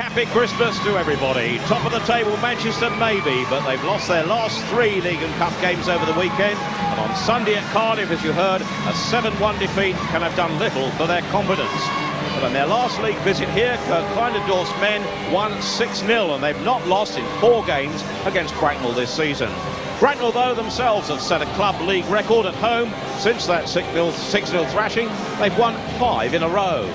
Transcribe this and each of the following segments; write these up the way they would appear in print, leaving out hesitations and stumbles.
happy Christmas to everybody. Top of the table, Manchester maybe, but they've lost their last 3 League and Cup games over the weekend. And on Sunday at Cardiff, as you heard, a 7-1 defeat can have done little for their confidence. But on their last league visit here, Kirkcaldy men won 6-0, and they've not lost in 4 games against Bracknell this season. Bracknell, though, themselves have set a club league record at home. Since that 6-0 thrashing, they've won 5 in a row.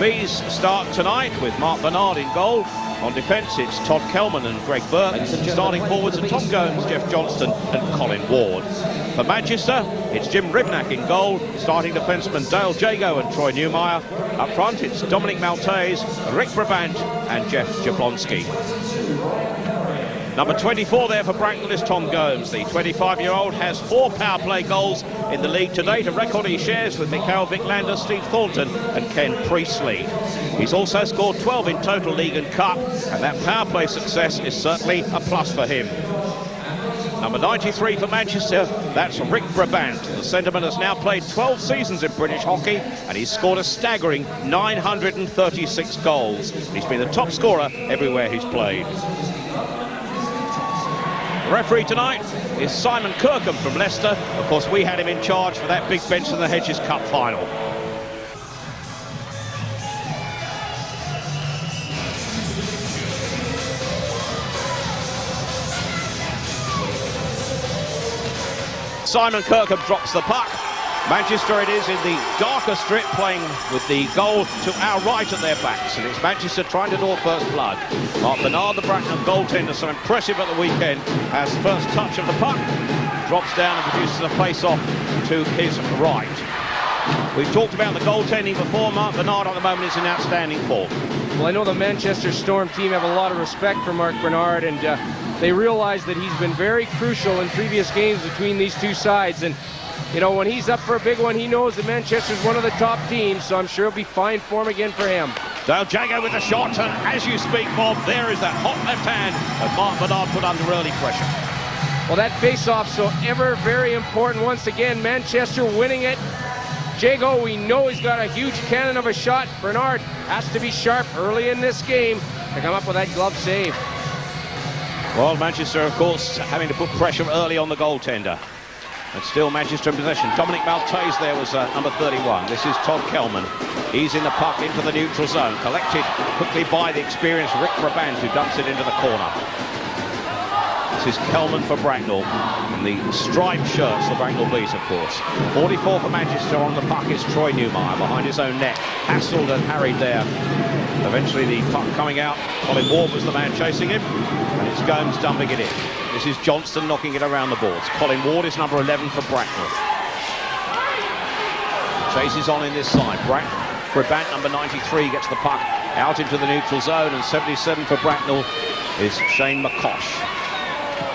Bees start tonight with Mark Bernard in goal. On defence, it's Todd Kelman and Greg Burke. Starting forwards are Tom Gomes, Jeff Johnston and Colin Ward. For Manchester, it's Jim Ribnack in goal. Starting defencemen Dale Jago and Troy Newmeyer. Up front, it's Dominic Maltese, Rick Brabant and Jeff Jablonski. Number 24 there for Bracknell is Tom Gomes. The 25-year-old has 4 power play goals in the league to date, a record he shares with Mikhail Viclander, Steve Thornton and Ken Priestley. He's also scored 12 in total league and cup, and that power play success is certainly a plus for him. Number 93 for Manchester, that's Rick Brabant. The centreman has now played 12 seasons in British hockey, and he's scored a staggering 936 goals. He's been the top scorer everywhere he's played. The referee tonight is Simon Kirkham from Leicester. Of course, we had him in charge for that big bench in the Hedges Cup final. Simon Kirkham drops the puck. Manchester it is in the darker strip, playing with the goal to our right at their backs, and it's Manchester trying to draw first blood. Mark Bernard, the Bracknell goaltender, so impressive at the weekend, has first touch of the puck, drops down and produces a face-off to his right. We've talked about the goaltending before. Mark Bernard at the moment is in outstanding form. Well, I know the Manchester Storm team have a lot of respect for Mark Bernard, and they realize that he's been very crucial in previous games between these two sides. And you know, when he's up for a big one, he knows that Manchester's one of the top teams, so I'm sure it'll be fine form again for him. Dale Jago with the shot, and as you speak, Bob, there is that hot left hand that Mark Bernard put under early pressure. Well, that face-off so ever very important. Once again, Manchester winning it. Jago, we know he's got a huge cannon of a shot. Bernard has to be sharp early in this game to come up with that glove save. Well, Manchester, of course, having to put pressure early on the goaltender. And still Manchester in possession. Dominic Maltese there was number 31. This is Todd Kelman. He's in the puck into the neutral zone. Collected quickly by the experienced Rick Brabant, who dumps it into the corner. This is Kelman for Bracknell. In the striped shirts, the Bracknell Bees, of course. 44 for Manchester. On the puck is Troy Newmeyer behind his own net. Hassled and harried there. Eventually the puck coming out. Colin Ward was the man chasing him. And it's Gomes dumping it in. This is Johnston knocking it around the boards. Colin Ward is number 11 for Bracknell. Chase is on in this side. Brabant, number 93, gets the puck out into the neutral zone, and 77 for Bracknell is Shane McCosh.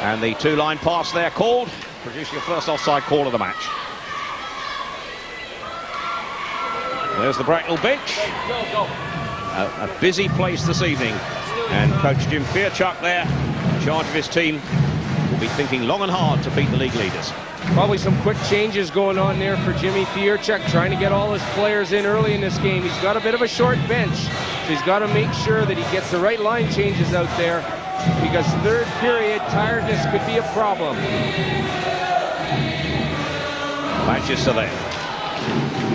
And the 2-line pass there called, producing a first offside call of the match. There's the Bracknell bench. A busy place this evening. And Coach Jim Fearchuck there, in charge of his team, will be thinking long and hard to beat the league leaders. Probably some quick changes going on there for Jimmy Fearchuck, trying to get all his players in early in this game. He's got a bit of a short bench, so he's got to make sure that he gets the right line changes out there, because third period tiredness could be a problem. Manchester there,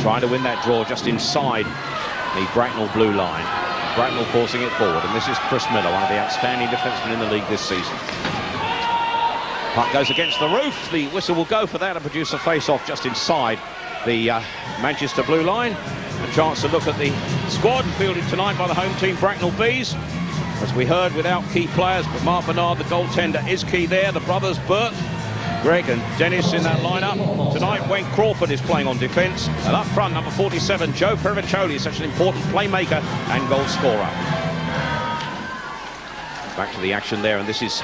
trying to win that draw just inside the Bracknell blue line. Bracknell forcing it forward, and this is Chris Miller, one of the outstanding defensemen in the league this season. Puck goes against the roof. The whistle will go for that and produce a face-off just inside the Manchester blue line. A chance to look at the squad fielded tonight by the home team, Bracknell Bees. As we heard, without key players, but Mark Bernard, the goaltender, is key there. The brothers Burt, Greg and Dennis in that lineup. Tonight, Wayne Crawford is playing on defence. And up front, number 47, Joe Perviccioli, such an important playmaker and goal scorer. Back to the action there, and this is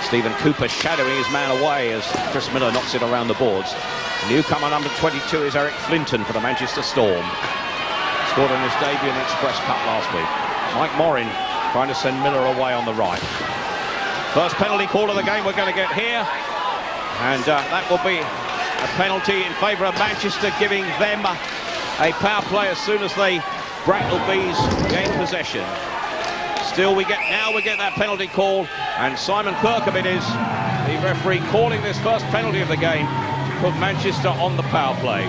Stephen Cooper shadowing his man away as Chris Miller knocks it around the boards. Newcomer number 22 is Eric Flinton for the Manchester Storm. Scored on his debut in the Express Cup last week. Mike Morin trying to send Miller away on the right. First penalty call of the game we're going to get here. And that will be a penalty in favour of Manchester, giving them a power play as soon as they Bracknell Bees gain possession. Still we get that penalty call, and Simon Kirkham is the referee calling this first penalty of the game to put Manchester on the power play.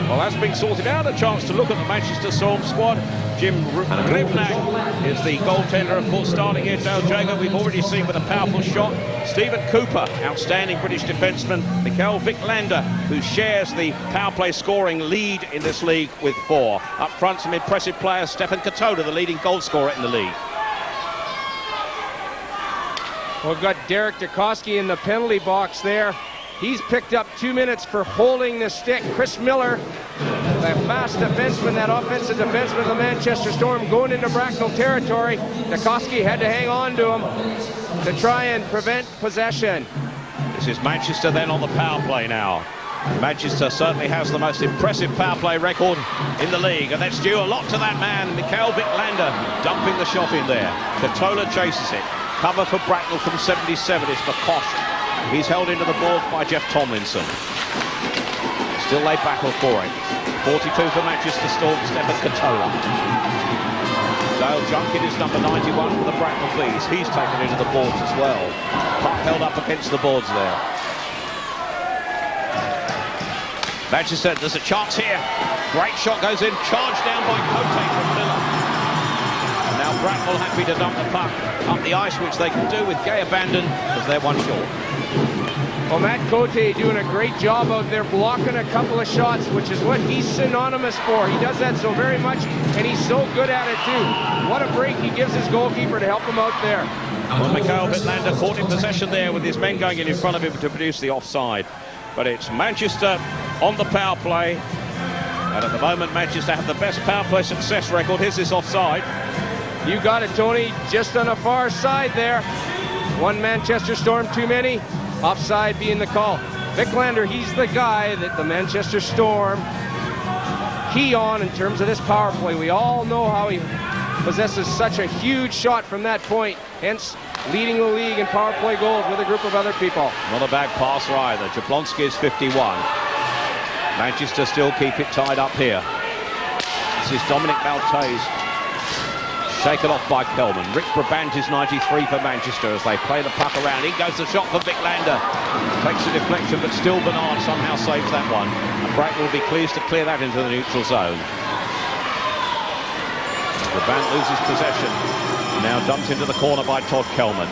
Well, that's been sorted out. A chance to look at the Manchester Storm squad. Jim Rivnak is the goaltender, of course, starting here. Dale Jager, we've already seen with a powerful shot. Stephen Cooper, outstanding British defenseman. Mikael Vicklander, who shares the power play scoring lead in this league with 4. Up front, some impressive players. Stefan Katoda, the leading goal scorer in the league. We've got Derek Dukoski in the penalty box there. He's picked up 2 minutes for holding the stick. Chris Miller, the fast defenseman, that offensive defenseman of the Manchester Storm, going into Bracknell territory. Dukoski had to hang on to him to try and prevent possession. This is Manchester then on the power play now. Manchester certainly has the most impressive power play record in the league, and that's due a lot to that man, Mikael Vicklander, dumping the shot in there. Katola chases it. Cover for Bracknell from 77 is McCosh. He's held into the boards by Jeff Tomlinson. Still they battle for it. 42 for Manchester Storm, Stefan Katola. Dale Junkin is number 91 for the Bracknell Bees. He's taken into the boards as well. Puck held up against the boards there. Manchester, there's a chance here. Great shot goes in, charged down by Cote from Miller. And now Bracknell happy to dump the puck up the ice, which they can do with gay abandon as they're one short. Well, Matt Cote doing a great job out there, blocking a couple of shots, which is what he's synonymous for. He does that so very much, and he's so good at it too. What a break he gives his goalkeeper to help him out there. Well, Mikael Vicklander caught in possession there with his men going in front of him to produce the offside. But it's Manchester on the power play. And at the moment, Manchester have the best power play success record. Here's this offside. You got it, Tony, just on the far side there. One Manchester Storm too many. Offside being the call. Vicklander, he's the guy that the Manchester Storm key on in terms of this power play. We all know how he possesses such a huge shot from that point, hence leading the league in power play goals with a group of other people. Not a bad passer either. Jablonski is 51. Manchester still keep it tied up here. This is Dominic Maltese. Shaken off by Kelman. Rick Brabant is 93 for Manchester as they play the puck around. In goes the shot for Vicklander. Takes a deflection, but still Bernard somehow saves that one. And Bracknell will be pleased to clear that into the neutral zone. Brabant loses possession. Now dumped into the corner by Todd Kelman.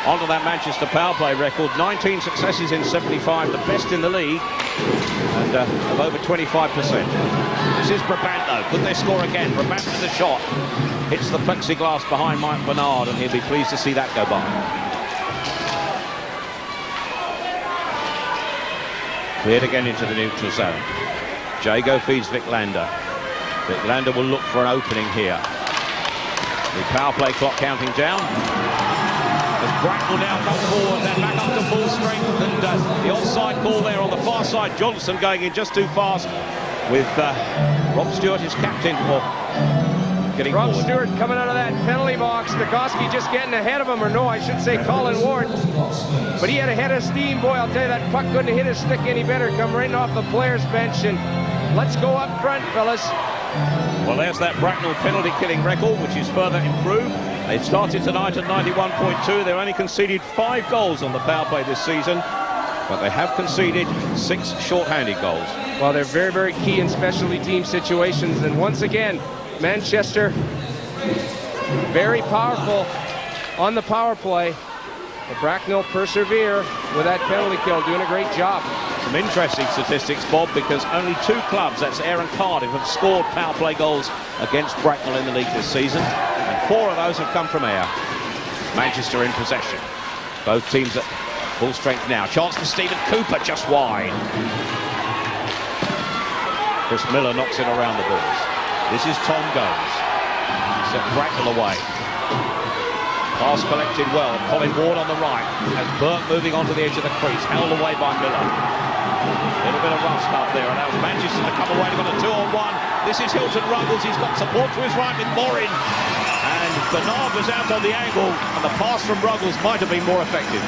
Onto that Manchester power play record. 19 successes in 75, the best in the league. And of over 25%. This is Brabant though. Could they score again? Brabant with the shot. Hits the plexiglass behind Mike Bernard, and he'll be pleased to see that go by. Cleared again into the neutral zone. Jago feeds Vicklander. Vicklander will look for an opening here. The power play clock counting down. As Bracknell now come forward, then back up to full strength, and the offside call there on the far side. Johnson going in just too fast with Rob Stewart, his captain, getting Rob forward. Stewart coming out of that penalty box. Dukoski just getting ahead of him, or no, I should say Colin Ward. But he had a head of steam, boy. I'll tell you, that puck couldn't hit his stick any better. Come right off the player's bench, and let's go up front, fellas. Well, there's that Bracknell penalty killing record, which is further improved. They started tonight at 91.2. They've only conceded 5 goals on the power play this season, but they have conceded 6 short-handed goals. Well, they're very, very key in specialty team situations. And once again, Manchester, very powerful on the power play. But Bracknell persevere with that penalty kill, doing a great job. Some interesting statistics, Bob, because only 2 clubs, that's Ayr and Cardiff, have scored power play goals against Bracknell in the league this season. And 4 of those have come from Ayr. Manchester in possession. Both teams at full strength now. Chance for Stephen Cooper, just wide. Chris Miller knocks it around the boards. This is Tom Gomes. Set Bracknell away. Pass collected well. Colin Ward on the right. As Burke moving onto the edge of the crease. Held away by Miller. A little bit of rough stuff there. And that was Manchester to come away. They've got a 2-on-1. This is Hilton Ruggles. He's got support to his right with Morin. And Bernard was out on the angle. And the pass from Ruggles might have been more effective.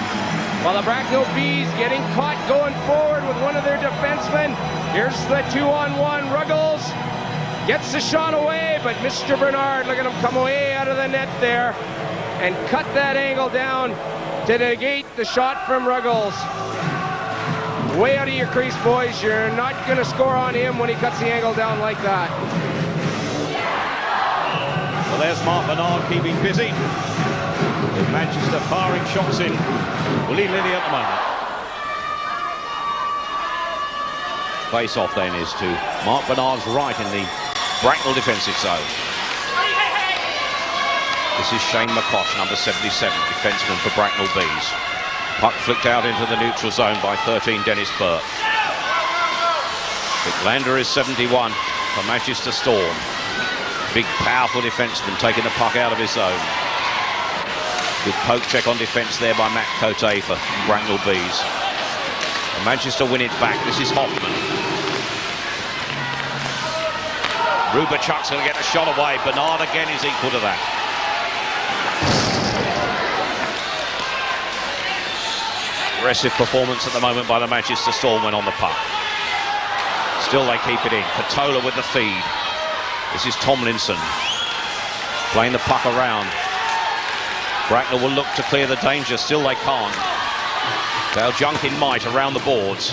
Well, the Bracknell Bees getting caught going forward with one of their defensemen. Here's the 2-on-1. Ruggles Gets the shot away, but Mr. Bernard, look at him come way out of the net there and cut that angle down to negate the shot from Ruggles. Way out of your crease, boys. You're not going to score on him when he cuts the angle down like that. Well, there's Mark Bernard keeping busy with Manchester firing shots in willy-nilly at the moment. Face-off then is to Mark Bernard's right in the Bracknell defensive zone. This is Shane McCosh, number 77, defenseman for Bracknell Bees. Puck flicked out into the neutral zone by 13, Dennis Burke. Vicklander is 71 for Manchester Storm. Big, powerful defenseman taking the puck out of his zone. Good poke check on defence there by Matt Cote for Bracknell Bees. And Manchester win it back. This is Hoffman. Rubachuk's going to get the shot away. Bernard again is equal to that. Aggressive performance at the moment by the Manchester Storm when on the puck. Still they keep it in. Patola with the feed. This is Tomlinson playing the puck around. Bracknell will look to clear the danger. Still they can't. Dale Junkin might around the boards.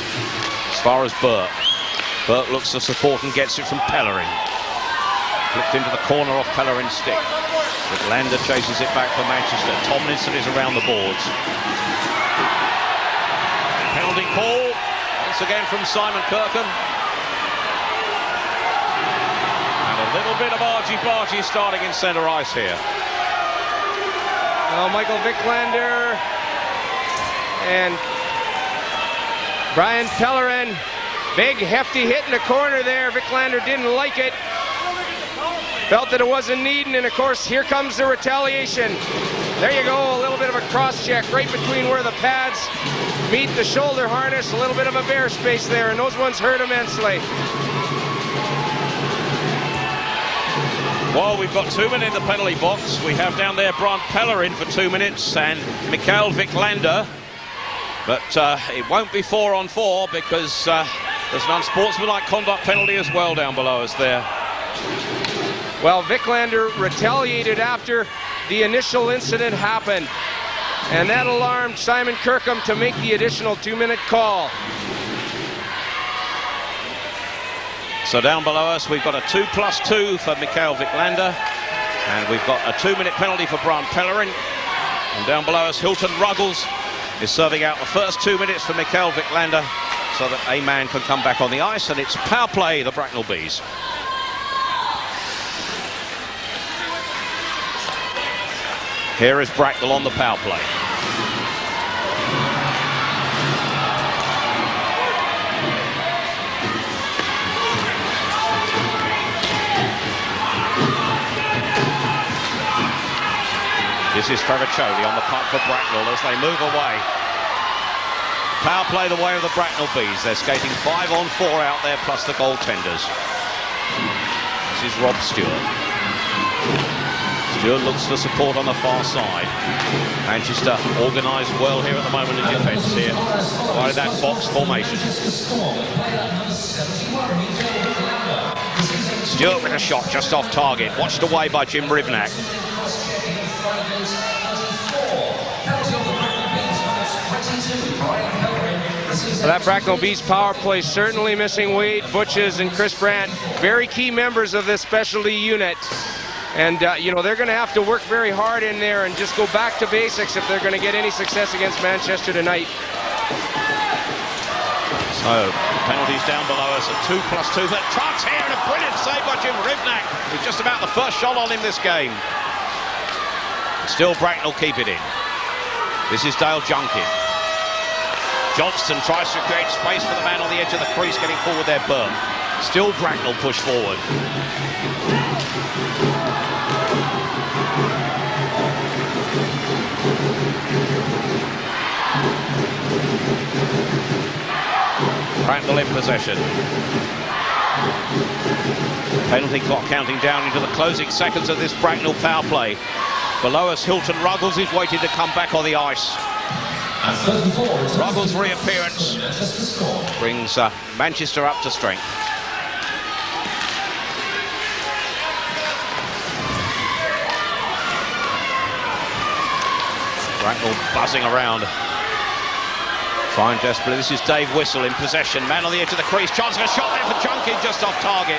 As far as Burke. Burke looks for support and gets it from Pellerin. Flipped into the corner off Pellerin's stick. Vicklander chases it back for Manchester. Tomlinson is around the boards. Penalty call once again from Simon Kirkham. And a little bit of argy-bargy starting in centre ice here. Well, Michael Vicklander and Brian Pellerin. Big, hefty hit in the corner there. Vicklander didn't like it. Felt that it wasn't needed, and of course, here comes the retaliation. There you go, a little bit of a cross-check right between where the pads meet the shoulder harness. A little bit of a bare space there, and those ones hurt immensely. Well, we've got 2 men in the penalty box. We have down there Brian Pellerin for 2 minutes and Mikael Vicklander. But it won't be 4-on-4 because there's an unsportsmanlike conduct penalty as well down below us there. Well, Vicklander retaliated after the initial incident happened, and that alarmed Simon Kirkham to make the additional 2-minute call. So down below us, we've got a 2+2 for Mikael Vicklander, and we've got a 2-minute penalty for Brian Pellerin. And down below us, Hilton Ruggles is serving out the first 2 minutes for Mikael Vicklander so that a man can come back on the ice, and it's power play, the Bracknell Bees. Here is Bracknell on the power play. This is Trevor Chody on the puck for Bracknell as they move away. Power play the way of the Bracknell Bees. They're skating 5-on-4 out there plus the goaltenders. This is Rob Stewart. Stewart looks for support on the far side. Manchester organised well here at the moment in defence here. Right in that box formation. Stewart with a shot just off target. Watched away by Jim Rivnak. Well, that Bracknell Bees power play certainly missing Wade Butches and Chris Brandt. Very key members of this specialty unit. And, you know, they're going to have to work very hard in there and just go back to basics if they're going to get any success against Manchester tonight. So, penalties down below us, a 2+2. That Trucks here and a brilliant save by Jim Rivnak. It's just about the first shot on him this game. Still Bracknell keep it in. This is Dale Junkin. Johnston tries to create space for the man on the edge of the crease, getting forward there, Burke. Still Bracknell push forward. Bracknell in possession. Penalty clock counting down into the closing seconds of this Bracknell power play. Below us, Hilton Ruggles is waiting to come back on the ice. Ruggles' reappearance brings Manchester up to strength. Bracknell buzzing around. Trying desperately. This is Dave Whistle in possession. Man on the edge of the crease. Chance of a shot there for Junkin, just off target.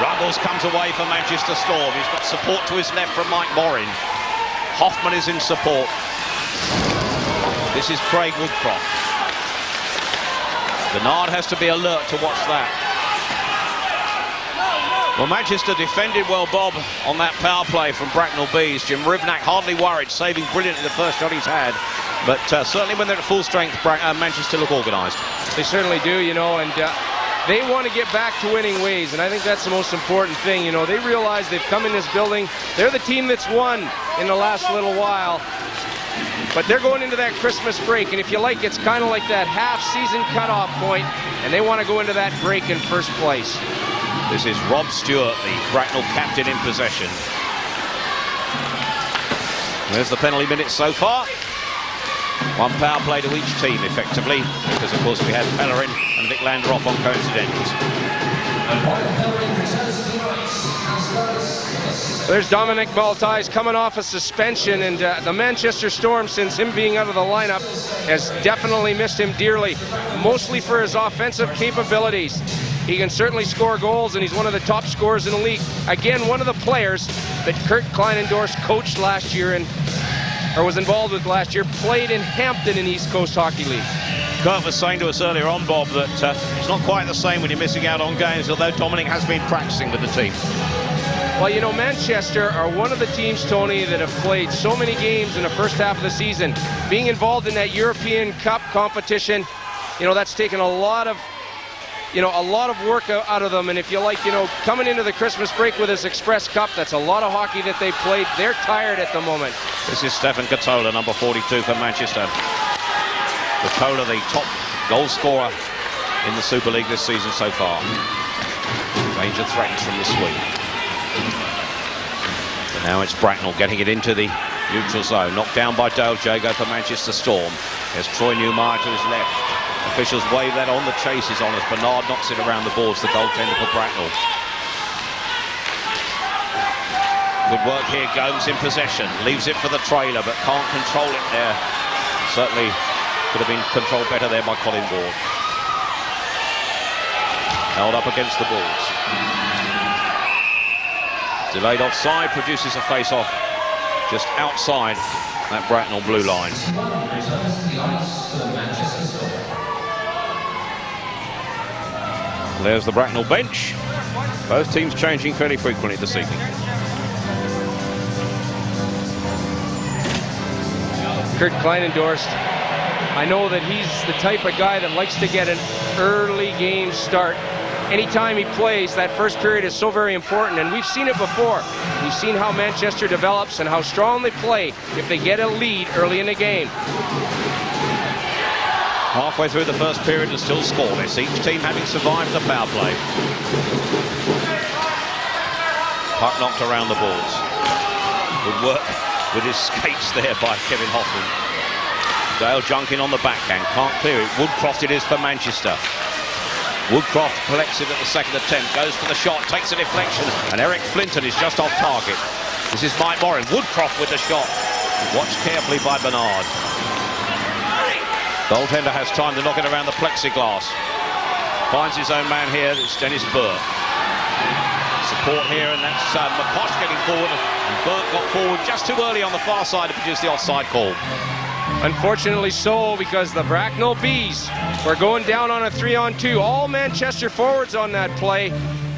Ruggles comes away for Manchester Storm. He's got support to his left from Mike Morin. Hoffman is in support. This is Craig Woodcroft. Bernard has to be alert to watch that. Well, Manchester defended well, Bob, on that power play from Bracknell Bees. Jim Rivnak hardly worried, saving brilliantly the first shot he's had. But certainly when they're at full strength, Manchester look organised. They certainly do, you know, and they want to get back to winning ways, and I think that's the most important thing. You know, they realize they've come in this building. They're the team that's won in the last little while. But they're going into that Christmas break, and if you like, it's kind of like that half-season cutoff point, and they want to go into that break in first place. This is Rob Stewart, the Bracknell captain, in possession. There's the penalty minutes so far. One power play to each team, effectively, because, of course, we had Pellerin and Vic Lander off on coincidentals. There's Dominic Baltais coming off a suspension, and the Manchester Storm, since him being out of the lineup, has definitely missed him dearly, mostly for his offensive capabilities. He can certainly score goals, and he's one of the top scorers in the league. Again, one of the players that Kurt Kleinendorf coached last year, or was involved with last year, played in Hampton in East Coast Hockey League. Kurt was saying to us earlier on, Bob, that it's not quite the same when you're missing out on games, although Dominic has been practicing with the team. Well, you know, Manchester are one of the teams, Tony, that have played so many games in the first half of the season. Being involved in that European Cup competition, you know, that's taken a lot of work out of them. And if you like, you know, coming into the Christmas break with this Express Cup, that's a lot of hockey that they played. They're tired at the moment. This is Stefan Katola, number 42 for Manchester. Katola, the top goal scorer in the Super League this season so far. Danger threatens from the swing. Now it's Bracknell getting it into the neutral zone. Knocked down by Dale Jago for Manchester Storm. There's Troy Newmeyer to his left. Officials wave that on. The chase is on as Bernard knocks it around the boards, the goaltender for Bracknell. Good work here. Gomes in possession. Leaves it for the trailer, but can't control it there. Certainly could have been controlled better there by Colin Ward. Held up against the balls. Delayed offside produces a face-off just outside that Bracknell blue line. There's the Bracknell bench. Both teams changing fairly frequently this evening. Kurt Kleinendorf, I know that he's the type of guy that likes to get an early game start. Anytime he plays, that first period is so very important, and we've seen it before. We've seen how Manchester develops and how strong they play if they get a lead early in the game. Halfway through the first period and still scoreless, each team having survived the power play. Puck knocked around the boards. Good work with his skates there by Kevin Hoffman. Dale Junkin on the backhand, can't clear it. Woodcroft it is for Manchester. Woodcroft collects it at the second attempt, goes for the shot, takes a deflection, and Eric Flinton is just off target. This is Mike Morin. Woodcroft with the shot. Watched carefully by Bernard. Goaltender has time to knock it around the plexiglass. Finds his own man here, it's Dennis Burke. Support here, and that's McCosh getting forward. And Burke got forward just too early on the far side to produce the offside call. Unfortunately so, because the Bracknell Bees were going down on a 3-on-2. All Manchester forwards on that play.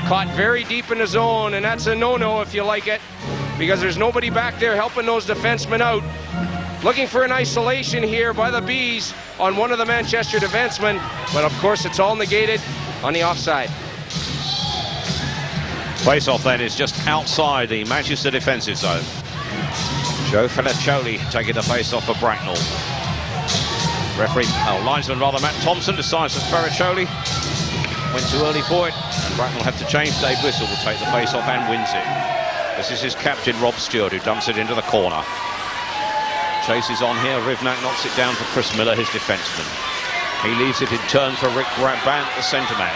Caught very deep in the zone, and that's a no-no if you like it, because there's nobody back there helping those defensemen out. Looking for an isolation here by the Bees on one of the Manchester defensemen, but of course it's all negated on the offside. Face-off then is just outside the Manchester defensive zone. Joe Felicioli taking the face-off for Bracknell. Referee, linesman rather, Matt Thompson decides that Ferriccioli went too early for it, and Bracknell have to change. Dave Whistle will take the face-off and wins it. This is his captain, Rob Stewart, who dumps it into the corner. Chase is on here. Rivnak knocks it down for Chris Miller, his defenseman. He leaves it in turn for Rick Bant, the centre man.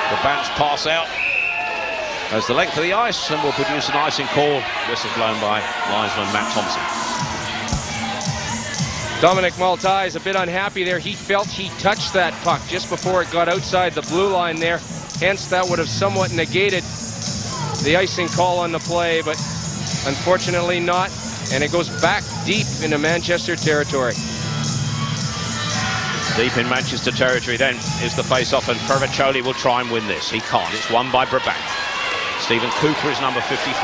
The Bant's pass out. as the length of the ice and will produce an icing call. Whistle blown by linesman Matt Thompson. Dominic Maltais is a bit unhappy there. He felt he touched that puck just before it got outside the blue line there. Hence, that would have somewhat negated the icing call on the play, but unfortunately not. And it goes back deep into Manchester territory. Deep in Manchester territory then is the face-off, and Ferriccioli will try and win this. He can't. It's won by Brabant. Stephen Cooper is number 55.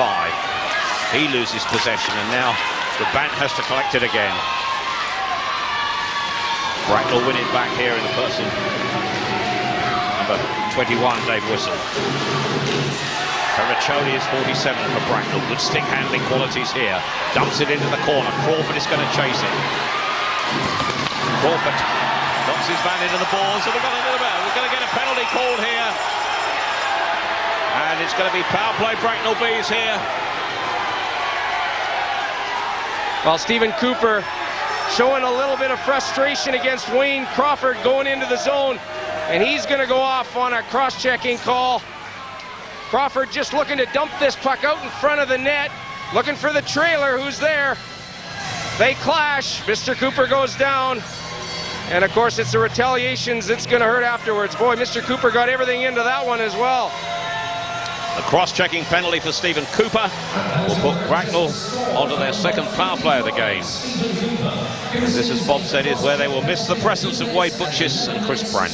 He loses possession, and now Brabant has to collect it again. Bracknell win it back here in the person number 21, Dave Whistle. Ferriccioli is 47 for Bracknell. Good stick handling qualities here. Dumps it into the corner. Crawford is going to chase it. Crawford knocks his man into the balls, and we're going to get a penalty called here. And it's going to be power play Bracknell Bees here. Well, Stephen Cooper showing a little bit of frustration against Wayne Crawford going into the zone, and he's going to go off on a cross-checking call. Crawford just looking to dump this puck out in front of the net, looking for the trailer who's there. They clash. Mr. Cooper goes down, and of course it's the retaliations that's going to hurt afterwards. Boy, Mr. Cooper got everything into that one as well. A cross-checking penalty for Stephen Cooper will put Bracknell onto their second power play of the game. This, as Bob said, is where they will miss the presence of Wade Butchis and Chris Brandt.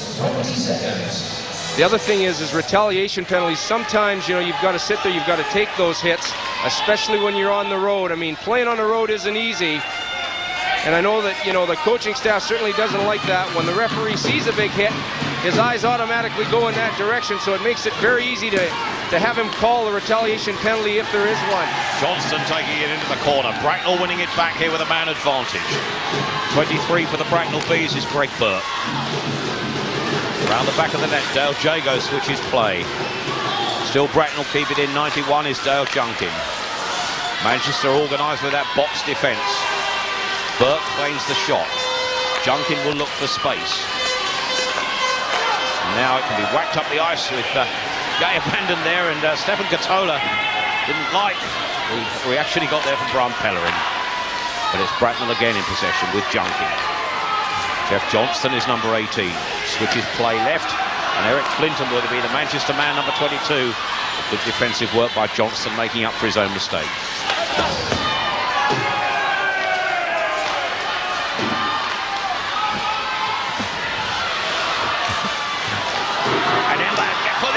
The other thing is retaliation penalties. Sometimes, you've got to sit there, you've got to take those hits, especially when you're on the road. I mean, playing on the road isn't easy. And I know that, the coaching staff certainly doesn't like that. When the referee sees a big hit, his eyes automatically go in that direction, so it makes it very easy to have him call a retaliation penalty if there is one. Johnston taking it into the corner. Bracknell winning it back here with a man advantage. 23 for the Bracknell Bees is Greg Burke. Around the back of the net, Dale Jago switches play. Still Bracknell keep it in. 91 is Dale Junkin. Manchester organised with that box defence. Burke feigns the shot. Junkin will look for space. And now it can be whacked up the ice with Gay abandoned there, and Stefan Katola didn't like the reaction he got there from Brian Pellerin. But it's Bracknell again in possession with Junkin. Jeff Johnston is number 18. Switches play left, and Eric Flinton will be the Manchester man, number 22. Good defensive work by Johnston, making up for his own mistake.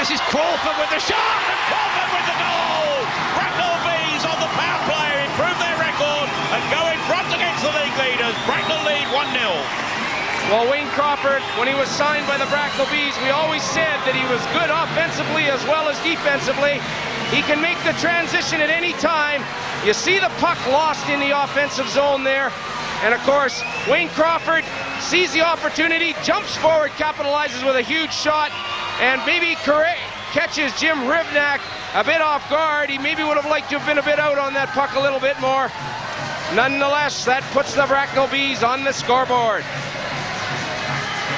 This is Crawford with the shot, and Crawford with the goal! Bracknell Bees on the power play, improve their record and go in front against the league leaders. Bracknell lead 1-0. Well, Wayne Crawford, when he was signed by the Bracknell Bees, we always said that he was good offensively as well as defensively. He can make the transition at any time. You see the puck lost in the offensive zone there. And of course, Wayne Crawford sees the opportunity, jumps forward, capitalizes with a huge shot, and maybe catches Jim Rivnak a bit off guard. He maybe would have liked to have been a bit out on that puck a little bit more. Nonetheless, that puts the Bracknell Bees on the scoreboard.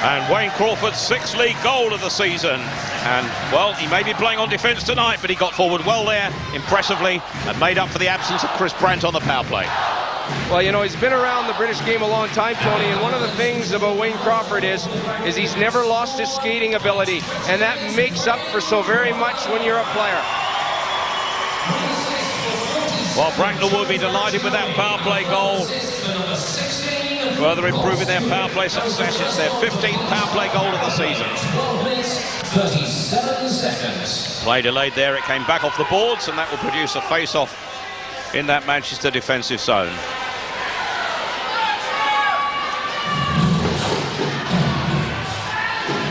And Wayne Crawford's 6th league goal of the season. And, well, he may be playing on defence tonight, but he got forward well there, impressively, and made up for the absence of Chris Brandt on the power play. Well, he's been around the British game a long time, Tony, and one of the things about Wayne Crawford is he's never lost his skating ability, and that makes up for so very much when you're a player. Well, Bracknell will be delighted with that power play goal. Further improving their power play success. It's their 15th power play goal of the season. 37 seconds. Play delayed there, it came back off the boards, and that will produce a face-off in that Manchester defensive zone.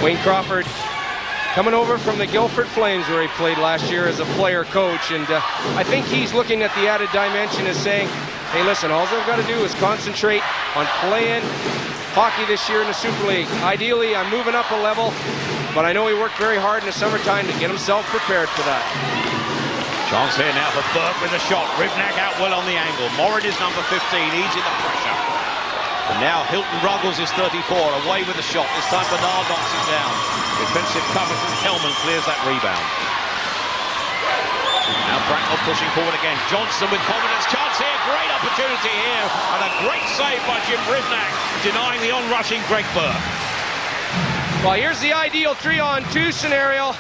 Wayne Crawford coming over from the Guildford Flames, where he played last year as a player coach, and I think he's looking at the added dimension as saying, hey, listen, all I've got to do is concentrate on playing hockey this year in the Super League. Ideally, I'm moving up a level, but I know he worked very hard in the summertime to get himself prepared for that. Chance here now for Burke with a shot. Rivnak out well on the angle. Morin is number 15, easing the pressure. And now Hilton Ruggles is 34, away with a shot. This time Bernard knocks it down. Defensive cover from Kelman clears that rebound. Bracknell pushing forward again. Johnson with confidence. Chance here. Great opportunity here. And a great save by Jim Rivnak, denying the on-rushing Greg Burke. Well, here's the ideal 3-on-2 scenario.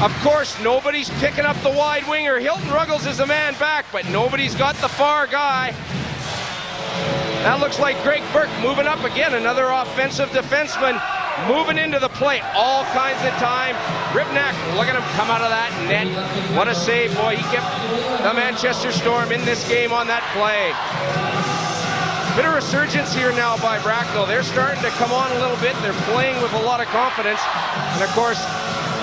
Of course, nobody's picking up the wide winger. Hilton Ruggles is the man back, but nobody's got the far guy. That looks like Greg Burke moving up again. Another offensive defenseman moving into the play all kinds of time. Rivnak, look at him come out of that net. What a save, boy. He kept the Manchester Storm in this game on that play. Bit of resurgence here now by Bracknell. They're starting to come on a little bit. They're playing with a lot of confidence. And of course,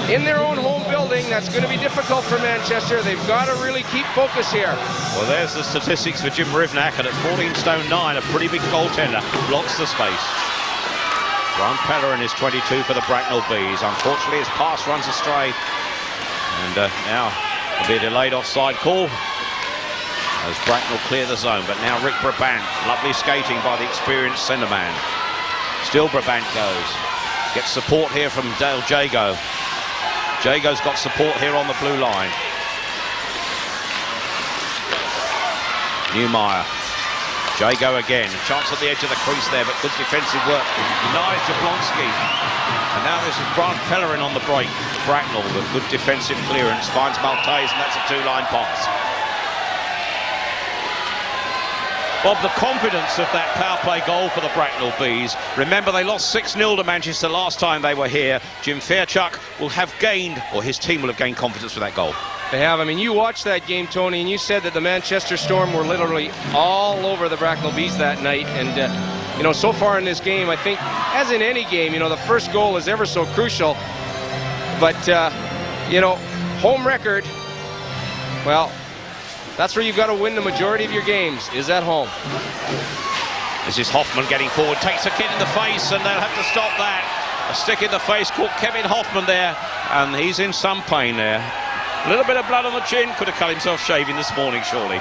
in their own home building, that's going to be difficult for Manchester. They've got to really keep focus here. Well, there's the statistics for Jim Rivnak, and at 14 stone 9, a pretty big goaltender, blocks the space. Ron Pellerin is 22 for the Bracknell Bees. Unfortunately, his pass runs astray. And now there'll be a delayed offside call as Bracknell clear the zone. But now Rick Brabant, lovely skating by the experienced centre man. Still Brabant goes. Gets support here from Dale Jago. Jago's got support here on the blue line. Newmeyer. Jago again. Chance at the edge of the crease there, but good defensive work. Denies Jablonski. And now this is Grant Pellerin on the break. Bracknell with good defensive clearance. Finds Maltese, and that's a two-line pass. Bob, the confidence of that power play goal for the Bracknell Bees. Remember, they lost 6-0 to Manchester last time they were here. Jim Fairchuck will have gained, or his team will have gained confidence with that goal. They have. I mean, you watched that game, Tony, and you said that the Manchester Storm were literally all over the Bracknell Bees that night. And, you know, so far in this game, I think, as in any game, you know, the first goal is ever so crucial. But, you know, home record, well, that's where you've got to win the majority of your games, is at home. This is Hoffman getting forward, takes a kid in the face, and they'll have to stop that. A stick in the face caught Kevin Hoffman there, and he's in some pain there. A little bit of blood on the chin, could have cut himself shaving this morning, surely.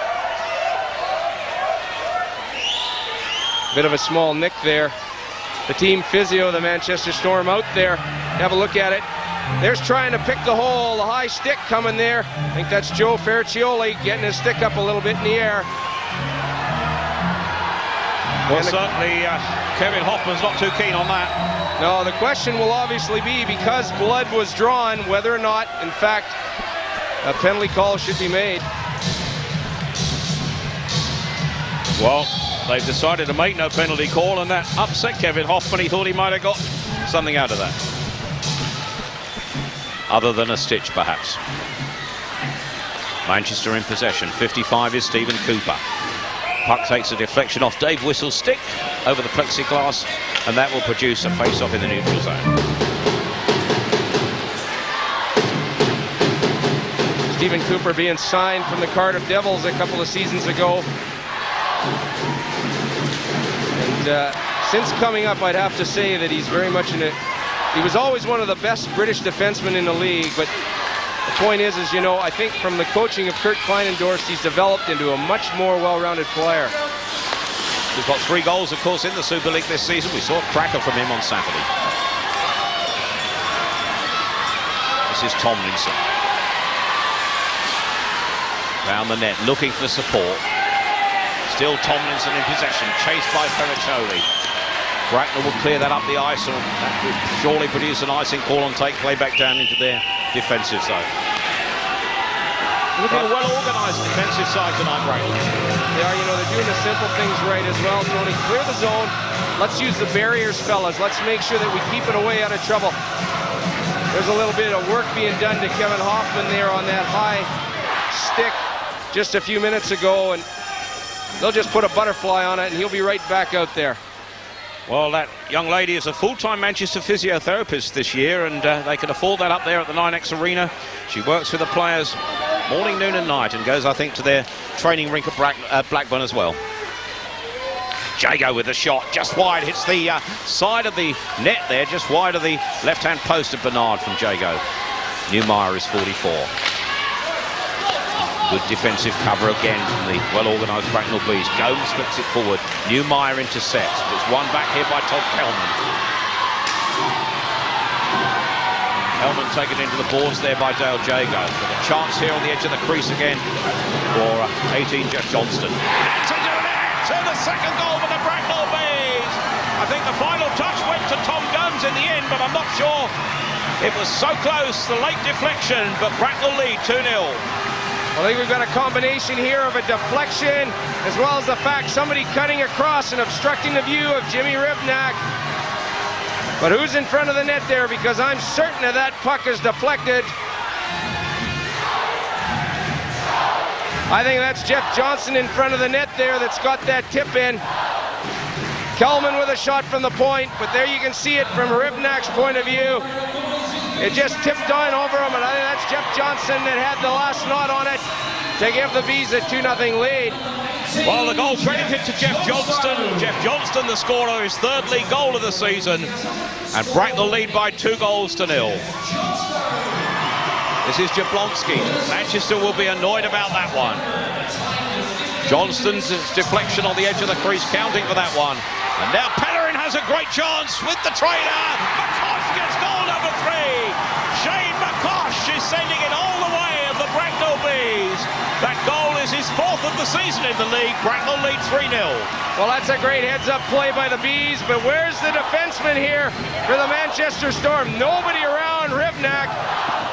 Bit of a small nick there. The team physio, the Manchester Storm, out there. Have a look at it. There's trying to pick the hole, the high stick coming there. I think that's Joe Ferricioli getting his stick up a little bit in the air. Well, certainly Kevin Hoffman's not too keen on that. No, the question will obviously be, because blood was drawn, whether or not, in fact, a penalty call should be made. Well, they've decided to make no penalty call, and that upset Kevin Hoffman. He thought he might have got something out of that. Other than a stitch, perhaps. Manchester in possession. 55 is Stephen Cooper. Puck takes a deflection off Dave Whistle's stick over the plexiglass, and that will produce a face-off in the neutral zone. Stephen Cooper being signed from the Cardiff Devils a couple of seasons ago. And since coming up, I'd have to say that he's very much in it. He was always one of the best British defensemen in the league, but the point is, you know, I think from the coaching of Kurt Kleinendorst, he's developed into a much more well-rounded player. He's got 3 goals, of course, in the Super League this season. We saw a cracker from him on Saturday. This is Tomlinson. Round the net, looking for support. Still Tomlinson in possession, chased by Ferricioli. Bracknell will clear that up the ice, and that would surely produce an icing call and take play back down into their defensive zone. Looking a well-organised defensive side tonight, Bracknell. They are, you know, they're doing the simple things right as well, Tony. Clear the zone. Let's use the barriers, fellas. Let's make sure that we keep it away out of trouble. There's a little bit of work being done to Kevin Hoffman there on that high stick just a few minutes ago, and they'll just put a butterfly on it, and he'll be right back out there. Well, that young lady is a full-time Manchester physiotherapist this year, and they can afford that up there at the 9X Arena. She works with the players morning, noon and night, and goes, I think, to their training rink at Blackburn as well. Jago with a shot, just wide, hits the side of the net there, just wide of the left-hand post of Bernard from Jago. Newmeyer is 44. Good defensive cover again from the well-organised Bracknell Bees. Gomes flicks it forward. Newmeyer intercepts. It's one back here by Todd Kellman. Hellman taken into the boards there by Dale Jago. With a chance here on the edge of the crease again for 18 Jeff Johnston. And to the net, to the second goal for the Bracknell Bees. I think the final touch went to Tom Guns in the end, but I'm not sure. It was so close, the late deflection, but Bracknell lead 2-0. I think we've got a combination here of a deflection as well as the fact somebody cutting across and obstructing the view of Jimmy Ribnak. But who's in front of the net there? Because I'm certain that puck is deflected. I think that's Jeff Johnson in front of the net there that's got that tip in. Kelman with a shot from the point, but there you can see it from Ribnak's point of view. It just tipped on over him, and I think that's Jeff Johnson that had the last knot on it to give the Bees a 2-0 lead. Well, the goal credited to Jeff Johnston. Jeff Johnston, the scorer, his third league goal of the season. And Bracknell lead by 2-0. This is Jablonski. Manchester will be annoyed about that one. Johnston's deflection on the edge of the crease, counting for that one. And now Pellerin has a great chance with the trailer. McCosh gets goal number 3. Shane McCosh is sending it all the way of the Bracknell Bees. That goal is his 4th of the season in the league. Bracknell lead 3-0. Well, that's a great heads-up play by the Bees, but where's the defenseman here for the Manchester Storm? Nobody around Ribnak.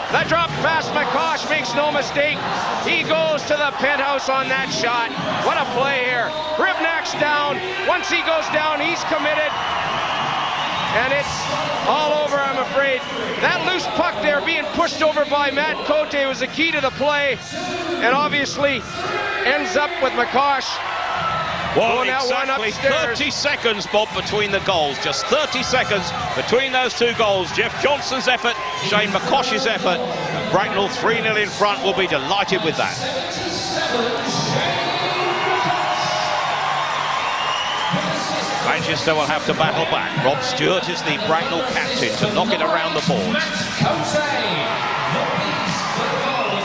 That drop past McCosh makes no mistake. He goes to the penthouse on that shot. What a play here. Ribnak's down. Once he goes down, he's committed. And it's all over, I'm afraid. That loose puck there being pushed over by Matt Cote was the key to the play. And obviously ends up with McCosh. Well, exactly 30 seconds, Bob, between the goals. Just 30 seconds between those 2 goals. Jeff Johnston's effort, Shane McCosh's effort. And Bracknell 3-0 in front will be delighted with that. Manchester will have to battle back. Rob Stewart is the Bracknell captain to knock it around the boards.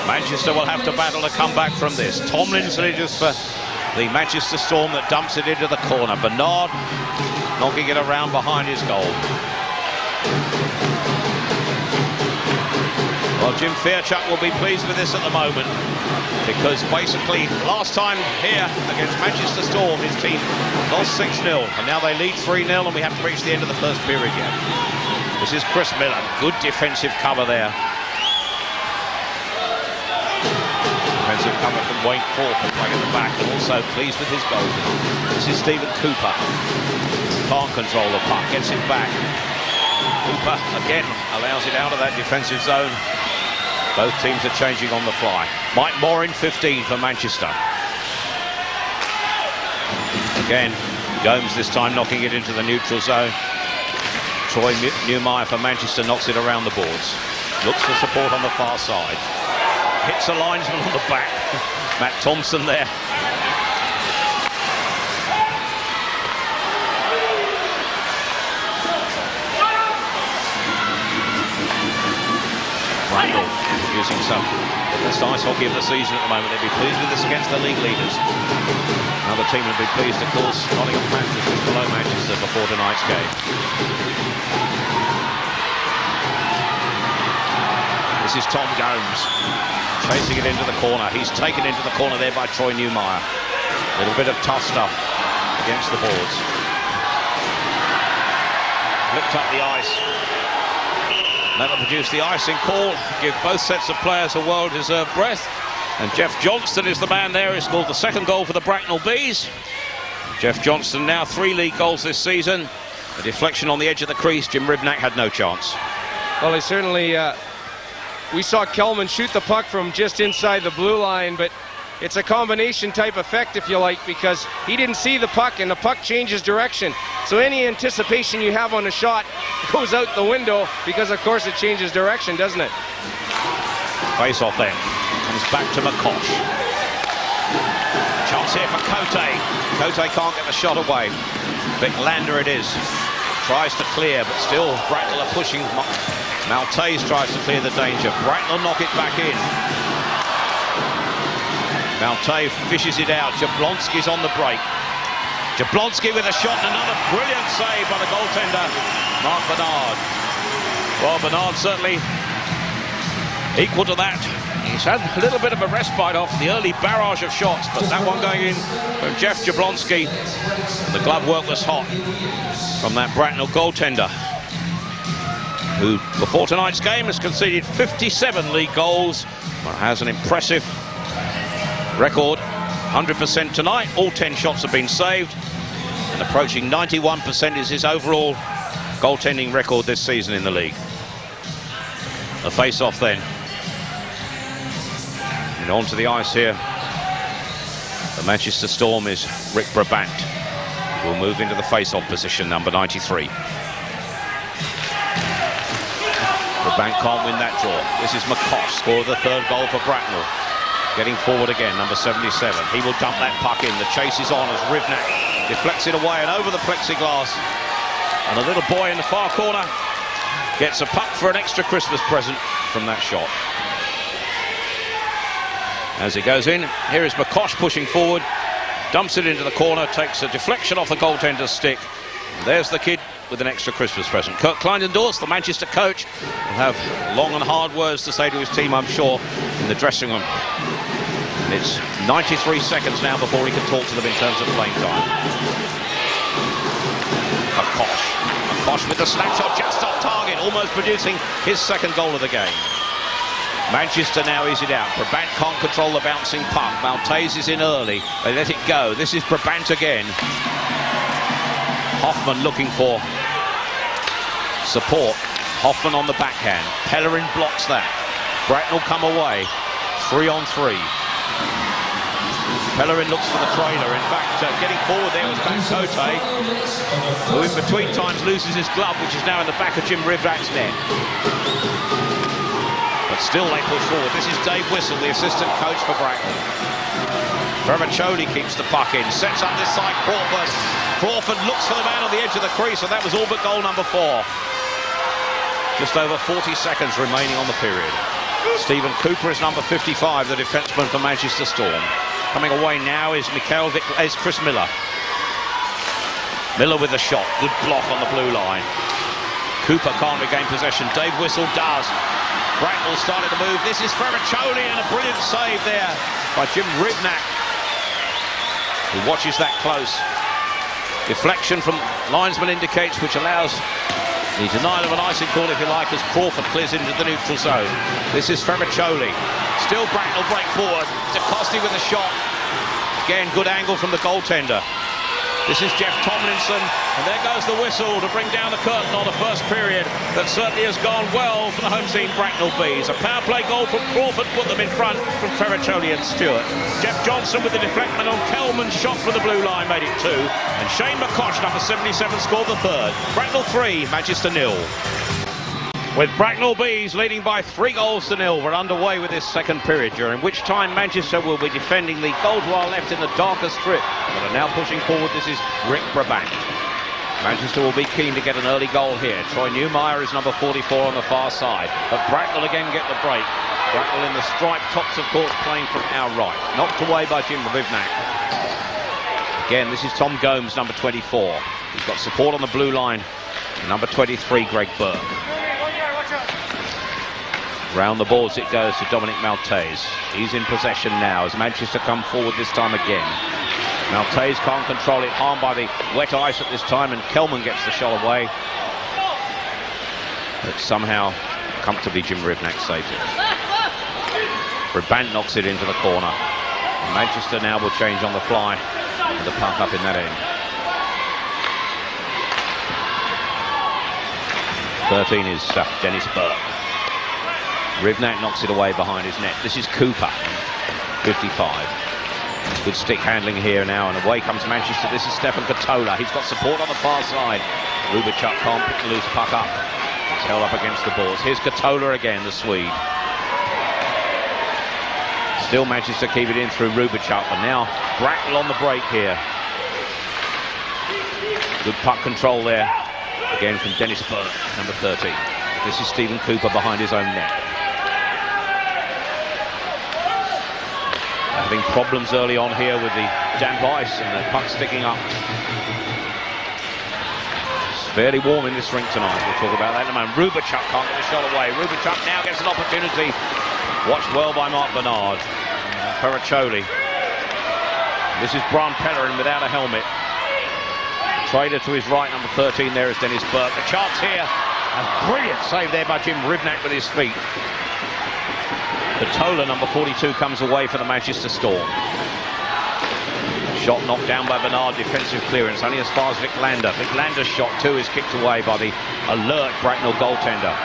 Manchester will have to battle to come back from this. Tomlin's leaders for the Manchester Storm that dumps it into the corner. Bernard knocking it around behind his goal. Well, Jim Fairchuck will be pleased with this at the moment, because basically last time here against Manchester Storm his team lost 6-0 and now they lead 3-0 and we haven't reached the end of the first period yet. This is Chris Miller. Good defensive cover there. Defensive cover from Wayne Crawford right at the back, and also pleased with his goal. This is Stephen Cooper. Can't control the puck, gets it back. Cooper again allows it out of that defensive zone. Both teams are changing on the fly. Mike Morin, 15 for Manchester. Again, Gomes this time knocking it into the neutral zone. Troy Newmeyer for Manchester knocks it around the boards. Looks for support on the far side. Hits a linesman on the back. Matt Thompson there. Bracknell using some best ice hockey of the season at the moment. They'd be pleased with this against the league leaders. Another team would be pleased, of course, Nottingham Panthers was below Manchester before tonight's game. This is Tom Gomes chasing it into the corner. He's taken into the corner there by Troy Newmeyer. A little bit of tough stuff against the boards. Flipped up the ice. That'll produce the icing call, give both sets of players a well-deserved breath. And Jeff Johnston is the man there. He scored the second goal for the Bracknell Bees. Jeff Johnston now 3 league goals this season. A deflection on the edge of the crease. Jim Ribnak had no chance. Well, he certainly... we saw Kelman shoot the puck from just inside the blue line, but it's a combination type effect, if you like, because he didn't see the puck and the puck changes direction. So any anticipation you have on a shot goes out the window because, of course, it changes direction, doesn't it? Face off then. Comes back to McCosh. Chance here for Cote. Cote can't get the shot away. Vic Lander it is. Tries to clear, but still Bracknell are pushing. Maltese tries to clear the danger. Bracknell knock it back in. Maltese fishes it out. Jablonski's on the break. Jablonski with a shot and another brilliant save by the goaltender, Mark Bernard. Well, Bernard certainly equal to that. He's had a little bit of a respite off the early barrage of shots, but that one going in from Jeff Jablonski. The glove work was hot from that Bracknell goaltender, who before tonight's game has conceded 57 league goals, but has an impressive record. 100% tonight, all 10 shots have been saved, and approaching 91% is his overall goaltending record this season in the league. A face-off then. And onto the ice here, the Manchester Storm is Rick Brabant, who will move into the face-off position, number 93. Brabant can't win that draw. This is McCosh, scored the third goal for Bracknell. Getting forward again, number 77. He will dump that puck in. The chase is on as Rivnak deflects it away and over the plexiglass. And a little boy in the far corner gets a puck for an extra Christmas present from that shot. As it goes in, here is McCosh pushing forward, dumps it into the corner, takes a deflection off the goaltender's stick. And there's the kid with an extra Christmas present. Kurt Kleindendorf, the Manchester coach, will have long and hard words to say to his team, I'm sure, in the dressing room. And it's 93 seconds now before he can talk to them in terms of playing time. McCosh with the snapshot just off target, almost producing his second goal of the game. Manchester now eased out. Brabant can't control the bouncing puck. Maltese is in early. They let it go. This is Brabant again. Hoffman looking for support. Hoffman on the backhand. Pellerin blocks that. Bracknell come away. 3-on-3. Pellerin looks for the trailer. In fact, getting forward there was Bancote, who in between times loses his glove, which is now in the back of Jim Rivrak's net. But still they push forward. This is Dave Whistle, the assistant coach for Bracknell. Vermicelli keeps the puck in, sets up this side Crawford. Crawford looks for the man on the edge of the crease, and that was all but goal number 4. Just over 40 seconds remaining on the period. Stephen Cooper is number 55, the defenseman for Manchester Storm. Coming away now is Chris Miller. Miller with a shot, good block on the blue line. Cooper can't regain possession, Dave Whistle does. Bracknell started to move. This is Vermicelli, and a brilliant save there by Jim Rivnak, who watches that close. Deflection from linesman indicates, which allows the denial of an icing call, if you like, as Crawford clears into the neutral zone. This is Vermicelli. Still Bracknell break forward. DeCosti with a shot. Again, good angle from the goaltender. This is Jeff Tomlinson, and there goes the whistle to bring down the curtain on the first period. That certainly has gone well for the home team Bracknell Bees. A power play goal from Crawford put them in front from Vermicelli and Stewart. Jeff Johnson with the deflection on Kelman's shot from the blue line made it 2. And Shane McCosh, number 77, scored the third. Bracknell 3, Manchester 0. With Bracknell Bees leading by 3-0, we're underway with this second period, during which time Manchester will be defending the goal while left in the darker strip, but are now pushing forward. This is Rick Brabant. Manchester will be keen to get an early goal here. Troy Newmeyer is number 44 on the far side, but Bracknell again get the break. Bracknell in the stripe tops, of course, playing from our right. Knocked away by Jim Rivnak. Again, this is Tom Gomes, number 24. He's got support on the blue line. Number 23, Greg Burke. Round the boards it goes to Dominic Maltese. He's in possession now as Manchester come forward this time again. Maltese can't control it, harmed by the wet ice at this time, and Kelman gets the shot away. But somehow, comfortably, Jim Rivnak saves it. Brabant knocks it into the corner. And Manchester now will change on the fly with the puck up in that end. 13 is Dennis Burke. Rivnak knocks it away behind his net. This is Cooper, 55. Good stick handling here now, and away comes Manchester. This is Stefan Katola. He's got support on the far side. Rubachuk can't pick the loose puck up. It's held up against the boards. Here's Katola again, the Swede. Still Manchester keep it in through Rubachuk, but now Bracknell on the break here. Good puck control there. Again from Dennis Burke, number 13. This is Stephen Cooper behind his own net. Having problems early on here with the damp ice and the puck sticking up. It's fairly warm in this rink tonight. We'll talk about that in a moment. Rubachuk can't get a shot away. Rubachuk now gets an opportunity Watched well by Mark Bernard. Periccioli. This is Braun Pellerin without a helmet. Trader to his right, number 13 there is Dennis Burke. The chance here. A brilliant save there by Jim Rivnak with his feet. Tola, number 42, comes away for the Manchester Storm. Shot knocked down by Bernard, defensive clearance, only as far as Vic Lander. Vic Lander's shot too is kicked away by the alert Bracknell goaltender.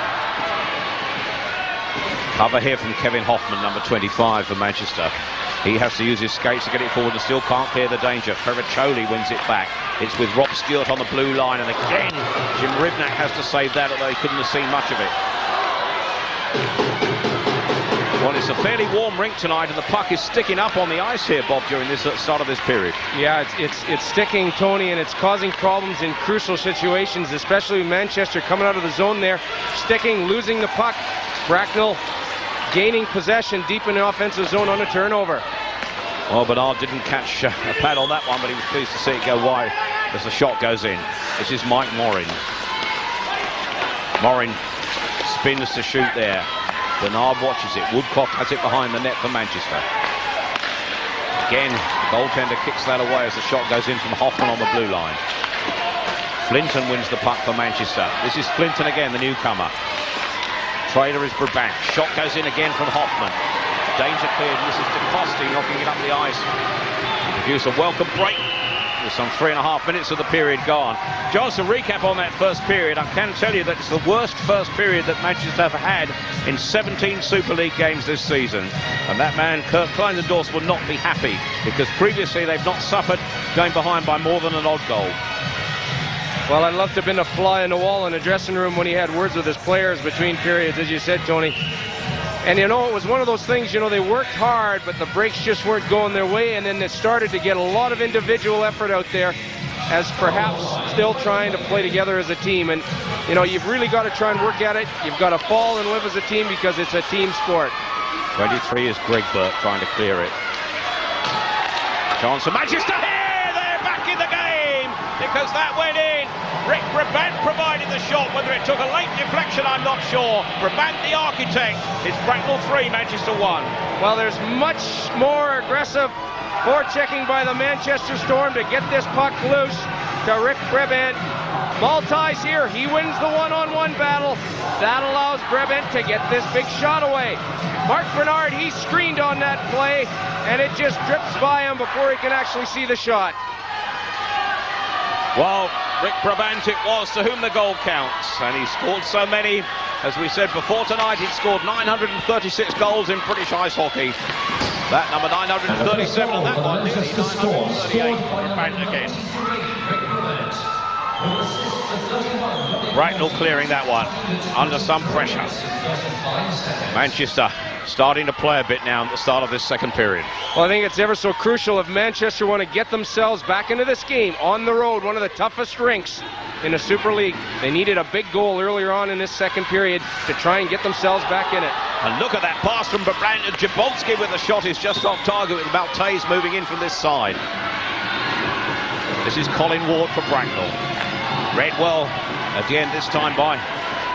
Cover here from Kevin Hoffman, number 25 for Manchester. He has to use his skates to get it forward and still can't clear the danger. Periccioli wins it back. It's with Rob Stewart on the blue line, and again Jim Rivnak has to save that, although he couldn't have seen much of it. Well, it's a fairly warm rink tonight, and the puck is sticking up on the ice here, Bob, during this start of this period. Yeah, it's sticking, Tony, and it's causing problems in crucial situations, especially with Manchester coming out of the zone there, sticking, losing the puck. Bracknell gaining possession deep in the offensive zone on a turnover. Well, Bernard didn't catch a pad on that one, but he was pleased to see it go wide as the shot goes in. This is Mike Morin. Morin spins to shoot there. Bernard watches it. Woodcock has it behind the net for Manchester. Again, the goaltender kicks that away as the shot goes in from Hoffman on the blue line. Flinton wins the puck for Manchester. This is Flinton again, the newcomer. Trader is Brabant. Shot goes in again from Hoffman. Danger cleared. This is DeCoste knocking it up the ice. Produce a welcome break. With some 3.5 minutes of the period gone. Just a recap on that first period. I can tell you that it's the worst first period that Manchester have had in 17 Super League games this season. And that man, Kurt Kleinendorf, will not be happy, because previously they've not suffered going behind by more than an odd goal. Well, I'd love to have been a fly on the wall in the dressing room when he had words with his players between periods, as you said, Tony. And, you know, it was one of those things, you know, they worked hard, but the breaks just weren't going their way, and then they started to get a lot of individual effort out there as perhaps still trying to play together as a team. And, you know, you've really got to try and work at it. You've got to fall and live as a team, because it's a team sport. 23 is Greg Burke trying to clear it. Chance for Manchester here! They're back in the game, because that went in. Rick Brabant provided the shot. Whether it took a late deflection, I'm not sure. Brabant, the architect. It's Bracknell 3, Manchester 1. Well, there's much more aggressive forechecking by the Manchester Storm to get this puck loose to Rick Brabant. Maltais here. He wins the one-on-one battle. That allows Brabant to get this big shot away. Mark Bernard, he screened on that play, and it just drips by him before he can actually see the shot. Well, Rick Brabant it was to whom the goal counts, and he scored so many. As we said before tonight, he'd scored 936 goals in British ice hockey. That number 937, and that one nearly 938 for Brabant again. Bracknell clearing that one under some pressure. Manchester starting to play a bit now at the start of this second period. Well, I think it's ever so crucial if Manchester want to get themselves back into this game on the road, one of the toughest rinks in the Super League. They needed a big goal earlier on in this second period to try and get themselves back in it. And look at that pass from Brabant, and Jabolski with the shot is just off target, with Maltais moving in from this side. This is Colin Ward for Bracknell. Read well at the end this time by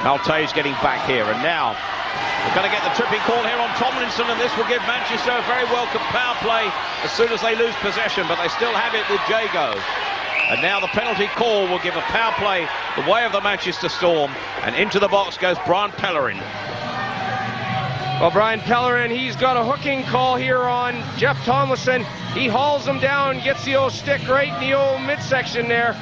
Maltais getting back here, and now we're going to get the tripping call here on Tomlinson, and this will give Manchester a very welcome power play as soon as they lose possession, but they still have it with Jago. And now the penalty call will give a power play the way of the Manchester Storm, and into the box goes Braun Pellerin. Well, Braun Pellerin, he's got a hooking call here on Jeff Tomlinson. He hauls him down, gets the old stick right in the old midsection there.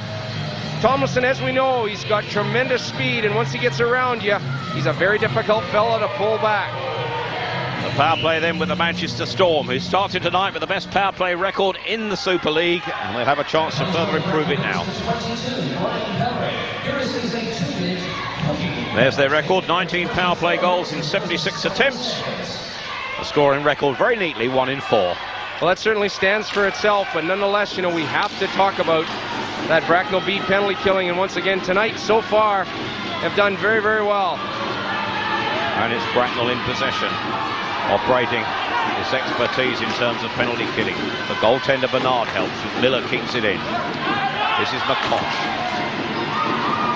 Tomlinson, as we know, he's got tremendous speed, and once he gets around you, he's a very difficult fella to pull back. The power play then with the Manchester Storm, who started tonight with the best power play record in the Super League, and they'll have a chance to further improve it now. There's their record, 19 power play goals in 76 attempts. A scoring record very neatly, 1 in 4. Well, that certainly stands for itself, but nonetheless, you know, we have to talk about that Bracknell B penalty killing, and once again tonight so far have done very, very well. And it's Bracknell in possession, operating his expertise in terms of penalty killing. The goaltender Bernard helps, Miller keeps it in. This is McCosh.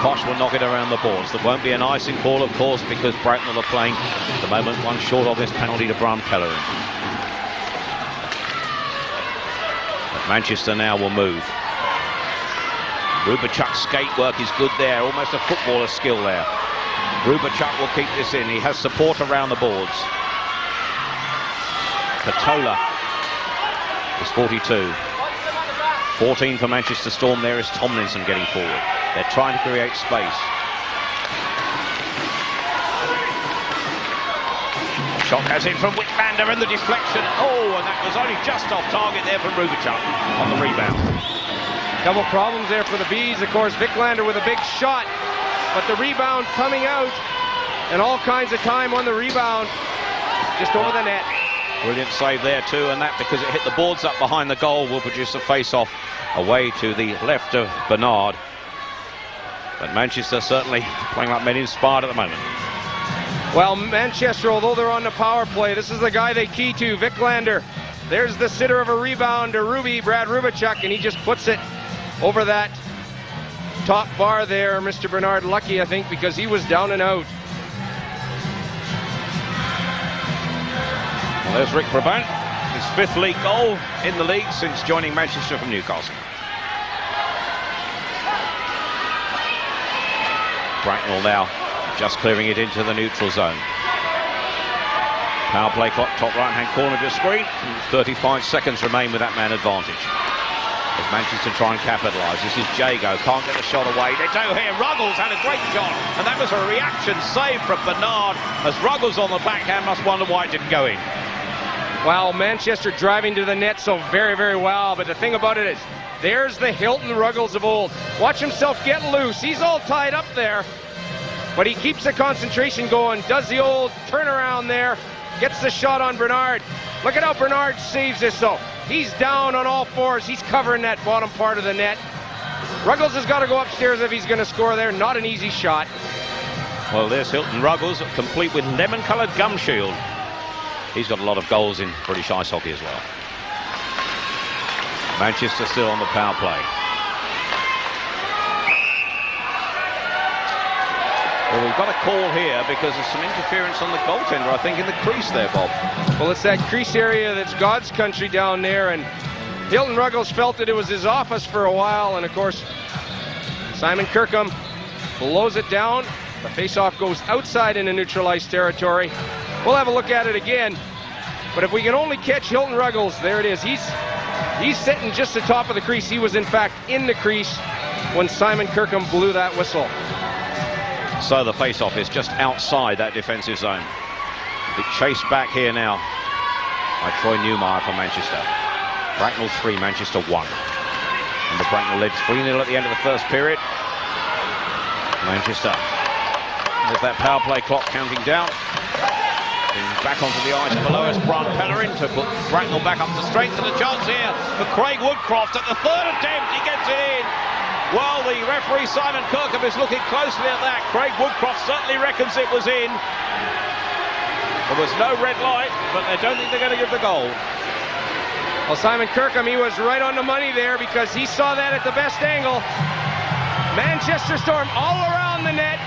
Koch will knock it around the boards. There won't be an icing call, of course, because Bracknell are playing at the moment one short of this penalty to Bram Pellerin. But Manchester now will move. Rubachuk's skate work is good there, almost a footballer's skill there. Rubachuk will keep this in. He has support around the boards. Patola is 42. 14 for Manchester Storm. There is Tomlinson getting forward. They're trying to create space. Shot goes in from Whitlander and the deflection. Oh, and that was only just off target there from Rubachuk on the rebound. Couple problems there for the Bees. Of course, Vicklander with a big shot, but the rebound coming out, and all kinds of time on the rebound, just over the net. Brilliant save there too, and that, because it hit the boards up behind the goal, will produce a face-off away to the left of Bernard. But Manchester certainly playing like men inspired at the moment. Well, Manchester, although they're on the power play, this is the guy they key to, Vicklander. There's the sitter of a rebound to Brad Rubachuk, and he just puts it over that top bar there. Mr. Bernard lucky, I think, because he was down and out. Well, there's Rick Brabant, his 5th league goal in the league since joining Manchester from Newcastle. Bracknell now just clearing it into the neutral zone. Power play clock, top right-hand corner of your screen. 35 seconds remain with that man advantage. As Manchester try and capitalise. This is Jago, can't get the shot away. They do here. Ruggles had a great shot, and that was a reaction save from Bernard, as Ruggles on the backhand must wonder why it didn't go in. Well, Manchester driving to the net so very, very well, but the thing about it is, there's the Hilton Ruggles of old. Watch himself get loose. He's all tied up there, but he keeps the concentration going, does the old turnaround there, gets the shot on Bernard. Look at how Bernard saves this though. He's down on all fours. He's covering that bottom part of the net. Ruggles has got to go upstairs if he's going to score there. Not an easy shot. Well, there's Hilton Ruggles, complete with lemon-coloured gum shield. He's got a lot of goals in British ice hockey as well. Manchester still on the power play. Well, we've got a call here because there's some interference on the goaltender, I think, in the crease there, Bob. Well, it's that crease area that's God's country down there, and Hilton Ruggles felt that it was his office for a while, and of course, Simon Kirkham blows it down. The face-off goes outside into neutral ice territory. We'll have a look at it again, but if we can only catch Hilton Ruggles, there it is. He's sitting just atop of the crease. He was, in fact, in the crease when Simon Kirkham blew that whistle. So the face-off is just outside that defensive zone. It's chased back here now by Troy Newmeyer for Manchester. Bracknell 3, Manchester 1. And the Bracknell leads 3-0 at the end of the first period. Manchester. There's that power play clock counting down. Back onto the ice below us, Bram Pellerin to put Bracknell back up to strength, and a chance here for Craig Woodcroft at the 3rd attempt. He gets it in. Well, the referee Simon Kirkham is looking closely at that. Craig Woodcroft certainly reckons it was in. There was no red light, but they don't think they're going to give the goal. Well, Simon Kirkham, he was right on the money there because he saw that at the best angle. Manchester Storm all around the net.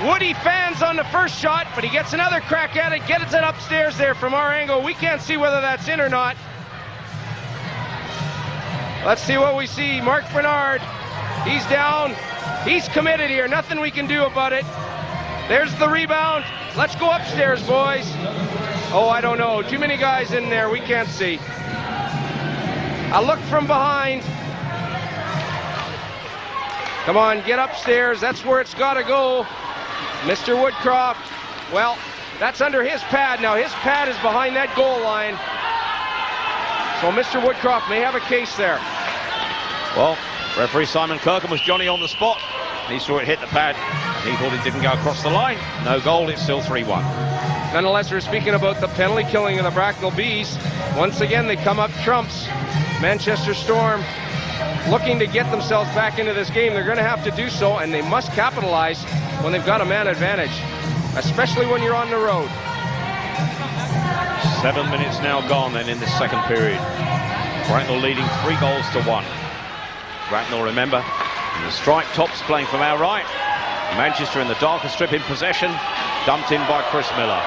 Woody fans on the first shot, but he gets another crack at it, gets it upstairs there from our angle. We can't see whether that's in or not. Let's see what we see. Mark Bernard, he's down. He's committed here. Nothing we can do about it. There's the rebound. Let's go upstairs, boys. Oh, I don't know. Too many guys in there. We can't see. A look from behind. Come on, get upstairs. That's where it's got to go. Mr. Woodcroft, well, that's under his pad now. His pad is behind that goal line. So Mr. Woodcroft may have a case there. Well, referee Simon Kirkham was Johnny on the spot. He saw it hit the pad. He thought it didn't go across the line. No goal, it's still 3-1. Nonetheless, we're speaking about the penalty killing of the Bracknell Bees. Once again, they come up trumps. Manchester Storm looking to get themselves back into this game. They're going to have to do so, and they must capitalize when they've got a man advantage, especially when you're on the road. 7 minutes now gone then in this second period. Bracknell leading 3-1. Bracknell, remember, in the strike tops playing from our right. Manchester in the darker strip in possession, dumped in by Chris Miller.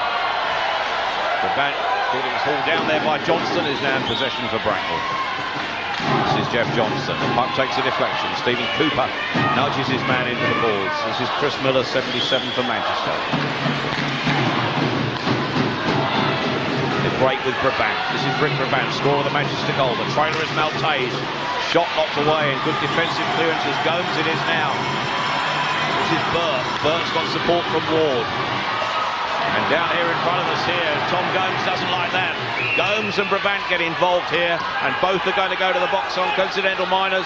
Brabant thought it was hauled down there by Johnston, is now in possession for Bracknell. This is Jeff Johnston. The puck takes a deflection. Stephen Cooper nudges his man into the balls. This is Chris Miller, 77 for Manchester. They break with Brabant. This is Rick Brabant, scorer of the Manchester goal. The trailer is Maltese. Shot knocked away and good defensive clearance as Gomes it is now. This is Burt. Burt's got support from Ward. And down here in front of us here, Tom Gomes doesn't like that. Gomes and Brabant get involved here, and both are going to go to the box on Coincidental Miners,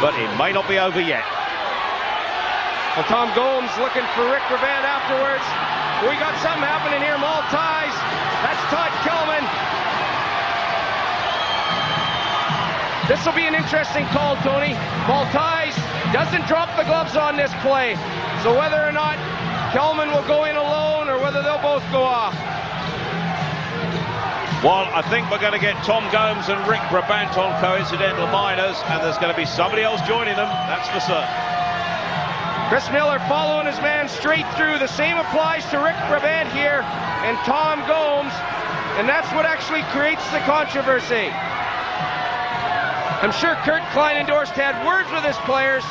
but it may not be over yet. Well, Tom Gomes looking for Rick Brabant afterwards. We got something happening here. Maltese. That's Todd Kelman. This will be an interesting call, Tony. Maltese doesn't drop the gloves on this play, so whether or not Kelman will go in alone or whether they'll both go off. Well, I think we're going to get Tom Gomes and Rick Brabant on Coincidental Miners, and there's going to be somebody else joining them, that's for certain. Chris Miller following his man straight through. The same applies to Rick Brabant here and Tom Gomes, and that's what actually creates the controversy. I'm sure Kurt Kleinendorst had words with his players.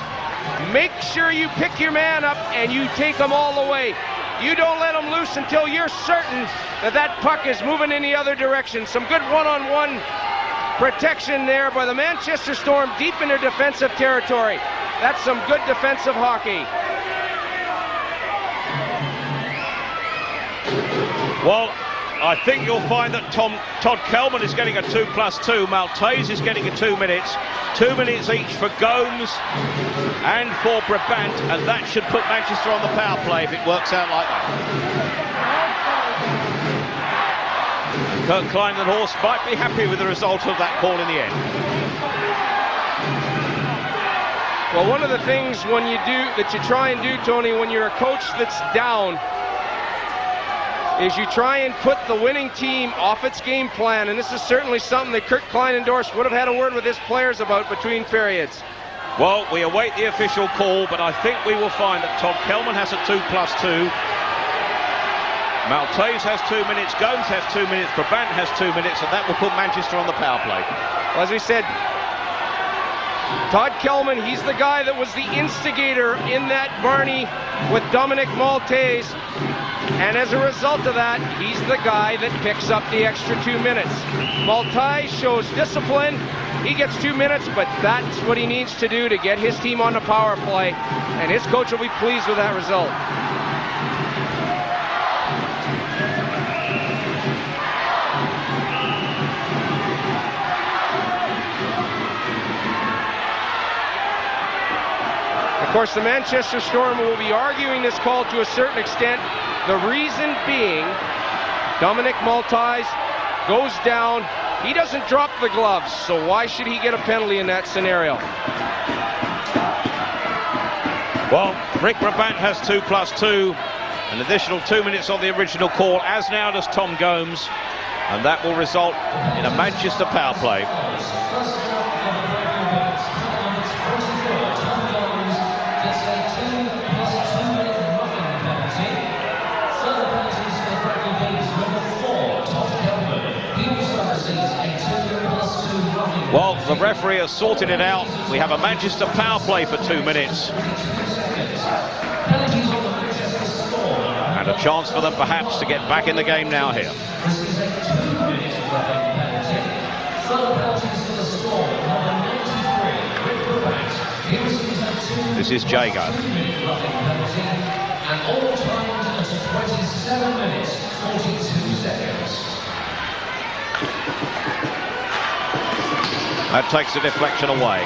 Make sure you pick your man up and you take him all the way. You don't let him loose until you're certain that that puck is moving in the other direction. Some good one-on-one protection there by the Manchester Storm deep in their defensive territory. That's some good defensive hockey. Well, I think you'll find that Todd Kelman is getting a 2+2. Maltese is getting a 2 minutes. 2 minutes each for Gomes and for Brabant, and that should put Manchester on the power play if it works out like that. Kurt Kleinenhorst might be happy with the result of that call in the end. Well, one of the things that you try and do, Tony, when you're a coach that's down, is you try and put the winning team off its game plan, and this is certainly something that Kurt Kleinendorst would have had a word with his players about between periods. Well, we await the official call, but I think we will find that Todd Kelman has a 2+2. Maltese has 2 minutes, Gomes has 2 minutes, Brabant has 2 minutes, and that will put Manchester on the power play. Well, as we said, Todd Kelman, he's the guy that was the instigator in that Barney with Dominic Maltese. And as a result of that, he's the guy that picks up the extra 2 minutes. Maltese shows discipline. He gets 2 minutes, but that's what he needs to do to get his team on the power play. And his coach will be pleased with that result. Of course, the Manchester Storm will be arguing this call to a certain extent. The reason being, Dominic Maltese goes down. He doesn't drop the gloves, so why should he get a penalty in that scenario? Well, Rick Brabant has 2+2, an additional 2 minutes on the original call, as now does Tom Gomes, and that will result in a Manchester power play. Well, the referee has sorted it out. We have a Manchester power play for 2 minutes. And a chance for them perhaps to get back in the game now here. This is Jago. And all timed at 27 minutes, 42 seconds. That takes the deflection away.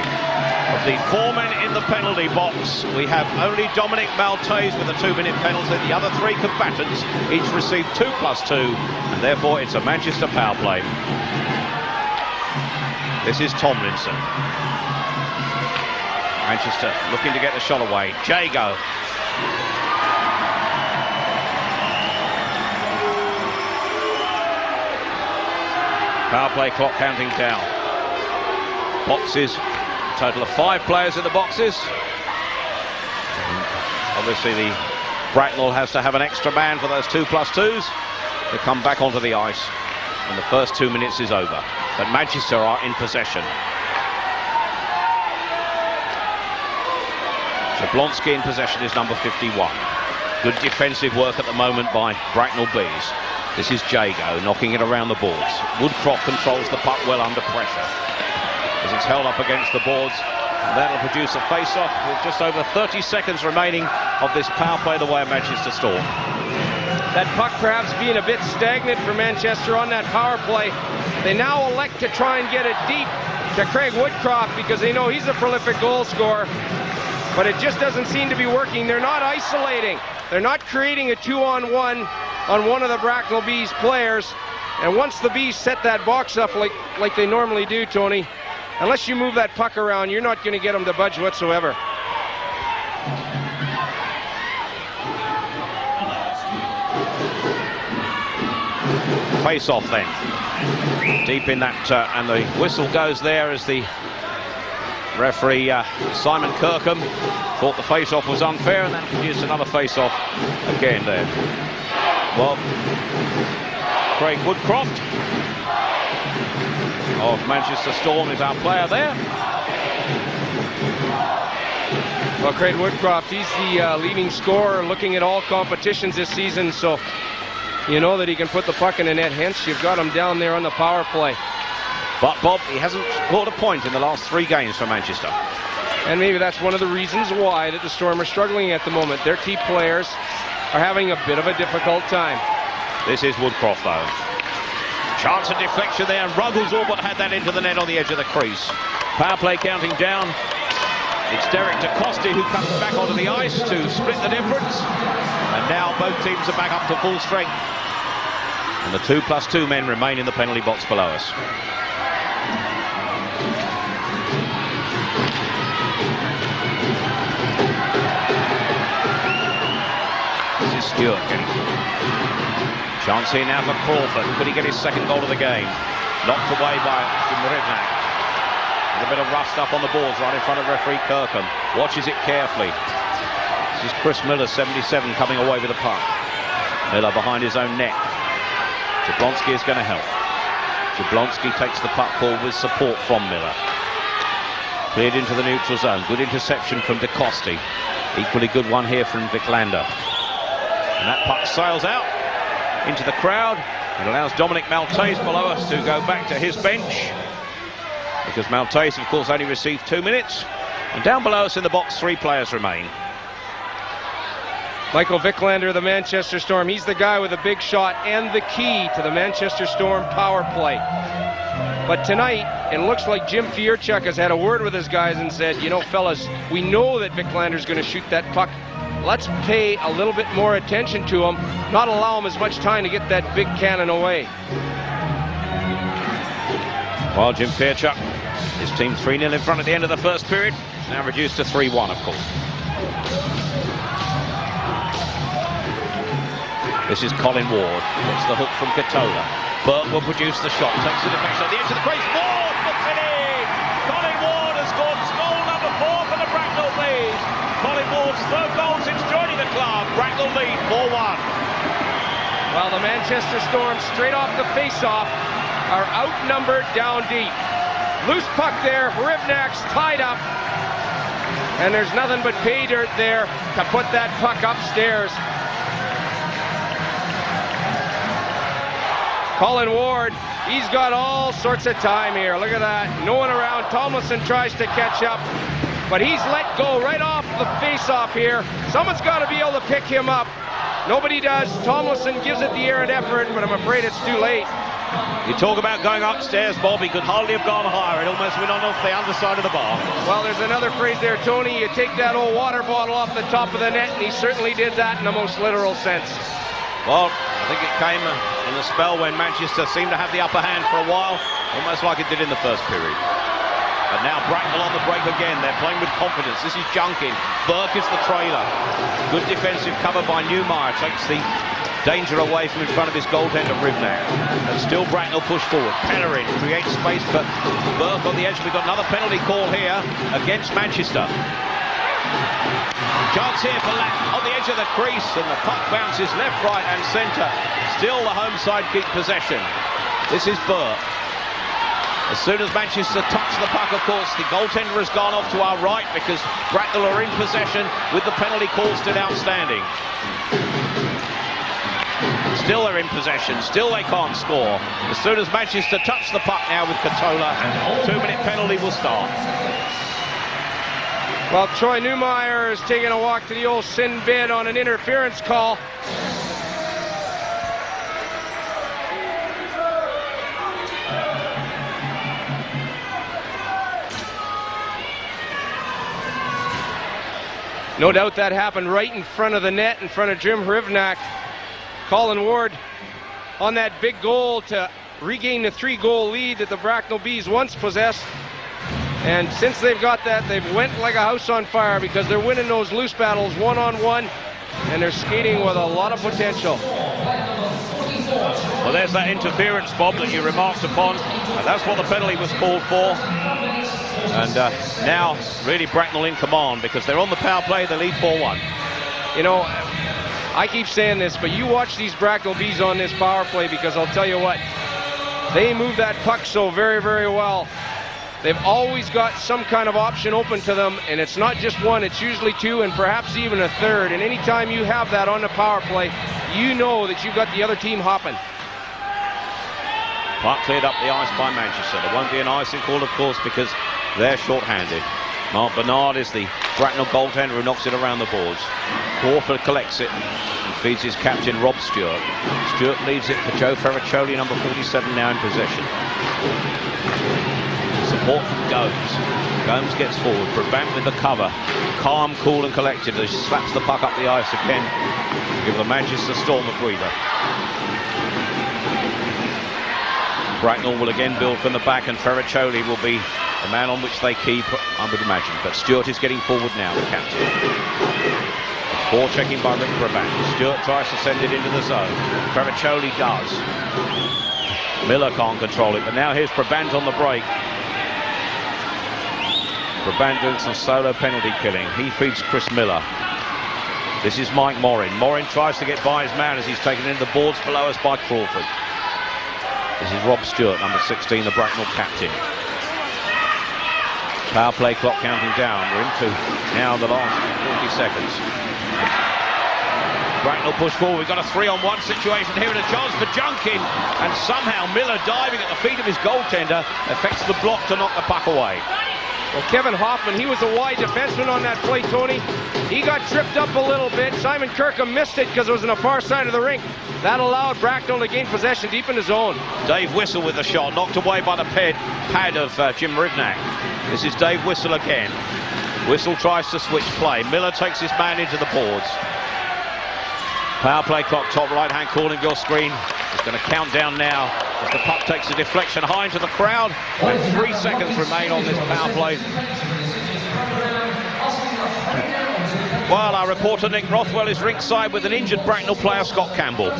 Of the 4 men in the penalty box, we have only Dominic Maltese with a 2-minute penalty. The other 3 combatants each received 2+2, and therefore it's a Manchester power play. This is Tomlinson. Manchester looking to get the shot away. Jago. Power play clock counting down. Boxes, total of 5 players in the boxes. Of Obviously, the Bracknell has to have an extra man for those 2+2s to come back onto the ice. And the first 2 minutes is over. But Manchester are in possession. Jablonski in possession is number 51. Good defensive work at the moment by Bracknell Bees. This is Jago knocking it around the boards. Woodcroft controls the puck well under pressure as it's held up against the boards. And that'll produce a face-off with just over 30 seconds remaining of this power play the way of Manchester Storm. That puck perhaps being a bit stagnant for Manchester on that power play. They now elect to try and get it deep to Craig Woodcroft because they know he's a prolific goal scorer. But it just doesn't seem to be working. They're not isolating. They're not creating a 2-on-1 on one of the Bracknell Bees players. And once the Bees set that box up like they normally do, Tony, unless you move that puck around, you're not going to get them to budge whatsoever. Face off then. Deep in that, and the whistle goes there as the referee Simon Kirkham thought the face-off was unfair, and then produced another face-off again there. Well, Craig Woodcroft of Manchester Storm is our player there. Well, Craig Woodcroft, he's the leading scorer looking at all competitions this season, so you know that he can put the puck in the net. Hence, you've got him down there on the power play. But, Bob, he hasn't scored a point in the last 3 games for Manchester. And maybe that's one of the reasons why that the Storm are struggling at the moment. Their key players are having a bit of a difficult time. This is Woodcroft, though. Chance of deflection there, and Ruggles all but had that into the net on the edge of the crease. Power play counting down. It's Derek DeCoste who comes back onto the ice to split the difference. And now both teams are back up to full strength. And the 2+2 men remain in the penalty box below us. This is Stewart getting chance here now for Crawford. Could he get his second goal of the game? Knocked away by Rivnak. With a bit of rust up on the boards right in front of referee Kirkham. Watches it carefully. This is Chris Miller, 77, coming away with the puck. Miller behind his own net. Jablonski is going to help. Jablonski takes the puck forward with support from Miller. Cleared into the neutral zone. Good interception from DeCoste. Equally good one here from Viclander. And that puck sails out into the crowd. It allows Dominic Maltese below us to go back to his bench, because Maltese, of course, only received 2 minutes. And down below us in the box, 3 players remain. Michael Viclander of the Manchester Storm, he's the guy with a big shot and the key to the Manchester Storm power play. But tonight, it looks like Jim Fierchuk has had a word with his guys and said, you know, fellas, we know that Viclander's going to shoot that puck. Let's pay a little bit more attention to him, not allow him as much time to get that big cannon away. Well, Jim Fierchuk, his team 3-0 in front at the end of the first period. Now reduced to 3-1, of course. This is Colin Ward. Gets the hook from Katola. Burke will produce the shot. Takes the defense on the edge of the crease. Ward puts it in! Colin Ward has scored goal number 4 for the Bracknell Bees. Colin Ward's 3rd goal since joining the club. Bracknell lead 4-1. Well, the Manchester Storm, straight off the face-off, are outnumbered down deep. Loose puck there. Rivnak's tied up. And there's nothing but pay dirt there to put that puck upstairs. Colin Ward, he's got all sorts of time here. Look at that. No one around. Tomlinson tries to catch up, but he's let go right off the face-off here. Someone's got to be able to pick him up. Nobody does. Tomlinson gives it the errant effort, but I'm afraid it's too late. You talk about going upstairs, Bob. He could hardly have gone higher. It almost went on off the underside of the bar. Well, there's another phrase there, Tony. You take that old water bottle off the top of the net, and he certainly did that in the most literal sense. Well, I think it came in a spell when Manchester seemed to have the upper hand for a while, almost like it did in the first period. But now Bracknell on the break again. They're playing with confidence. This is Junkin. Burke is the trailer. Good defensive cover by Newmeyer. Takes the danger away from in front of his goaltender Rivnak. And still Bracknell push forward. Pellerin creates space for Burke on the edge. We've got another penalty call here against Manchester. Chance here for Lack on the edge of the crease, and the puck bounces left, right and centre. Still the home side keep possession. This is Burke. As soon as Manchester touch the puck, of course, the goaltender has gone off to our right because Bracknell are in possession with the penalty call still outstanding. Still they're in possession, still they can't score. As soon as Manchester touch the puck now with Katola, a 2-minute penalty will start. Well, Troy Newmeyer is taking a walk to the old sin bin on an interference call. No doubt that happened right in front of the net, in front of Jim Hrivnak. Colin Ward on that big goal to regain the 3-goal lead that the Bracknell Bees once possessed. And since they've got that, they've went like a house on fire because they're winning those loose battles one-on-one, and they're skating with a lot of potential. Well, there's that interference, Bob, that you remarked upon. And that's what the penalty was called for. And now, really, Bracknell in command because they're on the power play. They lead 4-1. You know, I keep saying this, but you watch these Bracknell Bees on this power play because I'll tell you what, they move that puck so very, very well. They've always got some kind of option open to them, and it's not just one, it's usually two and perhaps even a third. And anytime you have that on the power play, you know that you've got the other team hopping. Puck cleared up the ice by Manchester. There won't be an icing call, of course, because they're short-handed. Mark Bernard is the Bracknell goaltender who knocks it around the boards. Crawford collects it and feeds his captain, Rob Stewart. Stewart leaves it for Joe Ferraccioli, number 47, now in possession. Support from Gomes. Gomes gets forward. Brabant with the cover. Calm, cool and collected as he slaps the puck up the ice again. Give the Manchester Storm a breather. Bracknell will again build from the back, and Ferraccioli will be the man on which they keep, I would imagine. But Stewart is getting forward now, the captain. Ball checking by Rick Brabant. Stewart tries to send it into the zone. Ferraccioli does. Miller can't control it, but now here's Brabant on the break. Brabant doing some solo penalty killing. He feeds Chris Miller. This is Mike Morin. Morin tries to get by his man as he's taken into the boards below us by Crawford. This is Rob Stewart, number 16, the Bracknell captain. Power play clock counting down. We're into now the last 40 seconds. Bracknell push forward. We've got a 3-on-1 situation here and a chance for Junkin. And somehow Miller diving at the feet of his goaltender affects the block to knock the puck away. Well, Kevin Hoffman, he was a wide defenseman on that play, Tony. He got tripped up a little bit. Simon Kirkham missed it because it was on the far side of the rink. That allowed Bracknell to gain possession deep in the zone. Dave Whistle with the shot, knocked away by the pad of Jim Rivnak. This is Dave Whistle again. Whistle tries to switch play. Miller takes his man into the boards. Power play clock, top right-hand corner of your screen. It's going to count down now as the puck takes a deflection high into the crowd. And 3 seconds remain on this power play. Well, our reporter Nick Rothwell is ringside with an injured Bracknell player, Scott Campbell.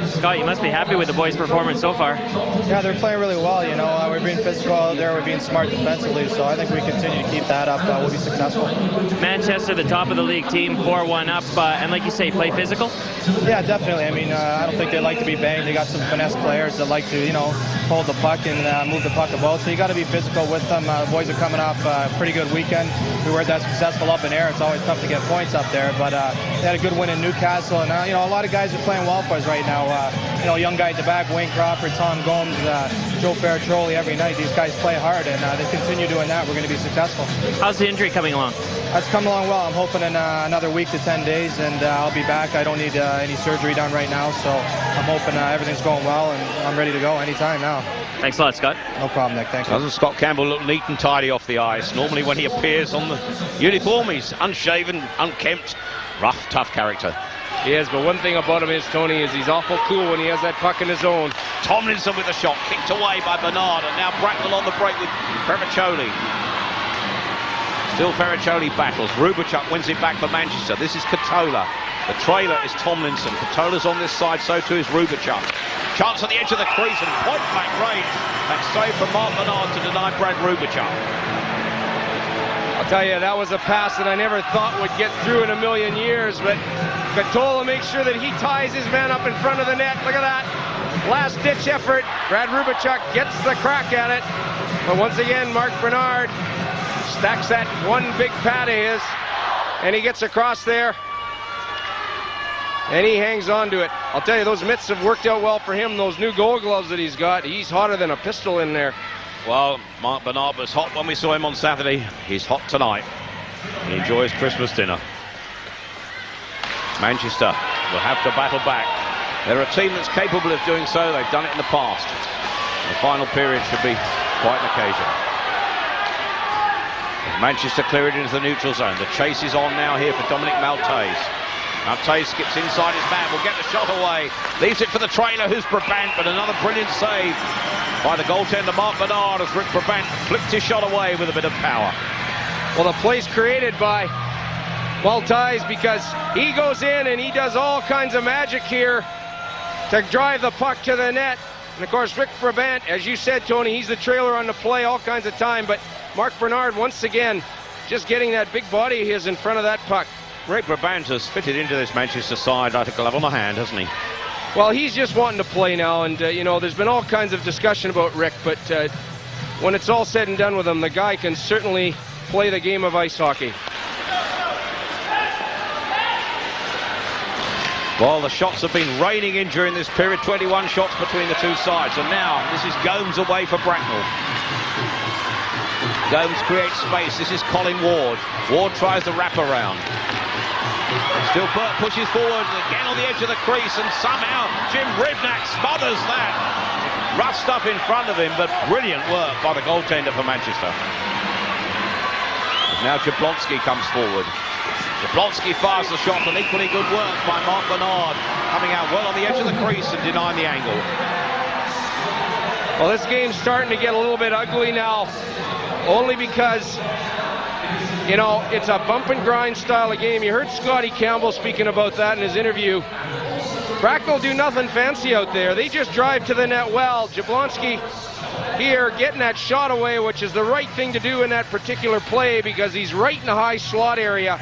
Scott, you must be happy with the boys' performance so far. Yeah, they're playing really well. You know, we're being physical out there, we're being smart defensively, so I think we continue to keep that up. We'll be successful. Manchester, the top of the league team, 4-1 up, and like you say, play physical? Yeah, definitely. I mean, I don't think they like to be banged. They got some finesse players that like to, you know, hold the puck and move the puck about. So you got to be physical with them. The boys are coming off a pretty good weekend. We weren't that successful up in air. It's always tough to get points up there, but they had a good win in Newcastle, and you know, a lot of guys are playing well for us right now. You know, young guy at the back, Wayne Crawford, Tom Gomes, Joe Ferraccioli. Every night these guys play hard, and they continue doing that. We're going to be successful. How's the injury coming along? That's coming along well. I'm hoping in another week to 10 days, and I'll be back. I don't need any surgery done right now, so I'm hoping everything's going well, and I'm ready to go anytime now. Thanks a lot, Scott. No problem, Nick. Thank you. Doesn't Scott Campbell look neat and tidy off the ice? Normally when he appears on the uniform, he's unshaven, unkempt, rough, tough character. He is, but one thing about him is, Tony, is he's awful cool when he has that puck in his zone. Tomlinson with the shot, kicked away by Bernard, and now Bracknell on the break with Ferraccioli. Still Ferraccioli battles. Rubachuk wins it back for Manchester. This is Katola. The trailer is Tomlinson. Katola's on this side, so too is Rubachuk. Chance on the edge of the crease and point blank range. That's saved from Mark Bernard to deny Brad Rubachuk. I'll tell you, that was a pass that I never thought would get through in a million years, but Katola makes sure that he ties his man up in front of the net. Look at that. Last-ditch effort. Brad Rubachuk gets the crack at it. But once again, Mark Bernard stacks that one big pad of his, and he gets across there, and he hangs on to it. I'll tell you, those mitts have worked out well for him, those new gold gloves that he's got. He's hotter than a pistol in there. Well, Mark Bernard was hot when we saw him on Saturday. He's hot tonight. He enjoys Christmas dinner. Manchester will have to battle back. They're a team that's capable of doing so. They've done it in the past. The final period should be quite an occasion. Manchester clear it into the neutral zone. The chase is on now here for Dominic Maltese. Maltese skips inside his man, will get the shot away. Leaves it for the trailer, who's Brabant, but another brilliant save by the goaltender Mark Bernard as Rick Brabant flipped his shot away with a bit of power. Well, the play's created by Maltese because he goes in and he does all kinds of magic here to drive the puck to the net. And of course, Rick Brabant, as you said, Tony, he's the trailer on the play all kinds of time, but Mark Bernard, once again, just getting that big body of his in front of that puck. Rick Brabant has fitted into this Manchester side like a glove on the hand, hasn't he? Well, he's just wanting to play now, and, you know, there's been all kinds of discussion about Rick, but when it's all said and done with him, the guy can certainly play the game of ice hockey. Well, the shots have been raining in during this period, 21 shots between the two sides, and now this is Gomes away for Bracknell. Gomes creates space. This is Colin Ward. Ward tries the wraparound. Still Burt pushes forward, again on the edge of the crease, and somehow Jim Ribnak smothers that. Rough stuff in front of him, but brilliant work by the goaltender for Manchester. Now Jablonski comes forward. Jablonski fires the shot, and equally good work by Mark Bernard, coming out well on the edge of the crease and denying the angle. Well, this game's starting to get a little bit ugly now, only because, you know, it's a bump and grind style of game. You heard Scotty Campbell speaking about that in his interview. Bracknell do nothing fancy out there. They just drive to the net well. Jablonski here getting that shot away, which is the right thing to do in that particular play because he's right in the high slot area.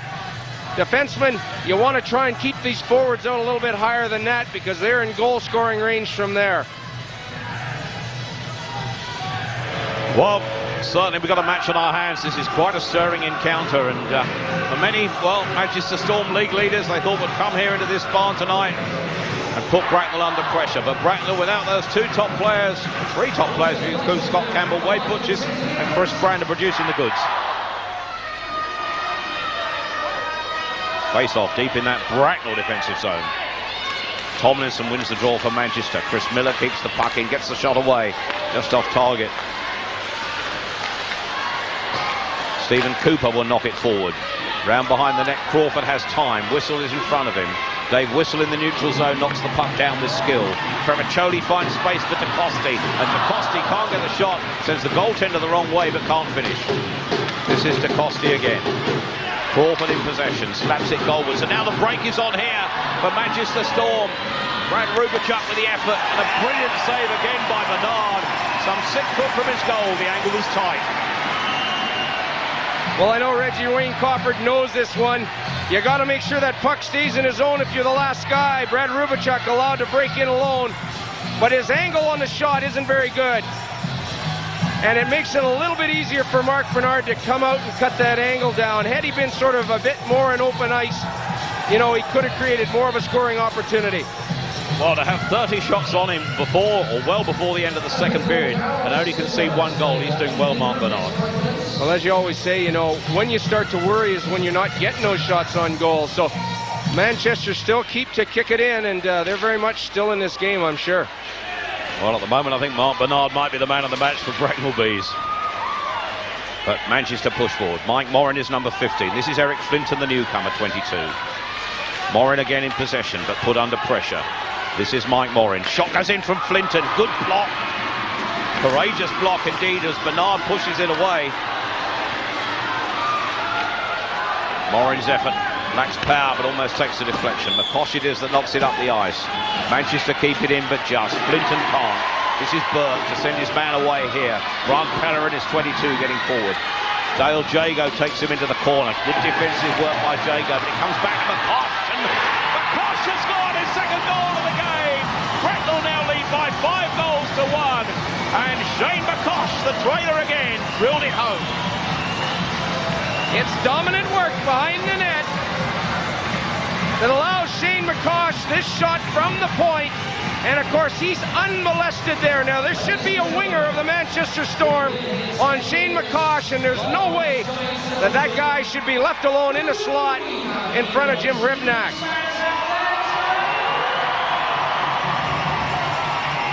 Defensemen, you want to try and keep these forwards out a little bit higher than that because they're in goal scoring range from there. Well, certainly we've got a match on our hands. This is quite a stirring encounter, and for many, well, Manchester Storm league leaders, they thought would come here into this barn tonight and put Bracknell under pressure. But Bracknell, without those two top players, three top players, if you include Scott Campbell, Wade Butchers and Chris Brand, are producing the goods. Face-off deep in that Bracknell defensive zone. Tomlinson wins the draw for Manchester. Chris Miller keeps the puck in, gets the shot away, just off target. Stephen Cooper will knock it forward. Round behind the net, Crawford has time. Whistle is in front of him. Dave Whistle in the neutral zone knocks the puck down with skill. Tremacholi finds space for DeCoste, and DeCoste can't get the shot. Sends the goaltender the wrong way, but can't finish. This is DeCoste again. Crawford in possession, slaps it goalwards, and now the break is on here for Manchester Storm. Brad Rubachuk with the effort, and a brilliant save again by Bernard. Some 6 foot from his goal, the angle was tight. Well, I know Reggie Wayne Crawford knows this one. You got to make sure that puck stays in his zone if you're the last guy. Brad Rubachuk allowed to break in alone, but his angle on the shot isn't very good. And it makes it a little bit easier for Mark Bernard to come out and cut that angle down. Had he been sort of a bit more in open ice, you know, he could have created more of a scoring opportunity. Well, to have 30 shots on him before, or well before the end of the second period, and only concede 1 goal, he's doing well, Mark Bernard. Well, as you always say, you know, when you start to worry is when you're not getting those shots on goal. So Manchester still keep to kick it in, and they're very much still in this game, I'm sure. Well, at the moment, I think Mark Bernard might be the man of the match for Bracknell Bees. But Manchester push forward. Mike Morin is number 15. This is Eric Flinton, the newcomer, 22. Morin again in possession, but put under pressure. This is Mike Morin. Shot goes in from Flinton. Good block. Courageous block indeed as Bernard pushes it away. Morin's effort lacks power, but almost takes the deflection. McCosh it is that knocks it up the ice. Manchester keep it in, but just. Flinton can't. This is Burt to send his man away here. Brian Pellerin is 22 getting forward. Dale Jago takes him into the corner. Good defensive work by Jago, but it comes back to McCosh, and McCosh has scored his second goal of the game. Bracknell now lead by 5 goals to 1, and Shane McCosh, the trailer again, drilled it home. It's dominant work behind the net that allows Shane McCosh this shot from the point. And of course, he's unmolested there. Now, there should be a winger of the Manchester Storm on Shane McCosh, and there's no way that that guy should be left alone in the slot in front of Jim Ribnak.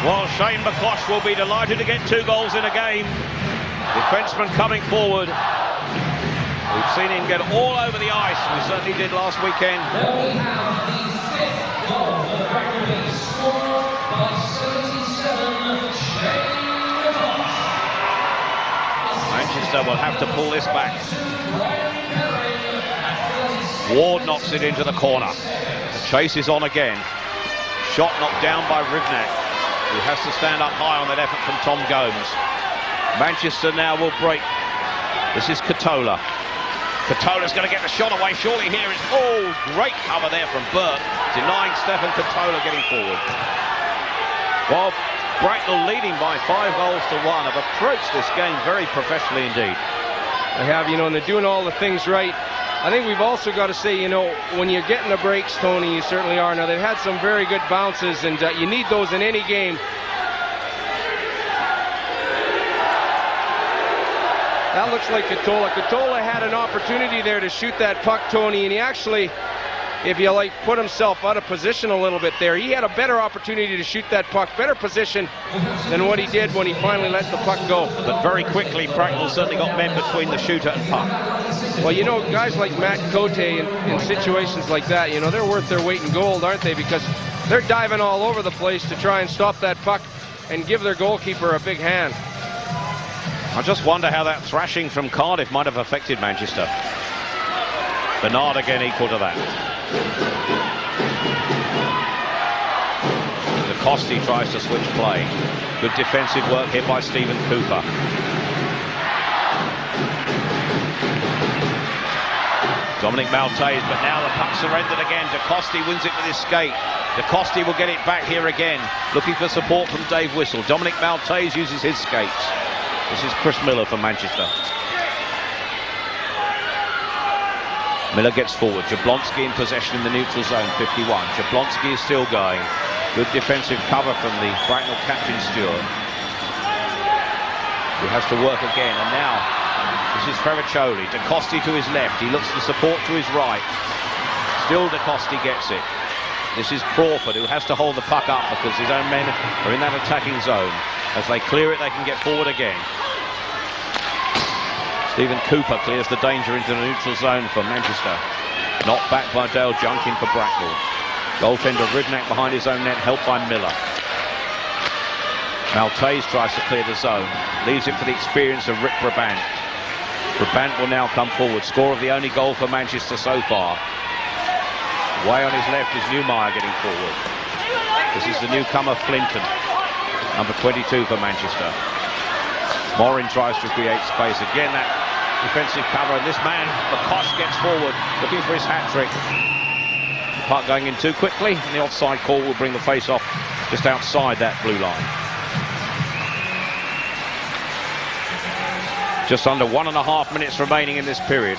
Well, Shane McCosh will be delighted to get 2 goals in a game. Defenseman coming forward. We've seen him get all over the ice. We certainly did last weekend. There we have the 5th goal for the Bracknell, scored by 77, Shane McCosh. Manchester will have to pull this back. Ward knocks it into the corner. The chase is on again. Shot knocked down by Ribnak, who has to stand up high on that effort from Tom Gomes. Manchester now will break. This is Katola. Katola's going to get the shot away. Surely here is, oh, great cover there from Burt, denying Stefan Katola getting forward. Well, Bracknell leading by 5 goals to 1 have approached this game very professionally indeed. They have, you know, and they're doing all the things right. I think we've also got to say, you know, when you're getting the breaks, Tony, you certainly are. Now, they've had some very good bounces, and you need those in any game. That looks like Katola. Katola had an opportunity there to shoot that puck, Tony, and he actually, if you like, put himself out of position a little bit there. He had a better opportunity to shoot that puck, better position than what he did when he finally let the puck go. But very quickly, Bracknell certainly got men between the shooter and puck. Well, you know, guys like Matt Cote in situations like that, you know, they're worth their weight in gold, aren't they? Because they're diving all over the place to try and stop that puck and give their goalkeeper a big hand. I just wonder how that thrashing from Cardiff might have affected Manchester. Bernard again equal to that. DeCoste tries to switch play. Good defensive work here by Stephen Cooper. Dominic Maltese, but now the puck surrendered again. DeCoste wins it with his skate. DeCoste will get it back here again, looking for support from Dave Whistle. Dominic Maltese uses his skates. This is Chris Miller for Manchester. Miller gets forward. Jablonski in possession in the neutral zone, 51. Jablonski is still going. Good defensive cover from the Bracknell captain, Stewart. He has to work again, and now this is Ferriccioli. DeCoste to his left. He looks for support to his right. Still DeCoste gets it. This is Crawford, who has to hold the puck up because his own men are in that attacking zone. As they clear it, they can get forward again. Stephen Cooper clears the danger into the neutral zone for Manchester. Knocked back by Dale Junkin for Bracknell. Goaltender Ribnak behind his own net, helped by Miller. Maltese tries to clear the zone. Leaves it for the experience of Rick Brabant. Brabant will now come forward. Score of the only goal for Manchester so far. Way on his left is Newmeyer getting forward. This is the newcomer Flinton, number 22 for Manchester. Morin tries to create space. Again, that defensive cover. And this man, McCosh, gets forward, looking for his hat-trick. Puck going in too quickly, and the offside call will bring the face-off just outside that blue line. Just under 1.5 minutes remaining in this period.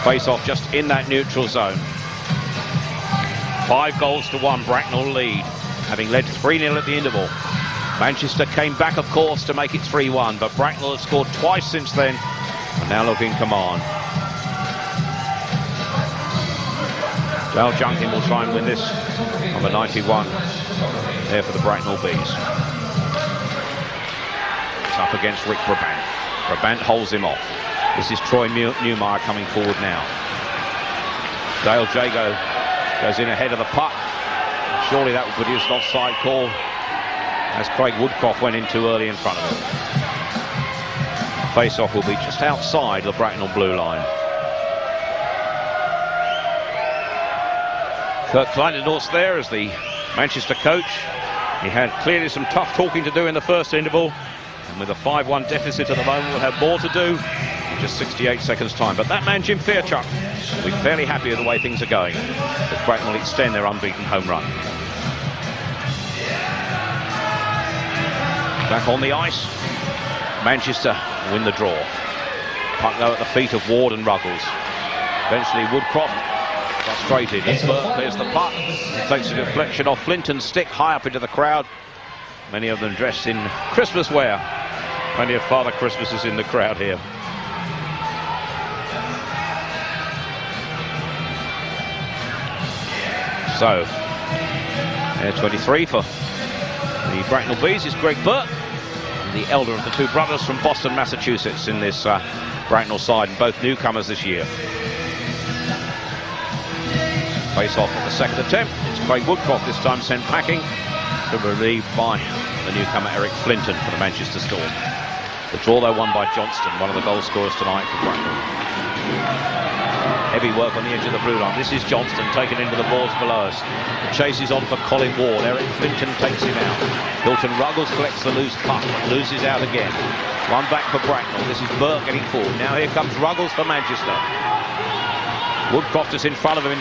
Face-off just in that neutral zone. 5 goals to 1, Bracknell lead, having led 3-0 at the interval. Manchester came back, of course, to make it 3-1, but Bracknell has scored twice since then, and now look in command. Dale Junkin will try and win this, number 91, there for the Bracknell Bees. It's up against Rick Brabant. Brabant holds him off. This is Troy Newmeyer coming forward now. Dale Jago goes in ahead of the puck. Surely that will produce an offside call, as Craig Woodcroft went in too early in front of him. Face-off will be just outside the Bracknell blue line. Kirk Kleinendorf's there as the Manchester coach. He had clearly some tough talking to do in the first interval, and with a 5-1 deficit at the moment, we'll have more to do in just 68 seconds time. But that man Jim Fairchuck will be fairly happy with the way things are going as Bracknell extend their unbeaten home run. Back on the ice, Manchester win the draw. Puck though at the feet of Ward and Ruggles. Eventually Woodcroft frustrated as Burke clears the puck. He takes a deflection off Flinton's stick high up into the crowd. Many of them dressed in Christmas wear. Plenty of Father Christmases in the crowd here. So, air 23 for the Bracknell Bees is Greg Burke, the elder of the two brothers from Boston, Massachusetts, in this Bracknell side, and both newcomers this year. Face off at the second attempt. It's Craig Woodcroft this time sent packing, to be relieved by the newcomer Eric Flinton for the Manchester Storm. The draw though won by Johnston, one of the goal scorers tonight for Bracknell. Heavy work on the edge of the blue line. This is Johnston taken into the boards below us. The chase is on for Colin Ward. Eric Flinton takes him out. Hilton Ruggles collects the loose puck, loses out again. One back for Bracknell. This is Burke getting forward. Now here comes Ruggles for Manchester. Woodcroft is in front of him,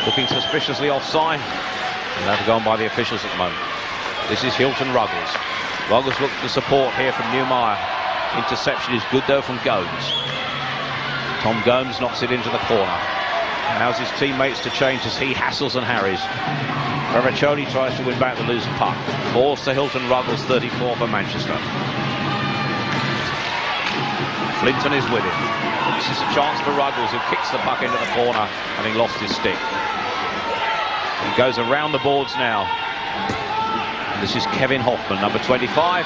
looking suspiciously offside. And that's gone by the officials at the moment. This is Hilton Ruggles. Ruggles looks for support here from Newmeyer. Interception is good though from Gomes. Tom Gomes knocks it into the corner. Allows his teammates to change as he hassles and harries. Ravacholi tries to win back the loose puck. Balls to Hilton Ruggles, 34 for Manchester. Flinton is with him. This is a chance for Ruggles, who kicks the puck into the corner, having lost his stick. He goes around the boards now. This is Kevin Hoffman, number 25.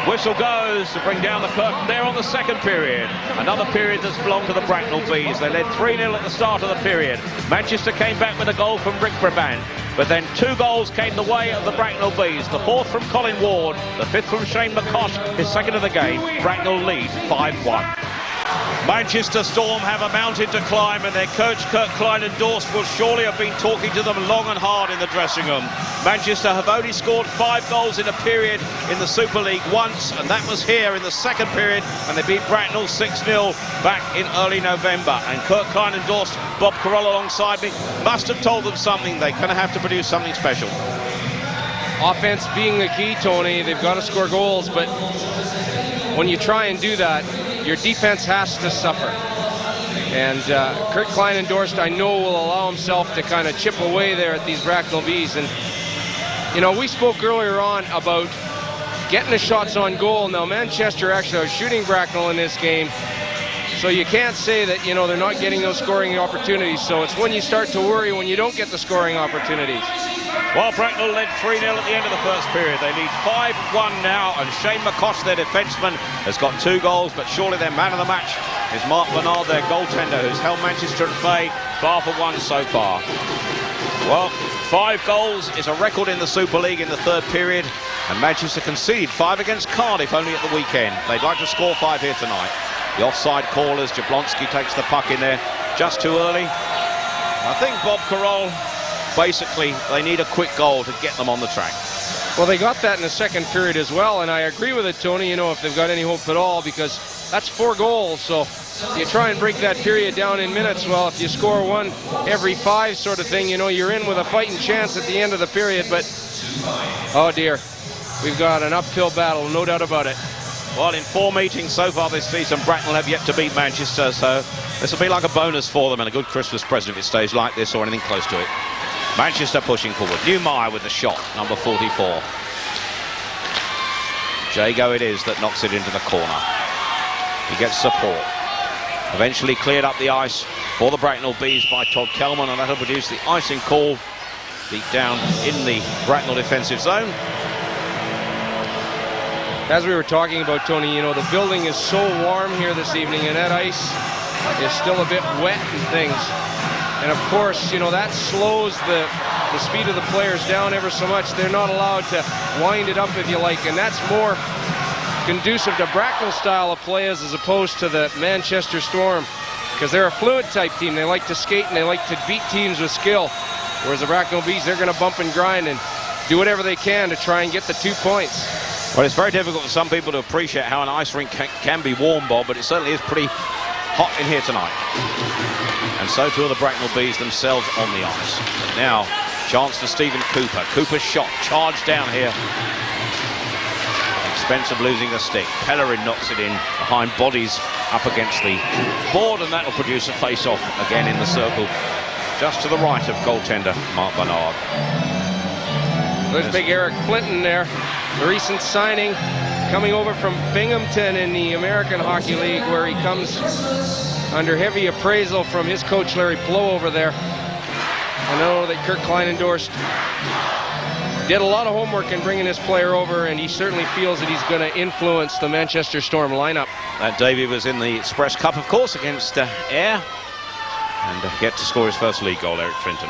Whistle goes to bring down the curtain there on the second period. Another period that's belonged to the Bracknell Bees. They led 3-0 at the start of the period. Manchester came back with a goal from Rick Brabant, but then 2 goals came the way of the Bracknell Bees. The 4th from Colin Ward, the 5th from Shane McCosh, his second of the game. Bracknell lead 5-1. Manchester Storm have a mountain to climb, and their coach Kurt Klein-Dorst will surely have been talking to them long and hard in the dressing room. Manchester have only scored 5 goals in a period in the Super League once, and that was here in the second period, and they beat Bracknell 6-0 back in early November. And Kurt Klein-Dorst, Bob Carroll alongside me, must have told them something. They're going to have to produce something special. Offense being the key, Tony. They've got to score goals, but when you try and do that, your defense has to suffer. And Kurt Klein-Dorst, I know, will allow himself to kind of chip away there at these Bracknell Bees. And, you know, we spoke earlier on about getting the shots on goal. Now, Manchester actually are shooting Bracknell in this game. So you can't say that, you know, they're not getting those scoring opportunities. So it's when you start to worry when you don't get the scoring opportunities. Well, Bracknell led 3-0 at the end of the first period. They lead 5-1 now, and Shane McCosh, their defenseman, has got 2 goals, but surely their man of the match is Mark Bernard, their goaltender, who's held Manchester at bay, bar for 1 so far. Well, 5 goals is a record in the Super League in the third period, and Manchester conceded 5 against Cardiff only at the weekend. They'd like to score 5 here tonight. The offside call as Jablonski takes the puck in there just too early. I think Bob Carroll, basically, they need a quick goal to get them on the track. Well, they got that in the second period as well, and I agree with it, Tony, you know, if they've got any hope at all, because that's 4 goals, so you try and break that period down in minutes. Well, if you score 1 every 5 sort of thing, you know, you're in with a fighting chance at the end of the period, but, oh dear, we've got an uphill battle, no doubt about it. Well, in 4 meetings so far this season, Bracknell have yet to beat Manchester, so this will be like a bonus for them and a good Christmas present if it stays like this or anything close to it. Manchester pushing forward. Newmeyer with the shot, number 44. Jago it is that knocks it into the corner. He gets support. Eventually cleared up the ice for the Bracknell Bees by Todd Kelman, and that'll produce the icing call deep down in the Bracknell defensive zone. As we were talking about, Tony, you know, the building is so warm here this evening, and that ice is still a bit wet and things. And of course, you know, that slows the speed of the players down ever so much. They're not allowed to wind it up, if you like, and that's more conducive to Bracknell style of play as opposed to the Manchester Storm, because they're a fluid type team. They like to skate and they like to beat teams with skill, whereas the Bracknell Bees, they're going to bump and grind, and do whatever they can to try and get the 2 points. Well, it's very difficult for some people to appreciate how an ice rink can be warm, Bob, but it certainly is pretty hot in here tonight. And so too are the Bracknell Bees themselves on the ice. But now, chance for Stephen Cooper. Cooper's shot, charged down here. Expense of losing the stick. Pellerin knocks it in behind bodies up against the board, and that'll produce a face-off again in the circle, just to the right of goaltender Mark Bernard. There's big Eric Flinton there, the recent signing, coming over from Binghamton in the American Hockey League, where he comes under heavy appraisal from his coach Larry Plow over there. I know that Kirk Kleinendorst did a lot of homework in bringing this player over, and he certainly feels that he's going to influence the Manchester Storm lineup. That Davey was in the Express Cup, of course, against Ayr, and yet to score his first league goal, Eric Flinton.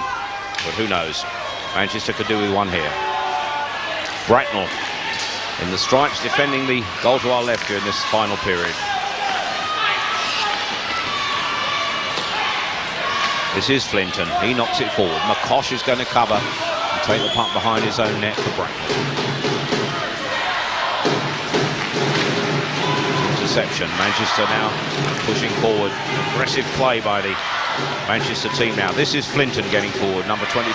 But who knows? Manchester could do with one here. Bracknell in the stripes, defending the goal to our left here in this final period. This is Flinton. He knocks it forward. McCosh is going to cover and take the puck behind his own net for Bracknell. Interception. Manchester now pushing forward. Aggressive play by the Manchester team now. This is Flinton getting forward, number 22.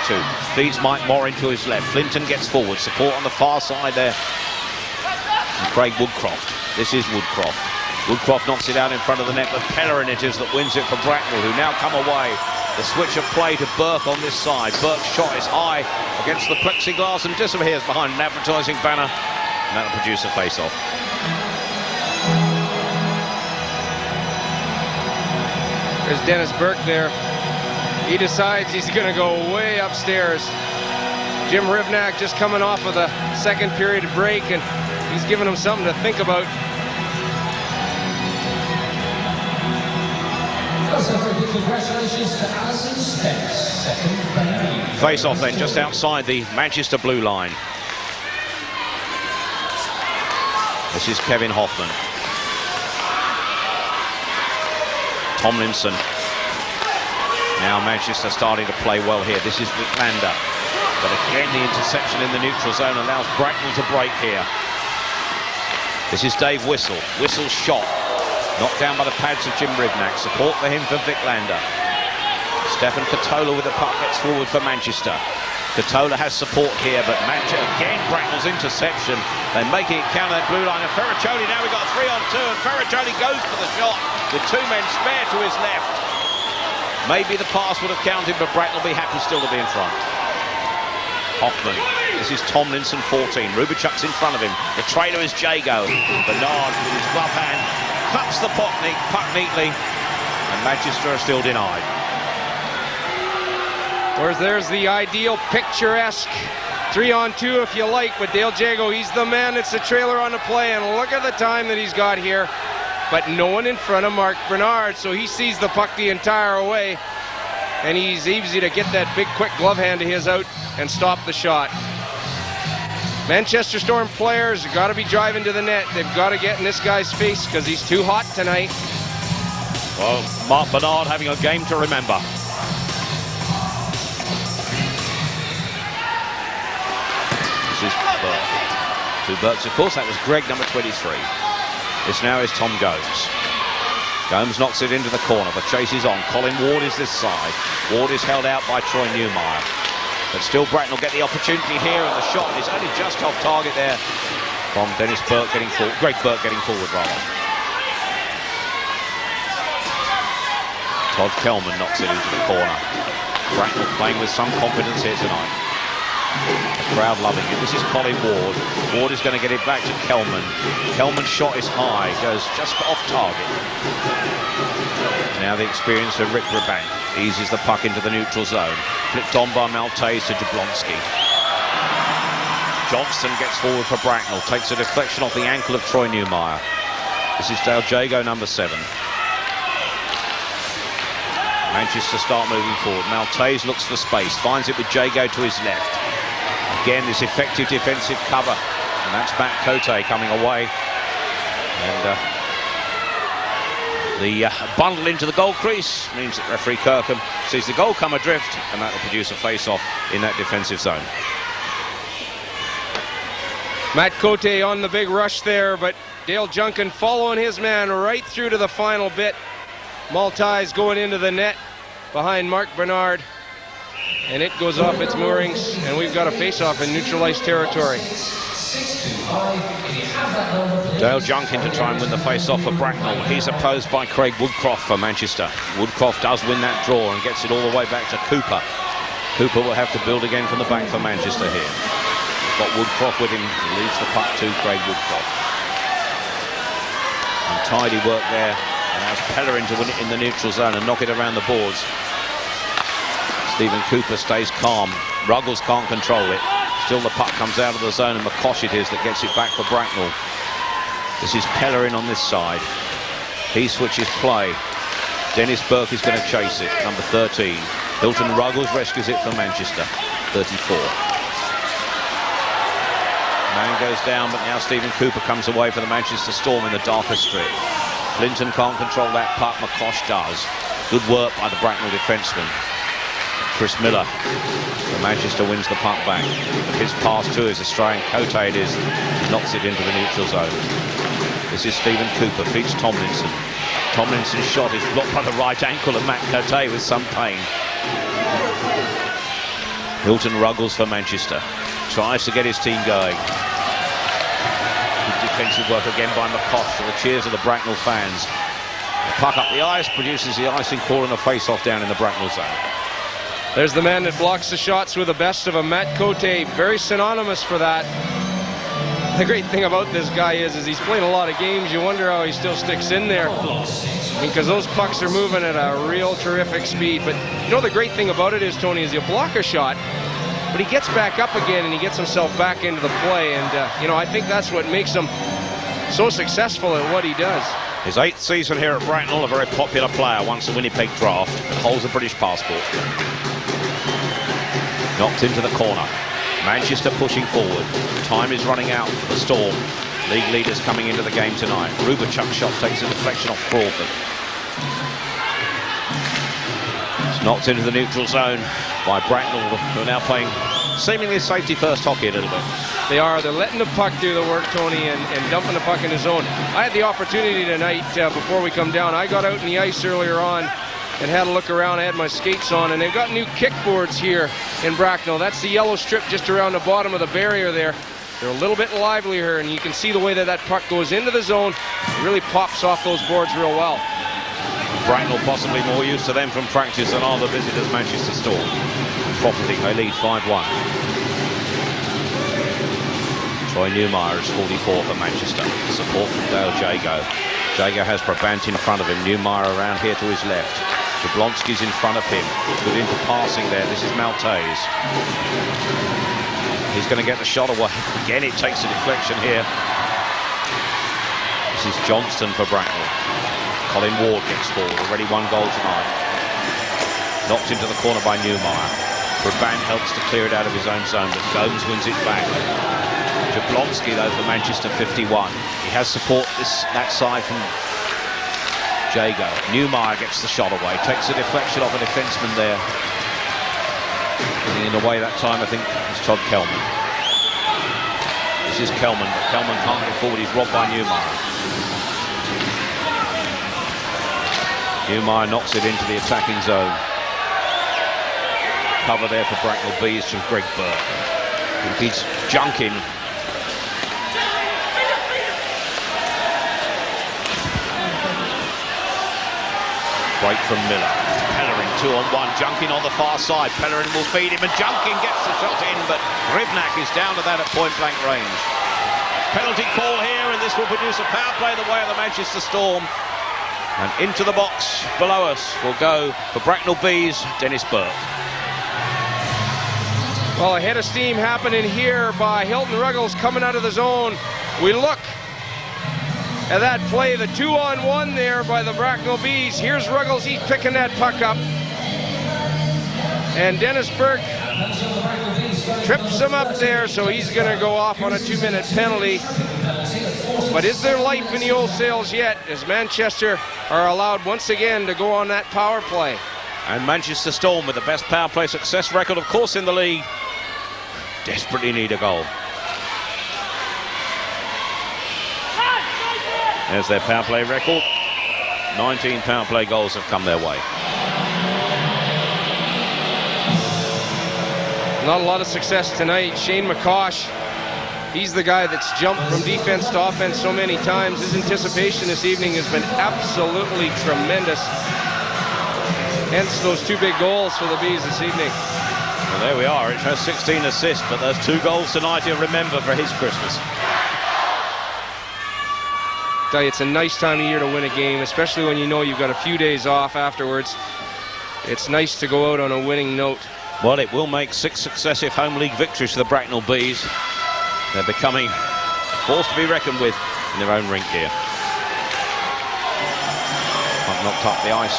Feeds Mike Morin to his left. Flinton gets forward. Support on the far side there. And Craig Woodcroft. This is Woodcroft. Woodcroft knocks it out in front of the net, but Pellerin it is that wins it for Bracknell, who now come away. The switch of play to Burke on this side. Burke's shot is high against the plexiglass and disappears behind an advertising banner, and that'll produce a face-off. There's Dennis Burke there. He decides he's going to go way upstairs. Jim Rivnak just coming off of the second period break, and he's giving him something to think about. Congratulations to Alison Spence, second baby. Face off then, just outside the Manchester blue line. This is Kevin Hoffman. Tomlinson. Now Manchester starting to play well here. This is Wicklander. But again, the interception in the neutral zone allows Bracknell to break here. This is Dave Whistle. Whistle's shot. Knocked down by the pads of Jim Rivnak. Support for him for Wicklander. Stefan Katola with the puck gets forward for Manchester. Katola has support here, but again Bracknell's interception. They make it count that blue line. And Ferraccioli, now we've got 3-on-2, and Ferraccioli goes for the shot with two men spare to his left. Maybe the pass would have counted, but Bracknell will be happy still to be in front. Hoffman. This is Tomlinson, 14. Rubichuk's in front of him. The trailer is Jago. Bernard with his glove hand cuts the puck neatly, and Manchester are still denied. Whereas there's the ideal picturesque 3-on-2 if you like, but Dale Jago, he's the man. It's the trailer on the play, and look at the time that he's got here. But no one in front of Mark Bernard, so he sees the puck the entire way, and he's easy to get that big quick glove hand of his out and stop the shot. Manchester Storm players have got to be driving to the net. They've got to get in this guy's face because he's too hot tonight. Well, Mark Bernard having a game to remember. This is Burke. Two Burkes, of course. That was Greg, number 23. This now is Tom Gomes. Gomes knocks it into the corner. The chase is on. Colin Ward is this side. Ward is held out by Troy Newmeyer. But still Bracknell get the opportunity here, and the shot is only just off target there from Dennis Burke getting forward. Greg Burke getting forward, rather. Todd Kelman knocks it into the corner. Bracknell playing with some confidence here tonight. The crowd loving it. This is Colin Ward. Ward is going to get it back to Kelman. Kelman's shot is high, goes just off target. Now the experience of Rick Rabank eases the puck into the neutral zone. Flipped on by Maltese to Jablonski. Johnston gets forward for Bracknell. Takes a deflection off the ankle of Troy Newmeyer. This is Dale Jago, number 7. Manchester start moving forward. Maltese looks for space. Finds it with Jago to his left. Again, this effective defensive cover. And that's Matt Cote coming away. And the bundle into the goal crease means that referee Kirkham sees the goal come adrift, and that will produce a face-off in that defensive zone. Matt Cote on the big rush there, but Dale Junkin following his man right through to the final bit. Maltese going into the net behind Mark Bernard, and it goes off its moorings, and we've got a face-off in neutralized territory. Dale Junkin to try and win the face-off for Bracknell. He's opposed by Craig Woodcroft for Manchester. Woodcroft does win that draw and gets it all the way back to Cooper. Cooper will have to build again from the back for Manchester here. Got Woodcroft with him, leaves the puck to Craig Woodcroft. And tidy work there. Allows Pellerin to win it in the neutral zone and knock it around the boards. Stephen Cooper stays calm. Ruggles can't control it. Still the puck comes out of the zone, and McCosh it is that gets it back for Bracknell. This is Pellerin on this side. He switches play. Dennis Burke is going to chase it, number 13. Hilton Ruggles rescues it for Manchester, 34. Man goes down, but now Stephen Cooper comes away for the Manchester Storm in the darker strip. Flinton can't control that puck, McCosh does. Good work by the Bracknell defenseman. Chris Miller for Manchester wins the puck back. His pass to his Australian Cote it is, knocks it into the neutral zone. This is Stephen Cooper, feeds Tomlinson. Tomlinson's shot is blocked by the right ankle of Matt Cote with some pain. Hilton Ruggles for Manchester. Tries to get his team going. Good defensive work again by McCosh to the cheers of the Bracknell fans. The puck up the ice, produces the icing call and a face-off down in the Bracknell zone. There's the man that blocks the shots with the best of them, Matt Cote, very synonymous for that. The great thing about this guy is he's playing a lot of games. You wonder how he still sticks in there, because those pucks are moving at a real terrific speed. But you know the great thing about it is, Tony, is he'll block a shot, but he gets back up again and he gets himself back into the play. And you know, I think that's what makes him so successful at what he does. His 8th season here at Bracknell, a very popular player, once a Winnipeg draft, and holds a British passport. Knocked into the corner. Manchester pushing forward. Time is running out for the Storm. League leaders coming into the game tonight. Rubachuk's shot takes a deflection off Crawford. It's knocked into the neutral zone by Bracknell, who are now playing seemingly safety first hockey a little bit. They are. They're letting the puck do the work, Tony, and dumping the puck in the zone. I had the opportunity tonight, before we come down. I got out in the ice earlier on and had a look around. I had my skates on, and they've got new kickboards here in Bracknell. That's the yellow strip just around the bottom of the barrier there. They're a little bit livelier, and you can see the way that puck goes into the zone. It really pops off those boards real well. Bracknell possibly more used to them from practice than are the visitors Manchester Storm. Profiting, they lead 5-1. Troy Newmeyer is 44 for Manchester. Support from Dale Jago. Jago has Brabant in front of him. Newmeyer around here to his left. Jablonski's in front of him. Good into passing there. This is Maltese. He's going to get the shot away. Again, it takes a deflection here. This is Johnston for Bracknell. Colin Ward gets forward. Already 1 goal tonight. Knocked into the corner by Newmeyer. Brabant helps to clear it out of his own zone, but Gomes wins it back. Jablonski, though, for Manchester, 51. He has support that side from Jago. Newmeyer gets the shot away, takes a deflection off a defenseman there. And in a way that time, I think, it's Todd Kelman. This is Kelman, but Kelman can't get forward. He's robbed by Newmeyer. Newmeyer knocks it into the attacking zone. Cover there for Bracknell Bees from Greg Burke. He's Junkin. Break from Miller. Pellerin 2-on-1. Junkin on the far side. Pellerin will feed him, and Junkin gets the shot in, but Rivnak is down to that at point-blank range. Penalty call here, and this will produce a power play the way of the Manchester Storm. And into the box below us will go for Bracknell Bees, Dennis Burke. Well, a head of steam happening here by Hilton Ruggles coming out of the zone. We look at that play, the 2-on-1 there by the Bracknell Bees. Here's Ruggles, he's picking that puck up. And Dennis Burke trips him up there, so he's going to go off on a 2-minute penalty. But is there life in the old sails yet, as Manchester are allowed once again to go on that power play? And Manchester Storm, with the best power play success record, of course, in the league, desperately need a goal. There's their power play record. 19 power play goals have come their way. Not a lot of success tonight. Shane McCosh, he's the guy that's jumped from defense to offense so many times. His anticipation this evening has been absolutely tremendous. Hence those 2 big goals for the Bees this evening. Well, there we are. It has 16 assists, but there's 2 goals tonight he'll remember for his Christmas. Tell you, it's a nice time of year to win a game, especially when you know you've got a few days off afterwards. It's nice to go out on a winning note. Well, it will make 6 successive home league victories for the Bracknell Bees. They're becoming a force to be reckoned with in their own rink here. Knocked up the ice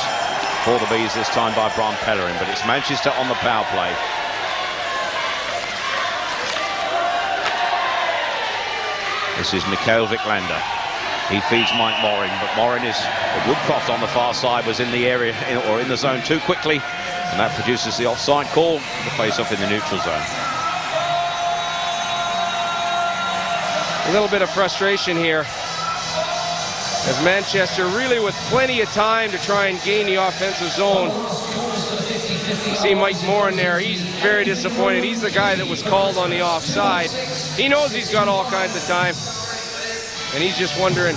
for the Bees this time by Brian Pellerin, but it's Manchester on the power play. This is Mikhail Wiklander. He feeds Mike Morin, but Morin is... Woodcroft on the far side was in the area, or in the zone too quickly, and that produces the offside call, the face-off in the neutral zone. A little bit of frustration here, as Manchester really with plenty of time to try and gain the offensive zone. You see Mike Morin there, he's very disappointed. He's the guy that was called on the offside. He knows he's got all kinds of time, and he's just wondering,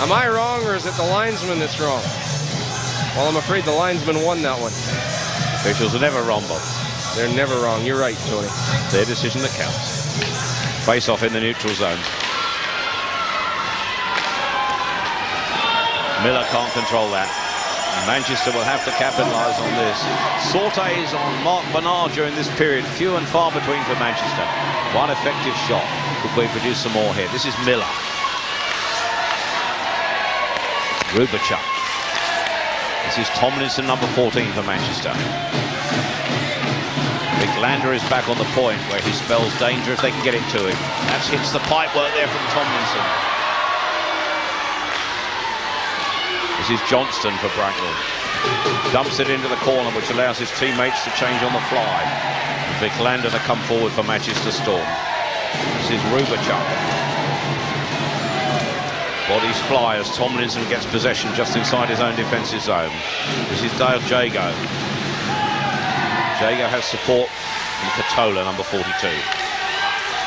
am I wrong or is it the linesman that's wrong? Well, I'm afraid the linesman won that one. Officials are never wrong, Bob. They're never wrong. You're right, Tony. Their decision that counts. Face-off in the neutral zone. Miller can't control that. Manchester will have to capitalise on this. Sorties on Mark Bernard during this period. Few and far between for Manchester. One effective shot. Could we produce some more here? This is Miller. Rubachuk. This is Tomlinson, number 14 for Manchester. Wiklander is back on the point where he spells danger if they can get it to him. That hits the pipe work there from Tomlinson. This is Johnston for Bracknell. Dumps it into the corner, which allows his teammates to change on the fly. Wiklander to come forward for Manchester Storm. This is Rubachuk. Bodies fly as Tomlinson gets possession just inside his own defensive zone. This is Dale Jago. Jago has support from Katola, number 42.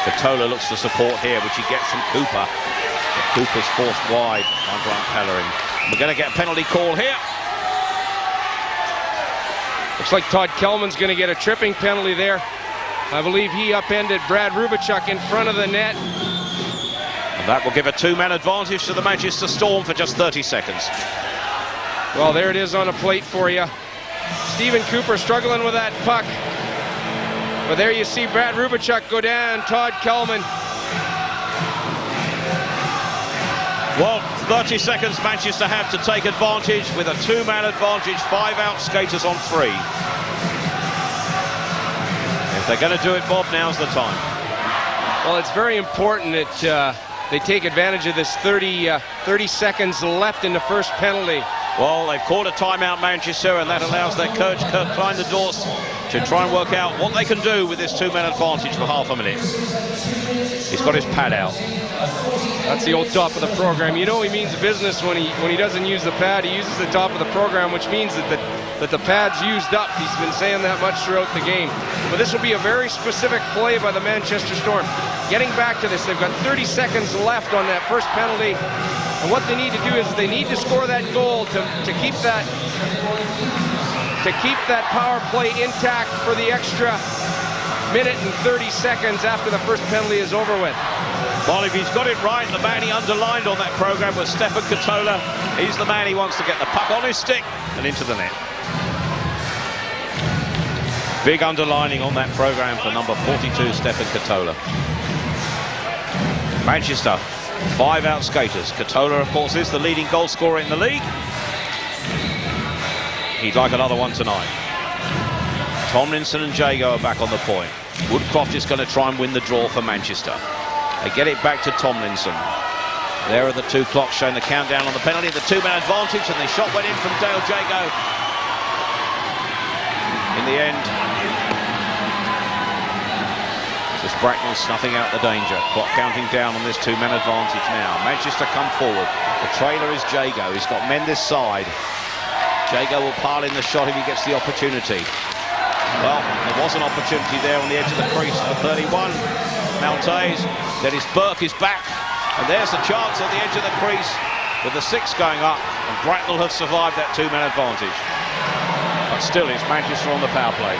Katola looks for support here, which he gets from Cooper. But Cooper's forced wide by Brian Pellerin. We're going to get a penalty call here. Looks like Todd Kelman's going to get a tripping penalty there. I believe he upended Brad Rubachuk in front of the net. And that will give a 2-man advantage to the Manchester Storm for just 30 seconds. Well, there it is on a plate for you. Stephen Cooper struggling with that puck. But there you see Brad Rubachuk go down, Todd Kelman. Well, 30 seconds Manchester have to take advantage with a 2-man advantage, 5 out skaters on 3. If they're going to do it, Bob, now's the time. Well, it's very important that they take advantage of this 30 seconds left in the first penalty. Well, they've called a timeout, Manchester, and that allows their coach, Kurt Klein, the Dorse, to try and work out what they can do with this 2-man advantage for half a minute. He's got his pad out. That's the old top of the program. You know he means business when he doesn't use the pad. He uses the top of the program, which means that the pad's used up. He's been saying that much throughout the game. But this will be a very specific play by the Manchester Storm. Getting back to this, they've got 30 seconds left on that first penalty. And what they need to do is they need to score that goal to keep that power play intact for the extra minute and 30 seconds after the first penalty is over with. Well, if he's got it right, the man he underlined on that program was Stefan Katola. He's the man he wants to get the puck on his stick and into the net. Big underlining on that program for number 42, Stefan Katola. Manchester, 5 out skaters. Katola, of course, is the leading goal scorer in the league. He'd like another one tonight. Tomlinson and Jago are back on the point. Woodcroft is going to try and win the draw for Manchester. They get it back to Tomlinson. There are the 2 clocks showing the countdown on the penalty, the 2-man advantage, and the shot went in from Dale Jago. In the end, just Bracknell snuffing out the danger. Clock counting down on this two-man advantage now. Manchester come forward. The trailer is Jago. He's got men this side. Jago will pile in the shot if he gets the opportunity. Well, there was an opportunity there on the edge of the crease for 31. Maltese. Dennis Burke is back. And there's the chance on the edge of the crease with the 6 going up. And Bracknell have survived that two-man advantage. But still, it's Manchester on the power play.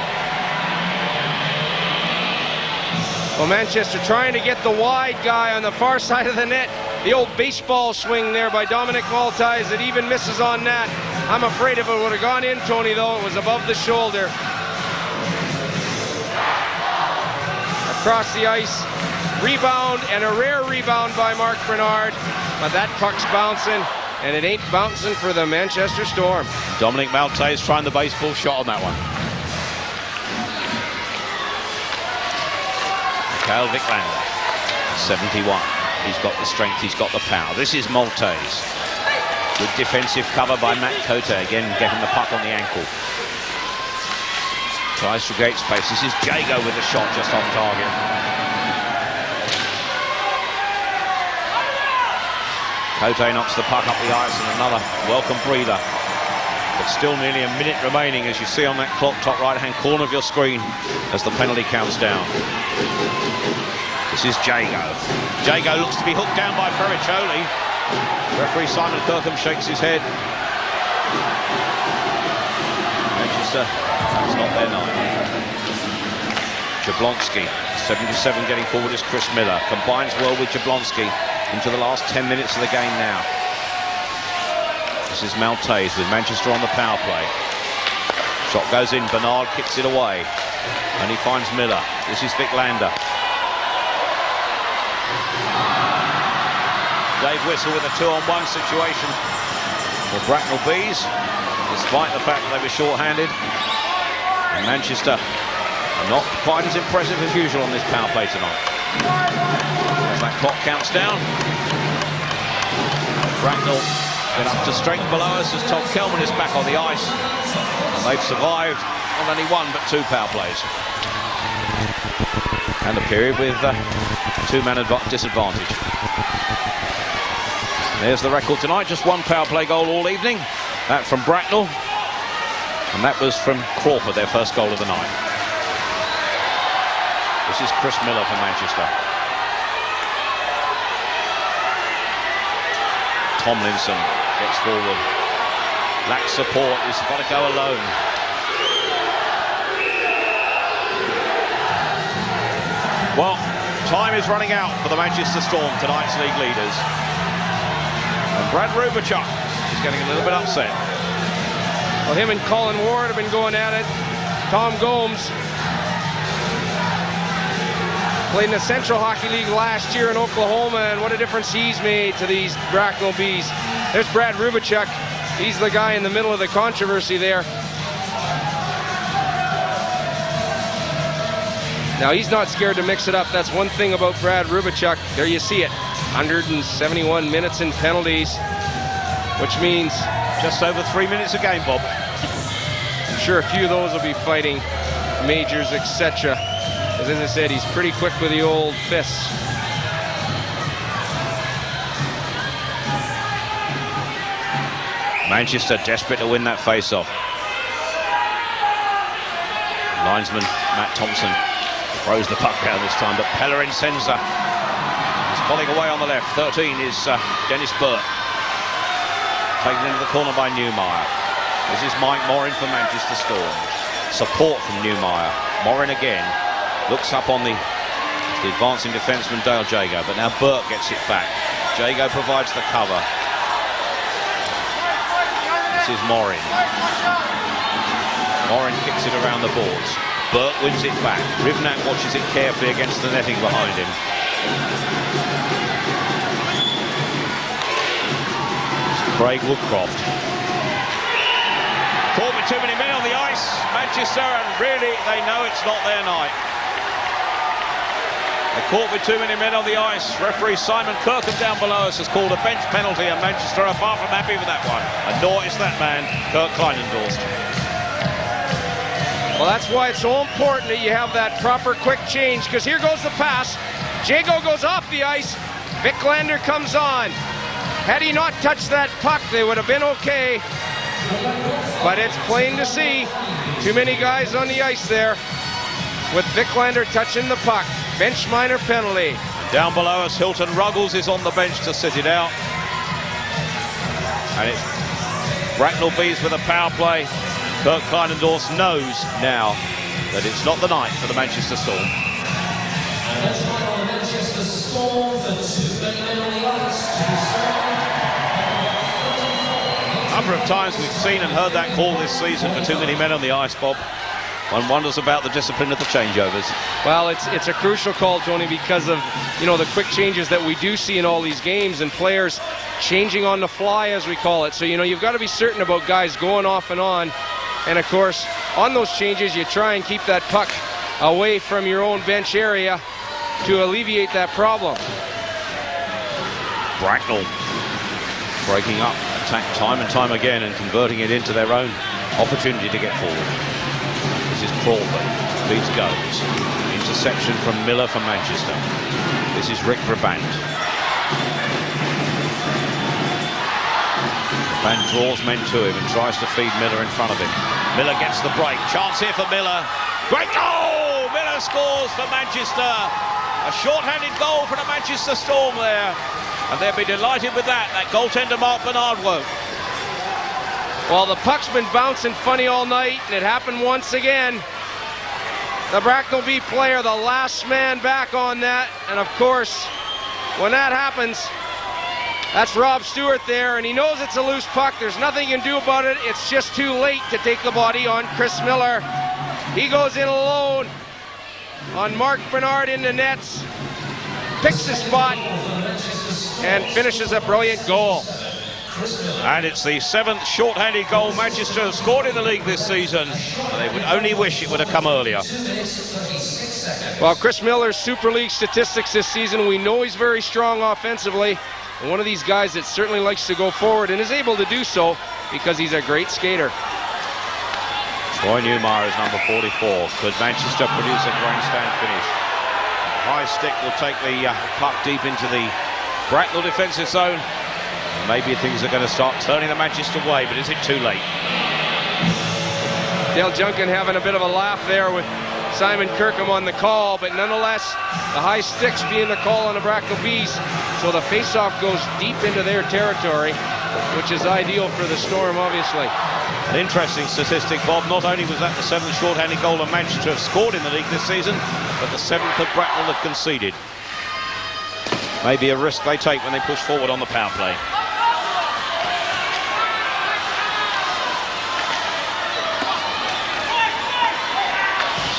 Well, Manchester trying to get the wide guy on the far side of the net. The old baseball swing there by Dominic Maltese that even misses on that. I'm afraid if it would have gone in, Tony, though, it was above the shoulder. Across the ice. Rebound, and a rare rebound by Mark Bernard. But that puck's bouncing, and it ain't bouncing for the Manchester Storm. Dominic Maltese trying the baseball shot on that one. Kyle Vicklander, 71. He's got the strength, he's got the power. This is Maltese. Good defensive cover by Matt Cote. Again, getting the puck on the ankle. Tries to create space. This is Jago with the shot just off target. Cote knocks the puck up the ice, and another welcome breather. But still nearly a minute remaining, as you see on that clock, top right-hand corner of your screen, as the penalty counts down. This is Jago. Jago looks to be hooked down by Ferriccioli. Referee Simon Kirkham shakes his head. Manchester, it's not their night. Jablonski, 77, getting forward is Chris Miller. Combines well with Jablonski into the last 10 minutes of the game now. This is Maltese with Manchester on the power play. Shot goes in, Bernard kicks it away. And he finds Miller. This is Vicklander. Dave Whistle with a 2-on-1 situation for Bracknell Bees, despite the fact that they were short-handed. And Manchester not quite as impressive as usual on this power play tonight. As that clock counts down, Bracknell get up to strength below us as Tom Kelman is back on the ice. And they've survived not only 1 but 2 power plays. And a period with two-man disadvantage. There's the record tonight, just 1 power play goal all evening. That from Bracknell. And that was from Crawford, their first goal of the night. This is Chris Miller for Manchester. Tomlinson gets forward. Lacks support, he's got to go alone. Well, time is running out for the Manchester Storm, tonight's league leaders. And Brad Rubachuk is getting a little bit upset. Well, him and Colin Ward have been going at it. Tom Gomes played in the Central Hockey League last year in Oklahoma, and what a difference he's made to these Bracknell Bees. There's Brad Rubachuk. He's the guy in the middle of the controversy there. Now, he's not scared to mix it up. That's one thing about Brad Rubachuk. There you see it. 171 minutes in penalties, which means just over 3 minutes a game, Bob. I'm sure a few of those will be fighting majors, etc. As I said, he's pretty quick with the old fists. Manchester desperate to win that face-off. Linesman Matt Thompson throws the puck down this time, but Pellerin Senza is pulling away on the left. 13 is Dennis Burke. Taken into the corner by Newmeyer. This is Mike Morin for Manchester Storm. Support from Newmeyer. Morin again looks up on the advancing defenseman Dale Jago, but now Burke gets it back. Jago provides the cover. This is Morin. Morin kicks it around the boards. Burke wins it back. Rivnak watches it carefully against the netting behind him. It's Craig Woodcroft. Caught with too many men on the ice. Manchester, and really they know it's not their night. They're caught with too many men on the ice. Referee Simon Kirkham down below us has called a bench penalty, and Manchester are far from happy with that one. And nor is that man, Kirk Kleinendorst. Well, that's why it's so important that you have that proper quick change, because here goes the pass. Jago goes off the ice. Vicklander comes on. Had he not touched that puck, they would have been okay. But it's plain to see too many guys on the ice there with Vicklander touching the puck. Bench minor penalty. Down below us, Hilton Ruggles is on the bench to sit it out. And it's Bracknell Bees with a power play. Kirk Kleinendorf knows now that it's not the night for the Manchester Storm. That's why on Manchester Storm for 2 men on the ice. A number of times we've seen and heard that call this season for too many men on the ice, Bob. One wonders about the discipline of the changeovers. Well, it's a crucial call, Tony, because of, you know, the quick changes that we do see in all these games and players changing on the fly, as we call it. So, you know, you've got to be certain about guys going off and on. And, of course, on those changes, you try and keep that puck away from your own bench area to alleviate that problem. Bracknell breaking up attack time and time again and converting it into their own opportunity to get forward. This is Crawford, leads goes. Interception from Miller from Manchester. This is Rick Brabant. Brabant draws men to him and tries to feed Miller in front of him. Miller gets the break. Chance here for Miller. Great goal! Miller scores for Manchester. A short-handed goal for the Manchester Storm there. And they'll be delighted with that. That goaltender Mark Bernard won't. Well, the puck's been bouncing funny all night, and it happened once again. The Bracknell Bee player, the last man back on that. And, of course, when that happens, that's Rob Stewart there, and he knows it's a loose puck. There's nothing he can do about it. It's just too late to take the body on Chris Miller. He goes in alone on Mark Bernard in the nets, picks his spot, and finishes a brilliant goal. And it's the 7th short-handed goal Manchester have scored in the league this season. They would only wish it would have come earlier. Well, Chris Miller's Super League statistics this season, we know he's very strong offensively. And one of these guys that certainly likes to go forward and is able to do so because he's a great skater. Troy Newmeyer is number 44. Could Manchester produce a grandstand finish? High stick will take the puck deep into the Bracknell defensive zone. Maybe things are going to start turning the Manchester way, but is it too late? Dale Junkin having a bit of a laugh there with Simon Kirkham on the call, but nonetheless, the high sticks being the call on the Bracknell Bees, so the face-off goes deep into their territory, which is ideal for the Storm, obviously. An interesting statistic, Bob. Not only was that the 7th short-handed goal that Manchester have scored in the league this season, but the 7th that Bracknell have conceded. Maybe a risk they take when they push forward on the power play.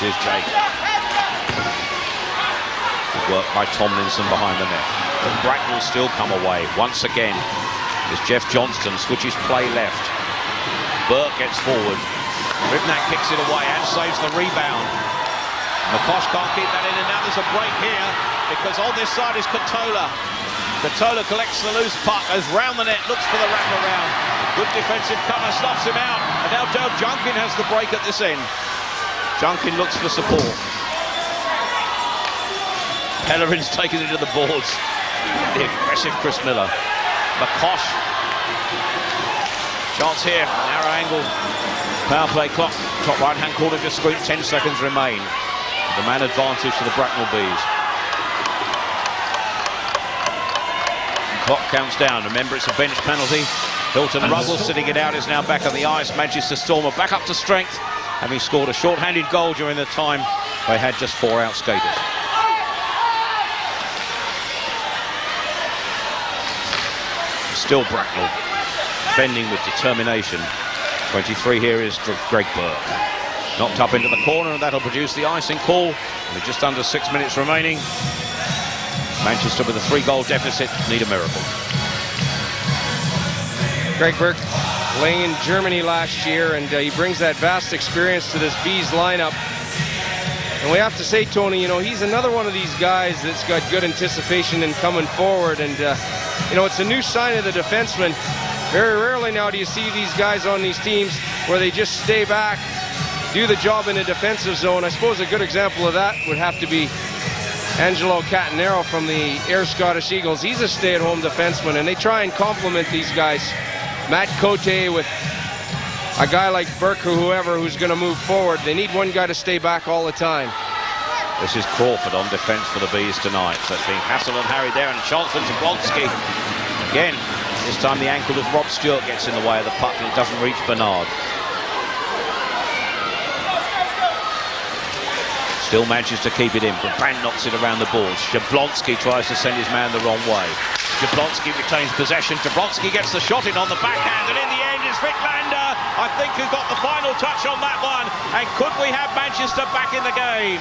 This is Jake. Good work by Tomlinson behind the net. But Bracknell still come away once again as Jeff Johnston switches play left. Burke gets forward. Ribnak kicks it away and saves the rebound. McCosh can't keep that in, and now there's a break here because on this side is Katola. Katola collects the loose puck, goes round the net, looks for the wraparound. Good defensive cover, stops him out, and now Dale Junkin has the break at this end. Junkin looks for support. Pellerin's taken it to the boards. The aggressive Chris Miller. McCosh. Chance here, narrow angle. Power play clock, top right-hand corner just screen, 10 seconds remain. The man advantage to the Bracknell Bees. Clock counts down. Remember, it's a bench penalty. Hilton Ruggles sitting it out, is now back on the ice. Manchester Storm are back up to strength, having scored a short-handed goal during the time they had just 4 out skaters. Still Bracknell, defending with determination. 23 here is Greg Burke. Knocked up into the corner, and that'll produce the icing call. With just under 6 minutes remaining, Manchester with a 3-goal deficit need a miracle. Greg Burke playing in Germany last year, and he brings that vast experience to this Bees lineup. And we have to say, Tony, you know, he's another one of these guys that's got good anticipation and coming forward. And, you know, it's a new sign of the defenseman. Very rarely now do you see these guys on these teams where they just stay back do the job in a defensive zone. I suppose a good example of that would have to be Angelo Catanero from the Ayr Scottish Eagles. He's a stay-at-home defenseman, and they try and complement these guys. Matt Cote with a guy like Burke or whoever who's going to move forward. They need one guy to stay back all the time. This is Crawford on defense for the Bees tonight. So it's being hassled and harried there, and a chance for Jablonski. Again, this time the ankle of Rob Stewart gets in the way of the puck, and it doesn't reach Bernard. Still manages to keep it in, but Brand knocks it around the boards. Jablonski tries to send his man the wrong way. Jablonski retains possession. Jablonski gets the shot in on the backhand, and in the end it's Vicklander, I think, who got the final touch on that one. And could we have Manchester back in the game?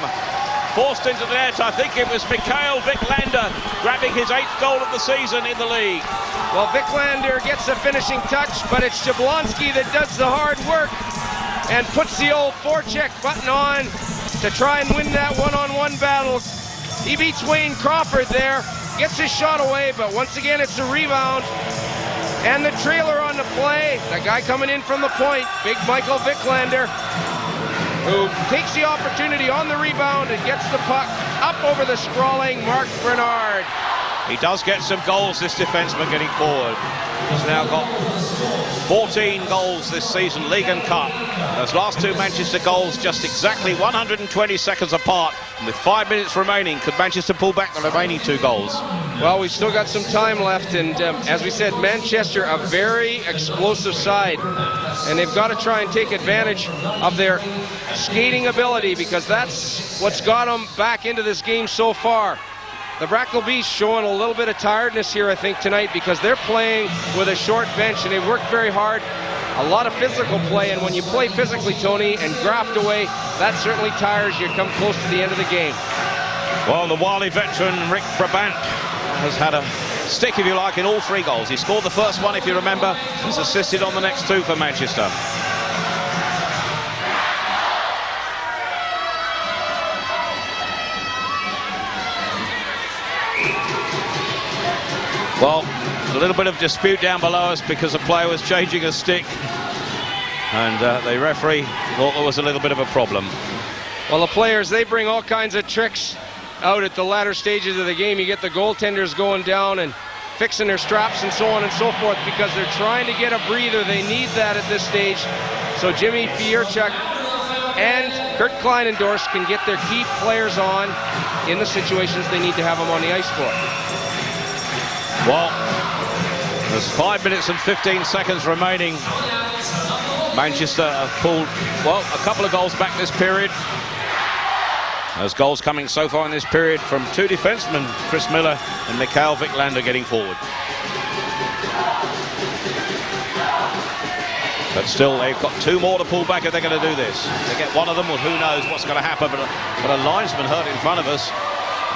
Forced into the net, I think it was Mikael Vicklander grabbing his 8th goal of the season in the league. Well, Vicklander gets the finishing touch, but it's Jablonski that does the hard work and puts the old forecheck button on to try and win that one-on-one battle. He beats Wayne Crawford there, gets his shot away, but once again it's a rebound. And the trailer on the play, the guy coming in from the point, big Michael Vicklander, who takes the opportunity on the rebound and gets the puck up over the sprawling Mark Bernard. He does get some goals, this defenseman, getting forward. He's now got 14 goals this season, League and Cup. Those last 2 Manchester goals just exactly 120 seconds apart. And with 5 minutes remaining, could Manchester pull back the remaining 2 goals? Well, we've still got some time left, and as we said, Manchester, a very explosive side. And they've got to try and take advantage of their skating ability, because that's what's got them back into this game so far. The Bracknell Bees showing a little bit of tiredness here, I think, tonight, because they're playing with a short bench, and they've worked very hard. A lot of physical play, and when you play physically, Tony, and graft away, that certainly tires you. Come close to the end of the game. Well, the wily veteran Rick Brabant has had a stick, if you like, in all 3 goals. He scored the first one, if you remember. He's assisted on the next 2 for Manchester. Well, a little bit of dispute down below us because a player was changing a stick, and the referee thought there was a little bit of a problem. Well, the players, they bring all kinds of tricks out at the latter stages of the game. You get the goaltenders going down and fixing their straps and so on and so forth, because they're trying to get a breather. They need that at this stage. So Jimmy Fierchuk and Kurt Kleinendorf can get their key players on in the situations they need to have them on the ice for. Well, there's 5 minutes and 15 seconds remaining. Manchester have pulled, well, a couple of goals back this period. Those goals coming so far in this period from 2 defensemen, Chris Miller and Mikael Vicklander, getting forward. But still, they've got 2 more to pull back if they're going to do this. They get one of them, well, who knows what's going to happen. But a linesman hurt in front of us,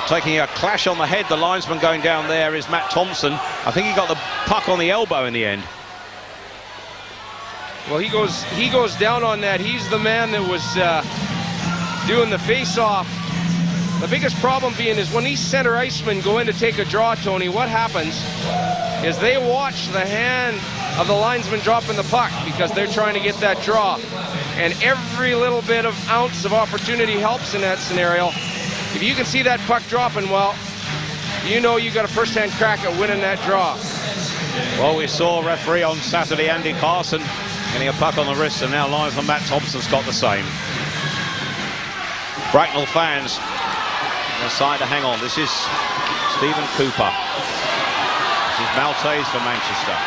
taking a clash on the head. The linesman going down there is Matt Thompson. I think he got the puck on the elbow in the end. Well, he goes down on that. He's the man that was doing the face-off. The biggest problem being is when these center icemen go in to take a draw, Tony, what happens is they watch the hand of the linesman dropping the puck, because they're trying to get that draw. And every little bit of ounce of opportunity helps in that scenario. If you can see that puck dropping, well, you know you got a first-hand crack at winning that draw. Well, we saw referee on Saturday, Andy Carson, getting a puck on the wrist, and now linesman Matt Thompson's got the same. Bracknell fans decide to hang on. This is Stephen Cooper. This is Maltese for Manchester.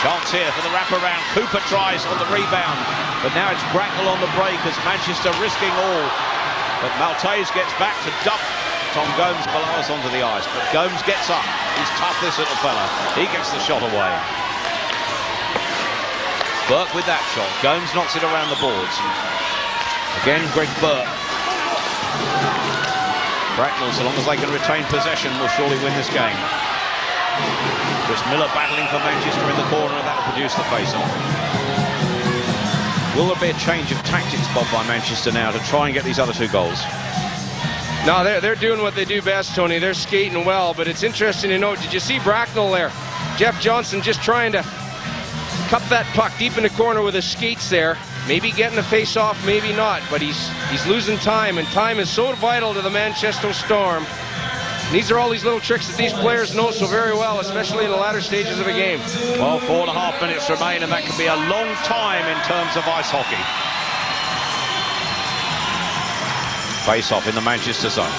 Chance here for the wraparound. Cooper tries on the rebound, but now it's Bracknell on the break as Manchester risking all. But Maltese gets back to dump Tom Gomes below us onto the ice. But Gomes gets up. He's tough, this little fella. He gets the shot away. Burke with that shot. Gomes knocks it around the boards. Again, Greg Burke. Bracknell, so long as they can retain possession, will surely win this game. Chris Miller battling for Manchester in the corner, and that'll produce the face-off. Will there be a change of tactics, Bob, by Manchester now to try and get these other 2 goals? No, they're doing what they do best, Tony. They're skating well, but it's interesting to note, did you see Bracknell there? Jeff Johnson just trying to cup that puck deep in the corner with his skates there. Maybe getting a face-off, maybe not, but he's losing time, and time is so vital to the Manchester Storm. And these are all these little tricks that these players know so very well, especially in the latter stages of a game. Well, 4.5 minutes remain, and that can be a long time in terms of ice hockey. Face-off in the Manchester zone.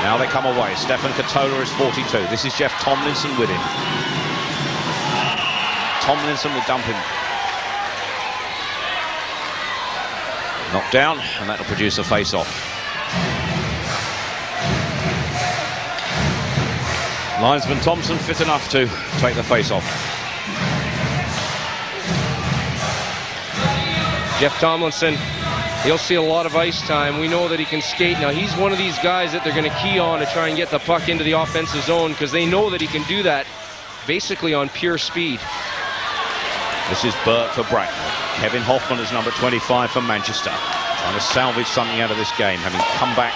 Now they come away. Stefan Katola is 42. This is Jeff Tomlinson with him. Tomlinson will dump him. Knocked down, and that'll produce a face-off. Linesman Thompson fit enough to take the face-off. Jeff Tomlinson, he'll see a lot of ice time. We know that he can skate. Now, he's one of these guys that they're going to key on to try and get the puck into the offensive zone, because they know that he can do that basically on pure speed. This is Burke for Bracknell. Kevin Hoffman is number 25 for Manchester. Trying to salvage something out of this game, having come back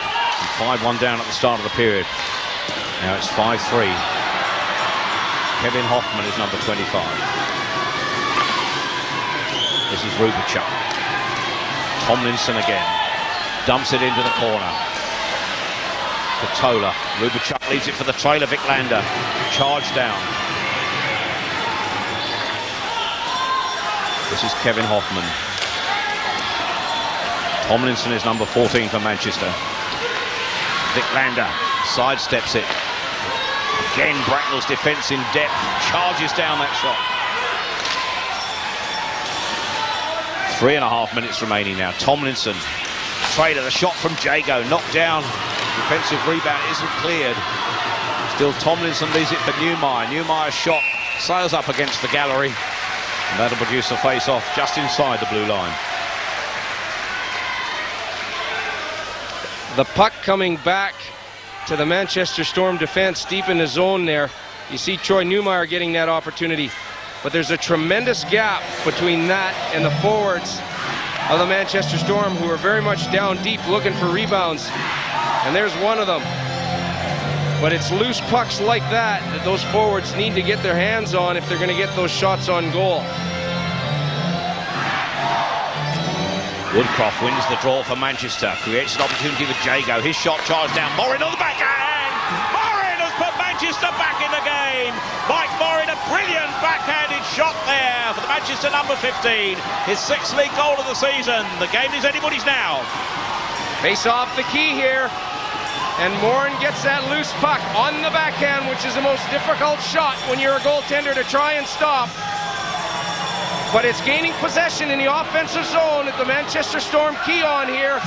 from 5-1 down at the start of the period. Now it's 5-3. Kevin Hoffman is number 25. This is Rubachuk. Tomlinson again. Dumps it into the corner. Katola. Rubachuk leaves it for the trailer, Viclander. Charge down. This is Kevin Hoffman. Tomlinson is number 14 for Manchester. Viclander sidesteps it. Again, Bracknell's defence in depth. Charges down that shot. 3.5 minutes remaining now. Tomlinson. Trader, the shot from Jago. Knocked down. Defensive rebound isn't cleared. Still Tomlinson leaves it for Newmeyer. Newmeyer's shot sails up against the gallery. And that'll produce a face-off just inside the blue line. The puck coming back to the Manchester Storm defense deep in the zone there. You see Troy Newmeyer getting that opportunity. But there's a tremendous gap between that and the forwards of the Manchester Storm, who are very much down deep looking for rebounds. And there's one of them. But it's loose pucks like that that those forwards need to get their hands on if they're going to get those shots on goal. Woodcroft wins the draw for Manchester. Creates an opportunity with Jago. His shot charged down. Morin on the backhand. Morin has put Manchester back in the game. Mike Morin, a brilliant backhanded shot there for the Manchester number 15. His 6th league goal of the season. The game is anybody's now. Face off the key here. And Morin gets that loose puck on the backhand, which is the most difficult shot when you're a goaltender to try and stop. But it's gaining possession in the offensive zone at the Manchester Storm key on here.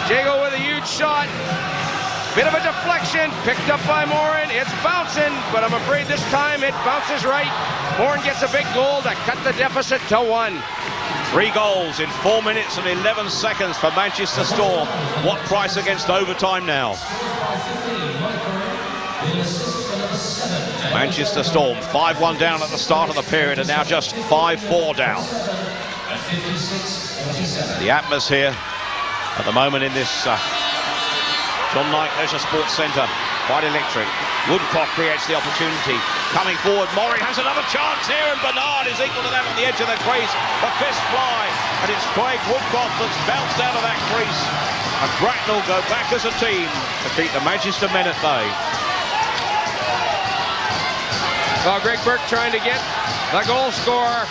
Jago with a huge shot. Bit of a deflection, picked up by Morin. It's bouncing, but I'm afraid this time it bounces right. Morin gets a big goal to cut the deficit to 1. 3 goals in 4 minutes and 11 seconds for Manchester Storm. What price against overtime now? Manchester Storm 5-1 down at the start of the period and now just 5-4 down. The atmosphere at the moment in this John Knight Leisure Sports Centre, quite electric. Woodcroft creates the opportunity. Coming forward, Morin has another chance here, and Bernard is equal to that on the edge of the crease. The fist fly, and it's Craig Woodcroft that's bounced out of that crease. And Bracknell go back as a team to beat the Manchester men at bay. Well, Greg Burke trying to get the goal scorer,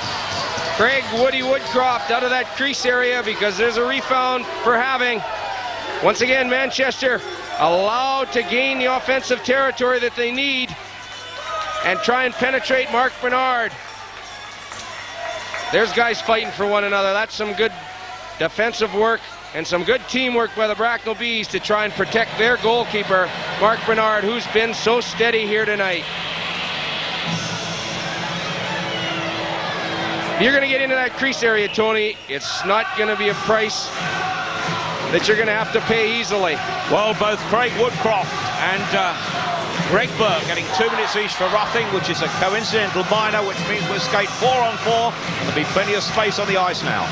Craig Woody Woodcroft, out of that crease area because there's a rebound for having. Once again, Manchester allowed to gain the offensive territory that they need and try and penetrate Mark Bernard. There's guys fighting for one another. That's some good defensive work and some good teamwork by the Bracknell Bees to try and protect their goalkeeper, Mark Bernard, who's been so steady here tonight. You're going to get into that crease area, Tony. It's not going to be a price that you're going to have to pay easily. Well, both Craig Woodcroft and Greg Burke getting 2 minutes each for roughing, which is a coincidental minor, which means we'll skate 4-on-4, and there'll be plenty of space on the ice now.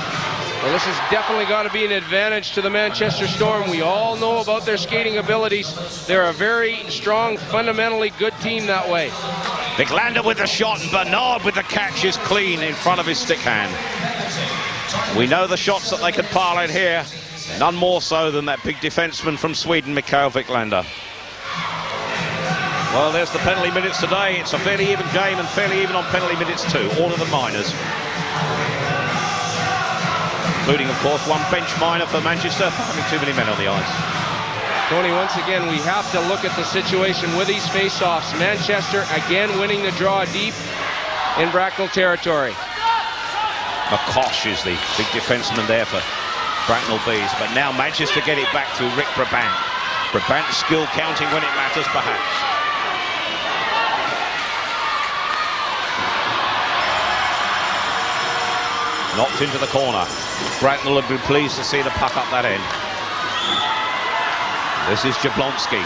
Well, this has definitely got to be an advantage to the Manchester Storm. We all know about their skating abilities. They're a very strong, fundamentally good team that way. Viclander with the shot, and Bernard with the catch is clean in front of his stick hand. We know the shots that they could pile in here. None more so than that big defenseman from Sweden, Mikael Viclander. Well, there's the penalty minutes today. It's a fairly even game and fairly even on penalty minutes too, all of the minors. Including, of course, one bench minor for Manchester, having too many men on the ice. Tony, once again, we have to look at the situation with these face-offs. Manchester again winning the draw deep in Bracknell territory. McCosh is the big defenseman there for Bracknell Bees, but now Manchester get it back through Rick Brabant. Brabant's skill counting when it matters, perhaps. Knocked into the corner. Bracknell would be pleased to see the puck up that end. This is Jablonski.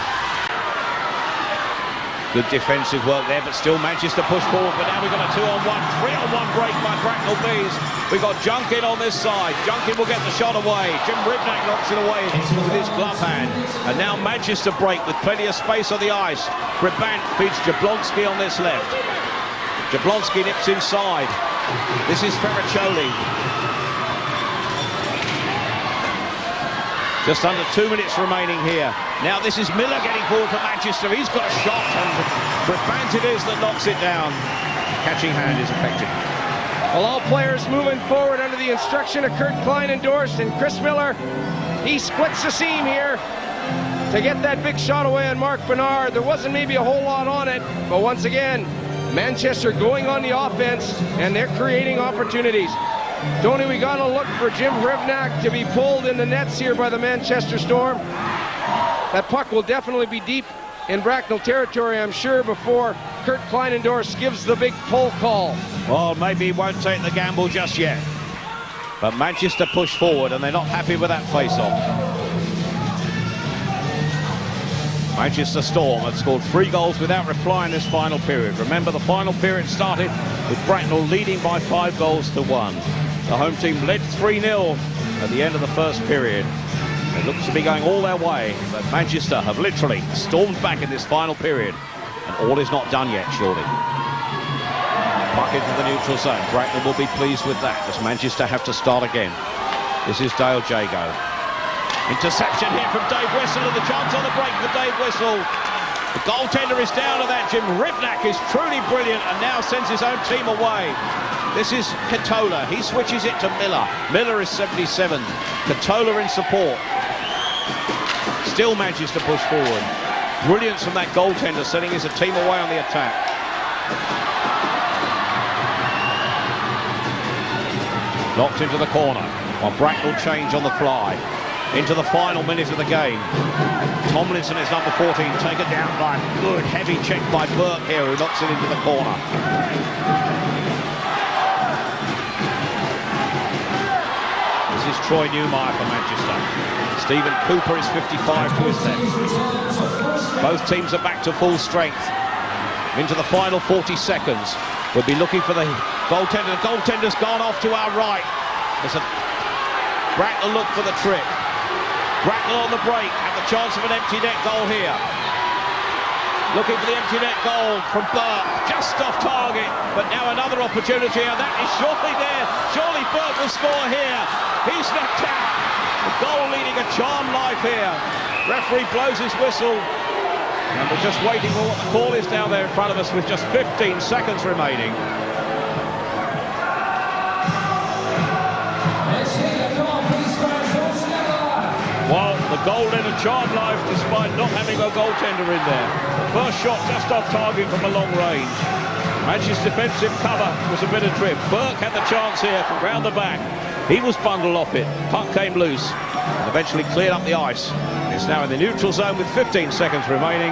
Good defensive work there, but still Manchester push forward. But now we've got a 2-on-1, 3-on-1 break by Bracknell Bees. We've got Junkin on this side. Junkin will get the shot away. Jim Ribnak knocks it away with his glove hand. And now Manchester break with plenty of space on the ice. Brabant feeds Jablonski on this left. Jablonski nips inside. This is Ferraccioli. Just under 2 minutes remaining here. Now this is Miller getting forward for Manchester. He's got a shot, and Brabant it is that knocks it down. Catching hand is effective. Well, all players moving forward under the instruction of Kurt Klein-Endorst, and Chris Miller, he splits the seam here to get that big shot away on Mark Bernard. There wasn't maybe a whole lot on it, but once again, Manchester going on the offense, and they're creating opportunities. Tony, we got to look for Jim Ribnak to be pulled in the nets here by the Manchester Storm. That puck will definitely be deep in Bracknell territory, I'm sure, before Kurt Klein-Endorst gives the big pull call. Well, maybe he won't take the gamble just yet. But Manchester push forward, and they're not happy with that face-off. Manchester Storm had scored 3 goals without reply in this final period. Remember, the final period started with Bracknell leading by 5 goals to 1. The home team led 3-0 at the end of the first period. It looks to be going all their way, but Manchester have literally stormed back in this final period. And all is not done yet, surely. Puck into the neutral zone. Bracknell will be pleased with that, as Manchester have to start again. This is Dale Jago. Interception here from Dave Whistle, and the chance on the break for Dave Whistle. The goaltender is down to that. Jim Ribnak is truly brilliant and now sends his own team away. This is Katola. He switches it to Miller. Miller is 77. Katola in support. Still Manchester push forward. Brilliance from that goaltender, sending his team away on the attack. Knocked into the corner. While Bracknell change on the fly. Into the final minute of the game. Tomlinson is number 14, taken down by a good heavy check by Burke here, who knocks it into the corner. This is Troy Newmeyer for Manchester. Stephen Cooper is 55 to his left. Both teams are back to full strength. Into the final 40 seconds. We'll be looking for the goaltender. The goaltender's gone off to our right. There's a Bracknell look for the trick. Bracknell on the break, have the chance of an empty net goal here. Looking for the empty net goal from Burke, just off target, but now another opportunity, and that is surely there. Surely Burke will score here. He's knocked out. The goal leading a charmed life here. Referee blows his whistle, and we're just waiting for what the call is down there in front of us with just 15 seconds remaining. Well, the goal in a charmed life despite not having a goaltender in there. The first shot just off target from a long range. Manchester's defensive cover was a bit adrift. Burke had the chance here from round the back. He was bundled off it. Puck came loose and eventually cleared up the ice. It's now in the neutral zone with 15 seconds remaining.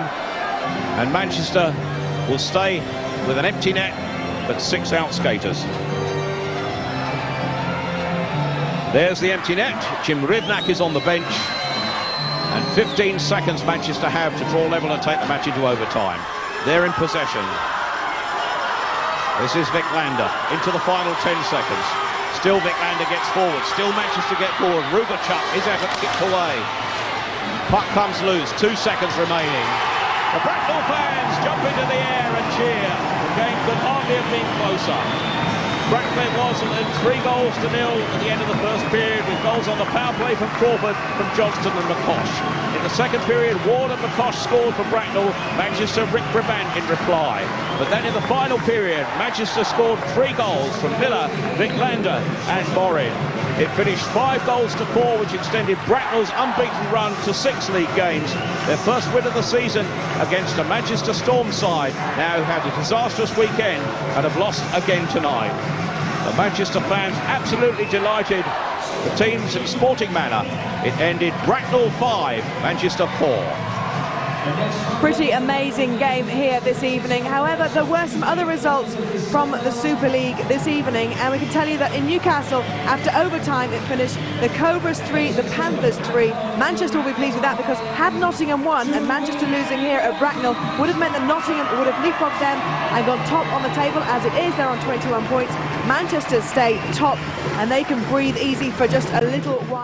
And Manchester will stay with an empty net, but 6 out skaters. There's the empty net. Jim Ribnak is on the bench. And 15 seconds Manchester have to draw level and take the match into overtime. They're in possession. This is Viclander into the final 10 seconds. Still Vicklander gets forward. Still Manchester get forward. Rugachuk, his effort kicked away. Puck comes loose. 2 seconds remaining. The Bracknell fans jump into the air and cheer. The game could hardly have been closer. Bracknell was in 3-0 at the end of the first period, with goals on the power play from Crawford, from Johnston and McCosh. In the second period, Ward and McCosh scored for Bracknell. Manchester Rick Brabant in reply. But then in the final period, Manchester scored 3 goals from Miller, Vicklander and Morin. It finished 5 goals to 4, which extended Bracknell's unbeaten run to 6 league games. Their first win of the season against a Manchester Storm side, now had a disastrous weekend and have lost again tonight. The Manchester fans absolutely delighted. The team's in sporting manner. It ended Bracknell 5, Manchester 4. Pretty amazing game here this evening. However, there were some other results from the Super League this evening, and we can tell you that in Newcastle, after overtime, it finished the Cobras 3, the Panthers 3. Manchester will be pleased with that, because had Nottingham won and Manchester losing here at Bracknell would have meant that Nottingham would have leapfrogged them and gone top on the table. As it is, they're on 21 points. Manchester stay top, and they can breathe easy for just a little while.